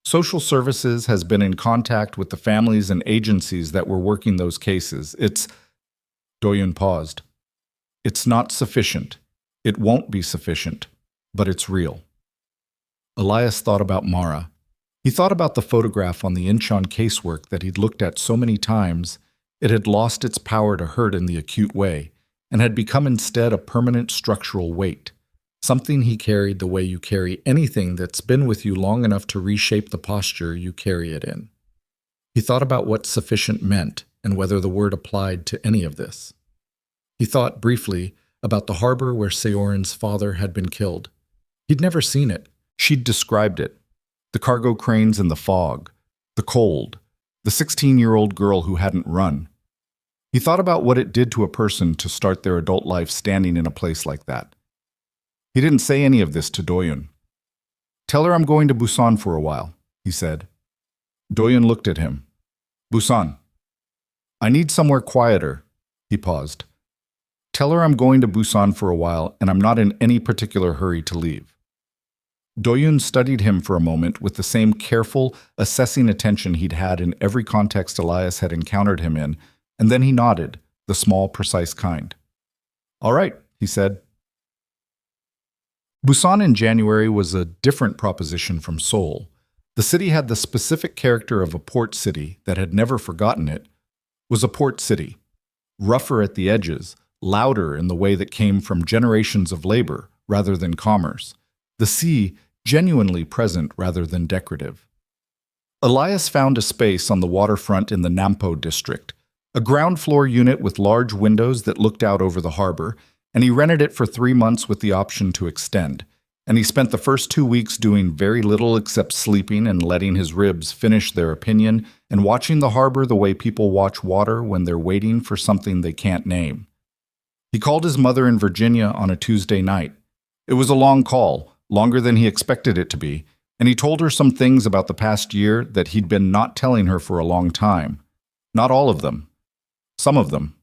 Social services has been in contact with the families and agencies that were working those cases. Do-yoon paused. It's not sufficient. It won't be sufficient, but it's real. Elias thought about Mara. He thought about the photograph on the Incheon casework that he'd looked at so many times. It had lost its power to hurt in the acute way, and had become instead a permanent structural weight, something he carried the way you carry anything that's been with you long enough to reshape the posture you carry it in. He thought about what sufficient meant and whether the word applied to any of this. He thought briefly about the harbor where Seorin's father had been killed. He'd never seen it. She'd described it. The cargo cranes in the fog, the cold, the 16-year-old girl who hadn't run. He thought about what it did to a person to start their adult life standing in a place like that. He didn't say any of this to Do-yoon. Tell her I'm going to Busan for a while, he said. Do-yoon looked at him. Busan. I need somewhere quieter. He paused. Tell her I'm going to Busan for a while and I'm not in any particular hurry to leave. Do-yoon studied him for a moment with the same careful, assessing attention he'd had in every context Elias had encountered him in, and then he nodded, the small, precise kind. All right, he said. Busan in January was a different proposition from Seoul. The city had the specific character of a port city that had never forgotten it, was a port city, rougher at the edges, louder in the way that came from generations of labor rather than commerce, the sea genuinely present rather than decorative. Elias found a space on the waterfront in the Nampo district, A ground floor unit with large windows that looked out over the harbor, and he rented it for 3 months with the option to extend. And he spent the first 2 weeks doing very little except sleeping and letting his ribs finish their opinion and watching the harbor the way people watch water when they're waiting for something they can't name. He called his mother in Virginia on a Tuesday night. It was a long call, longer than he expected it to be, and he told her some things about the past year that he'd been not telling her for a long time. Not all of them. Some of them.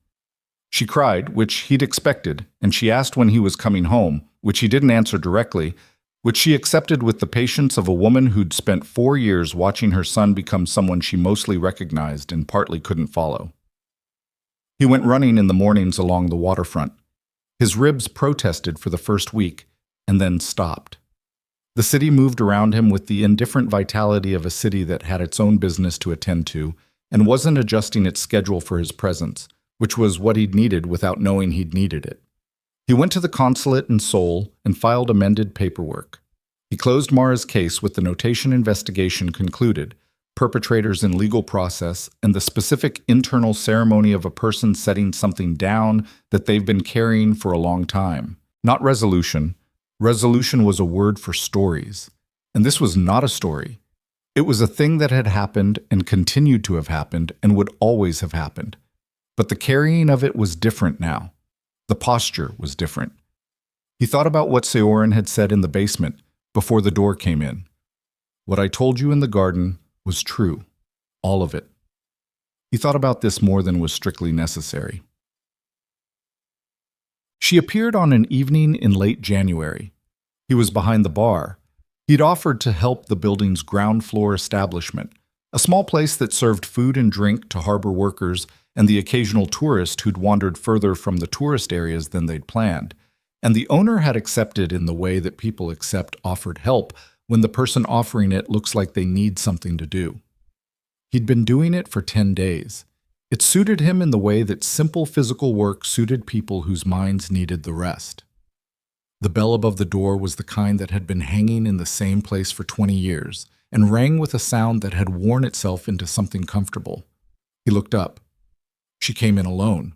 She cried, which he'd expected, and she asked when he was coming home, which he didn't answer directly, which she accepted with the patience of a woman who'd spent 4 years watching her son become someone she mostly recognized and partly couldn't follow. He went running in the mornings along the waterfront. His ribs protested for the first week, and then stopped. The city moved around him with the indifferent vitality of a city that had its own business to attend to, and wasn't adjusting its schedule for his presence, which was what he'd needed without knowing he'd needed it. He went to the consulate in Seoul and filed amended paperwork. He closed Mara's case with the notation investigation concluded, perpetrators in legal process, and the specific internal ceremony of a person setting something down that they've been carrying for a long time. Not resolution. Resolution was a word for stories. And this was not a story. It was a thing that had happened and continued to have happened and would always have happened. But the carrying of it was different now. The posture was different. He thought about what Seorin had said in the basement before the door came in. What I told you in the garden was true. All of it. He thought about this more than was strictly necessary. She appeared on an evening in late January. He was behind the bar. He'd offered to help the building's ground floor establishment, a small place that served food and drink to harbor workers and the occasional tourist who'd wandered further from the tourist areas than they'd planned. And the owner had accepted in the way that people accept offered help when the person offering it looks like they need something to do. He'd been doing it for 10 days. It suited him in the way that simple physical work suited people whose minds needed the rest. The bell above the door was the kind that had been hanging in the same place for 20 years and rang with a sound that had worn itself into something comfortable. He looked up. She came in alone.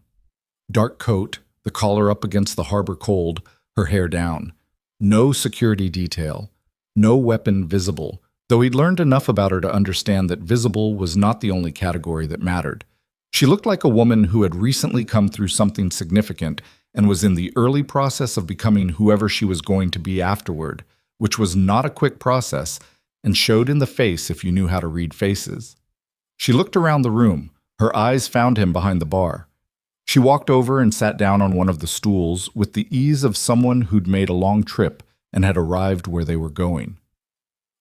Dark coat, the collar up against the harbor cold, her hair down. No security detail. No weapon visible, though he'd learned enough about her to understand that visible was not the only category that mattered. She looked like a woman who had recently come through something significant and was in the early process of becoming whoever she was going to be afterward, which was not a quick process and showed in the face if you knew how to read faces. She looked around the room. Her eyes found him behind the bar. She walked over and sat down on one of the stools with the ease of someone who'd made a long trip and had arrived where they were going.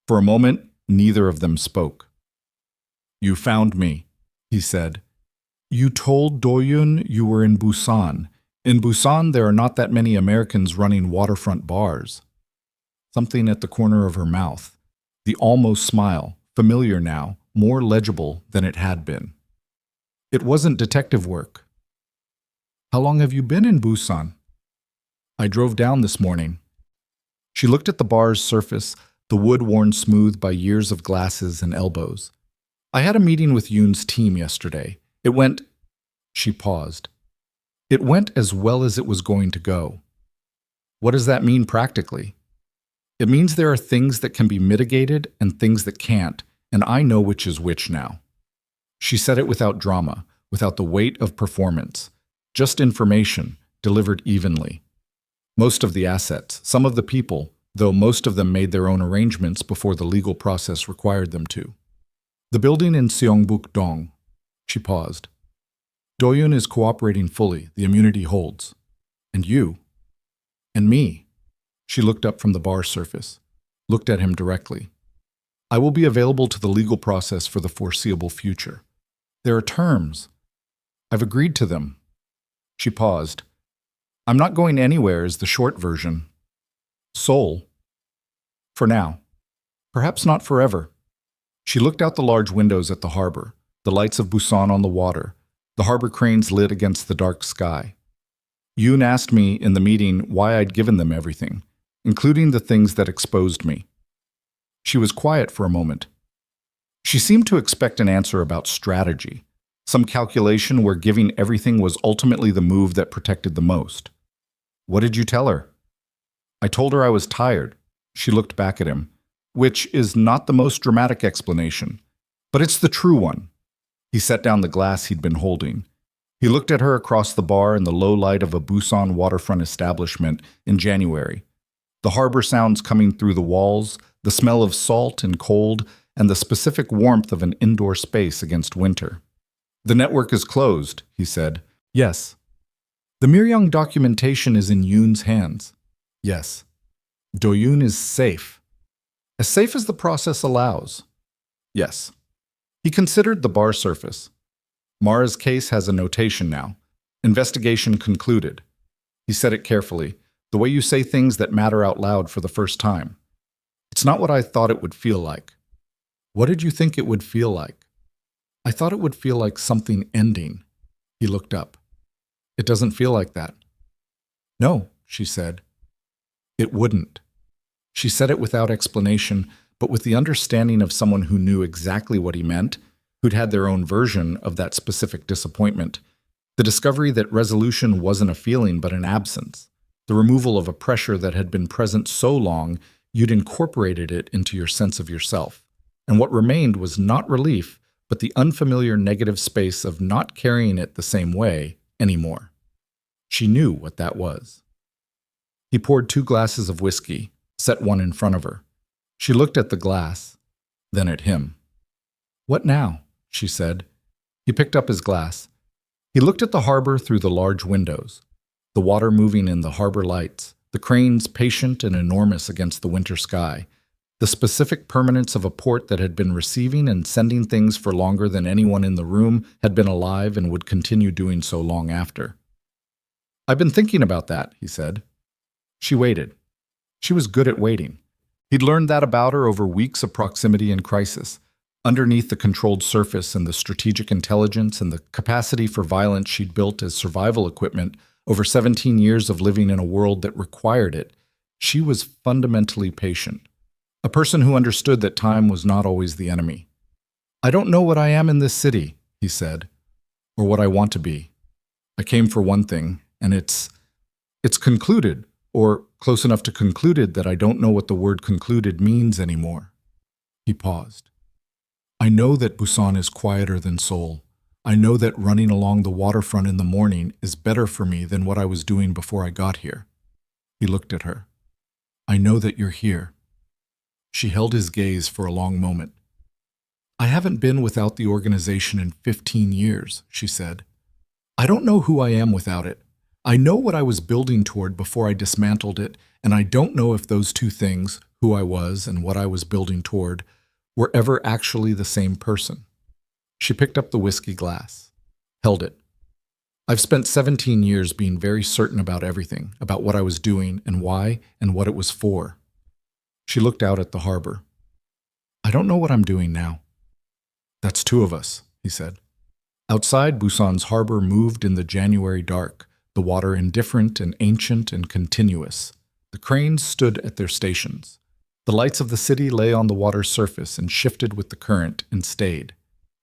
For a moment, neither of them spoke. "You found me," he said. "You told Doyun you were in Busan. In Busan, there are not that many Americans running waterfront bars." Something at the corner of her mouth. The almost smile, familiar now, more legible than it had been. It wasn't detective work. "How long have you been in Busan?" "I drove down this morning." She looked at the bar's surface, the wood worn smooth by years of glasses and elbows. "I had a meeting with Yoon's team yesterday. It went..." She paused. "It went as well as it was going to go." What does that mean practically? It means there are things that can be mitigated and things that can't, and I know which is which now. She said it without drama, without the weight of performance. Just information, delivered evenly. Most of the assets, some of the people, though most of them made their own arrangements before the legal process required them to. "The building in Seongbuk-dong." She paused. "Doyun is cooperating fully, the immunity holds. And you? And me?" She looked up from the bar surface, looked at him directly. "I will be available to the legal process for the foreseeable future. There are terms. I've agreed to them." She paused. "I'm not going anywhere is the short version. Seoul. For now. Perhaps not forever." She looked out the large windows at the harbor, the lights of Busan on the water, the harbor cranes lit against the dark sky. Yoon asked me in the meeting why I'd given them everything, including the things that exposed me. She was quiet for a moment. She seemed to expect an answer about strategy, Some calculation where giving everything was ultimately the move that protected the most. What did you tell her? I told her I was tired. She looked back at him, which is not the most dramatic explanation, but it's the true one. He set down the glass he'd been holding. He looked at her across the bar in the low light of a Busan waterfront establishment in January. The harbor sounds coming through the walls, the smell of salt and cold, and the specific warmth of an indoor space against winter. The network is closed, he said. Yes. The Miryang documentation is in Yoon's hands. Yes. Do-yoon is safe. As safe as the process allows. Yes. He considered the bar surface. Mara's case has a notation now. Investigation concluded. He said it carefully, the way you say things that matter out loud for the first time. It's not what I thought it would feel like. What did you think it would feel like? I thought it would feel like something ending. He looked up. It doesn't feel like that. No, she said. It wouldn't. She said it without explanation, but with the understanding of someone who knew exactly what he meant, who'd had their own version of that specific disappointment. The discovery that resolution wasn't a feeling but an absence. The removal of a pressure that had been present so long you'd incorporated it into your sense of yourself. And what remained was not relief, but the unfamiliar negative space of not carrying it the same way anymore. She knew what that was. He poured 2 glasses of whiskey, set one in front of her. She looked at the glass, then at him. What now? She said. He picked up his glass. He looked at the harbor through the large windows, the water moving in the harbor lights, the cranes patient and enormous against the winter sky, the specific permanence of a port that had been receiving and sending things for longer than anyone in the room had been alive and would continue doing so long after. I've been thinking about that, he said. She waited. She was good at waiting. He'd learned that about her over weeks of proximity and crisis. Underneath the controlled surface and the strategic intelligence and the capacity for violence she'd built as survival equipment over 17 years of living in a world that required it, she was fundamentally patient. A person who understood that time was not always the enemy. I don't know what I am in this city, he said, or what I want to be. I came for one thing, and it's concluded, or close enough to concluded that I don't know what the word concluded means anymore. He paused. I know that Busan is quieter than Seoul. I know that running along the waterfront in the morning is better for me than what I was doing before I got here. He looked at her. I know that you're here. She held his gaze for a long moment. I haven't been without the organization in 15 years, she said. I don't know who I am without it. I know what I was building toward before I dismantled it, and I don't know if those two things, who I was and what I was building toward, were ever actually the same person. She picked up the whiskey glass, held it. I've spent 17 years being very certain about everything, about what I was doing and why and what it was for. She looked out at the harbor. I don't know what I'm doing now. That's 2 of us, he said. Outside, Busan's harbor moved in the January dark, the water indifferent and ancient and continuous. The cranes stood at their stations. The lights of the city lay on the water's surface and shifted with the current and stayed.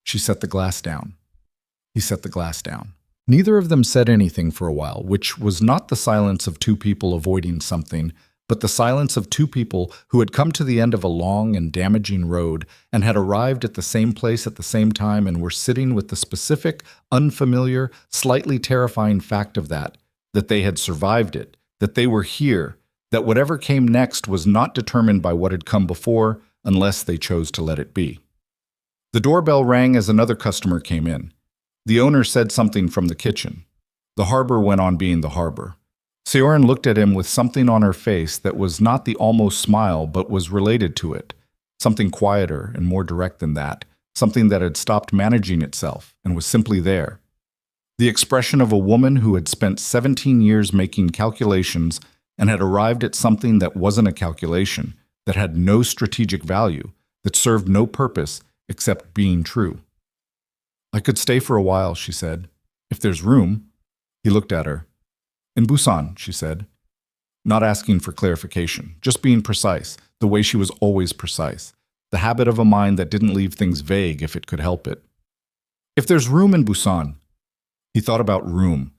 She set the glass down. He set the glass down. Neither of them said anything for a while, which was not the silence of 2 people avoiding something, but the silence of 2 people who had come to the end of a long and damaging road and had arrived at the same place at the same time and were sitting with the specific, unfamiliar, slightly terrifying fact of that they had survived it, that they were here, that whatever came next was not determined by what had come before unless they chose to let it be. The doorbell rang as another customer came in. The owner said something from the kitchen. The harbor went on being the harbor. Seorin looked at him with something on her face that was not the almost smile but was related to it, something quieter and more direct than that, something that had stopped managing itself and was simply there. The expression of a woman who had spent 17 years making calculations and had arrived at something that wasn't a calculation, that had no strategic value, that served no purpose except being true. I could stay for a while, she said. If there's room. He looked at her. In Busan, she said. Not asking for clarification, just being precise, the way she was always precise. The habit of a mind that didn't leave things vague if it could help it. If there's room in Busan, he thought about room.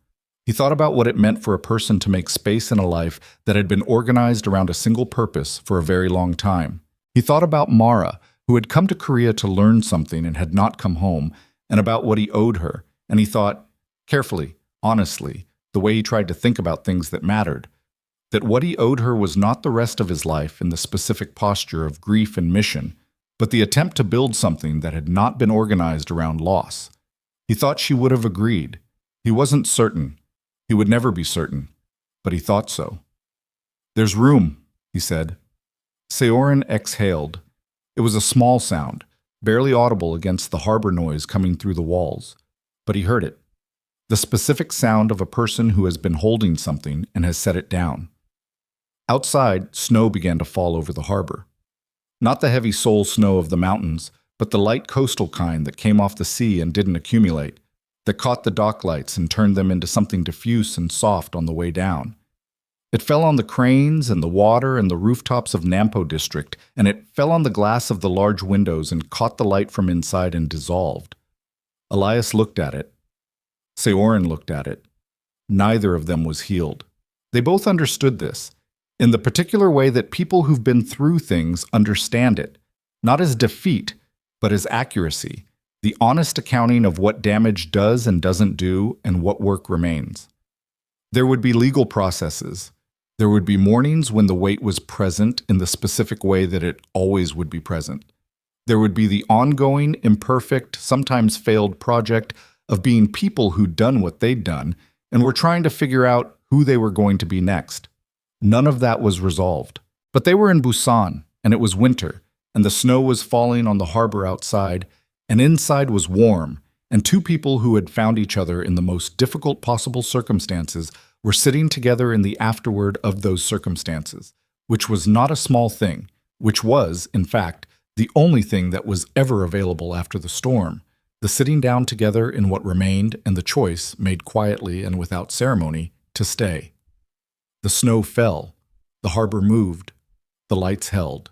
He thought about what it meant for a person to make space in a life that had been organized around a single purpose for a very long time. He thought about Mara, who had come to Korea to learn something and had not come home, and about what he owed her. And he thought, carefully, honestly, the way he tried to think about things that mattered, that what he owed her was not the rest of his life in the specific posture of grief and mission, but the attempt to build something that had not been organized around loss. He thought she would have agreed. He wasn't certain. He would never be certain, but he thought so. "There's room," he said. Seorin exhaled. It was a small sound, barely audible against the harbor noise coming through the walls, but he heard it. The specific sound of a person who has been holding something and has set it down. Outside, snow began to fall over the harbor. Not the heavy Seoul snow of the mountains, but the light coastal kind that came off the sea and didn't accumulate, that caught the dock lights and turned them into something diffuse and soft on the way down. It fell on the cranes and the water and the rooftops of Nampo district, and it fell on the glass of the large windows and caught the light from inside and dissolved. Elias looked at it. Seorin looked at it. Neither of them was healed. They both understood this, in the particular way that people who've been through things understand it, not as defeat, but as accuracy, the honest accounting of what damage does and doesn't do and what work remains. There would be legal processes. There would be mornings when the weight was present in the specific way that it always would be present. There would be the ongoing, imperfect, sometimes failed project of being people who'd done what they'd done and were trying to figure out who they were going to be next. None of that was resolved. But they were in Busan, and it was winter, and the snow was falling on the harbor outside, and inside was warm, and two people who had found each other in the most difficult possible circumstances were sitting together in the afterward of those circumstances, which was not a small thing, which was, in fact, the only thing that was ever available after the storm, the sitting down together in what remained and the choice, made quietly and without ceremony, to stay. The snow fell, the harbor moved, the lights held.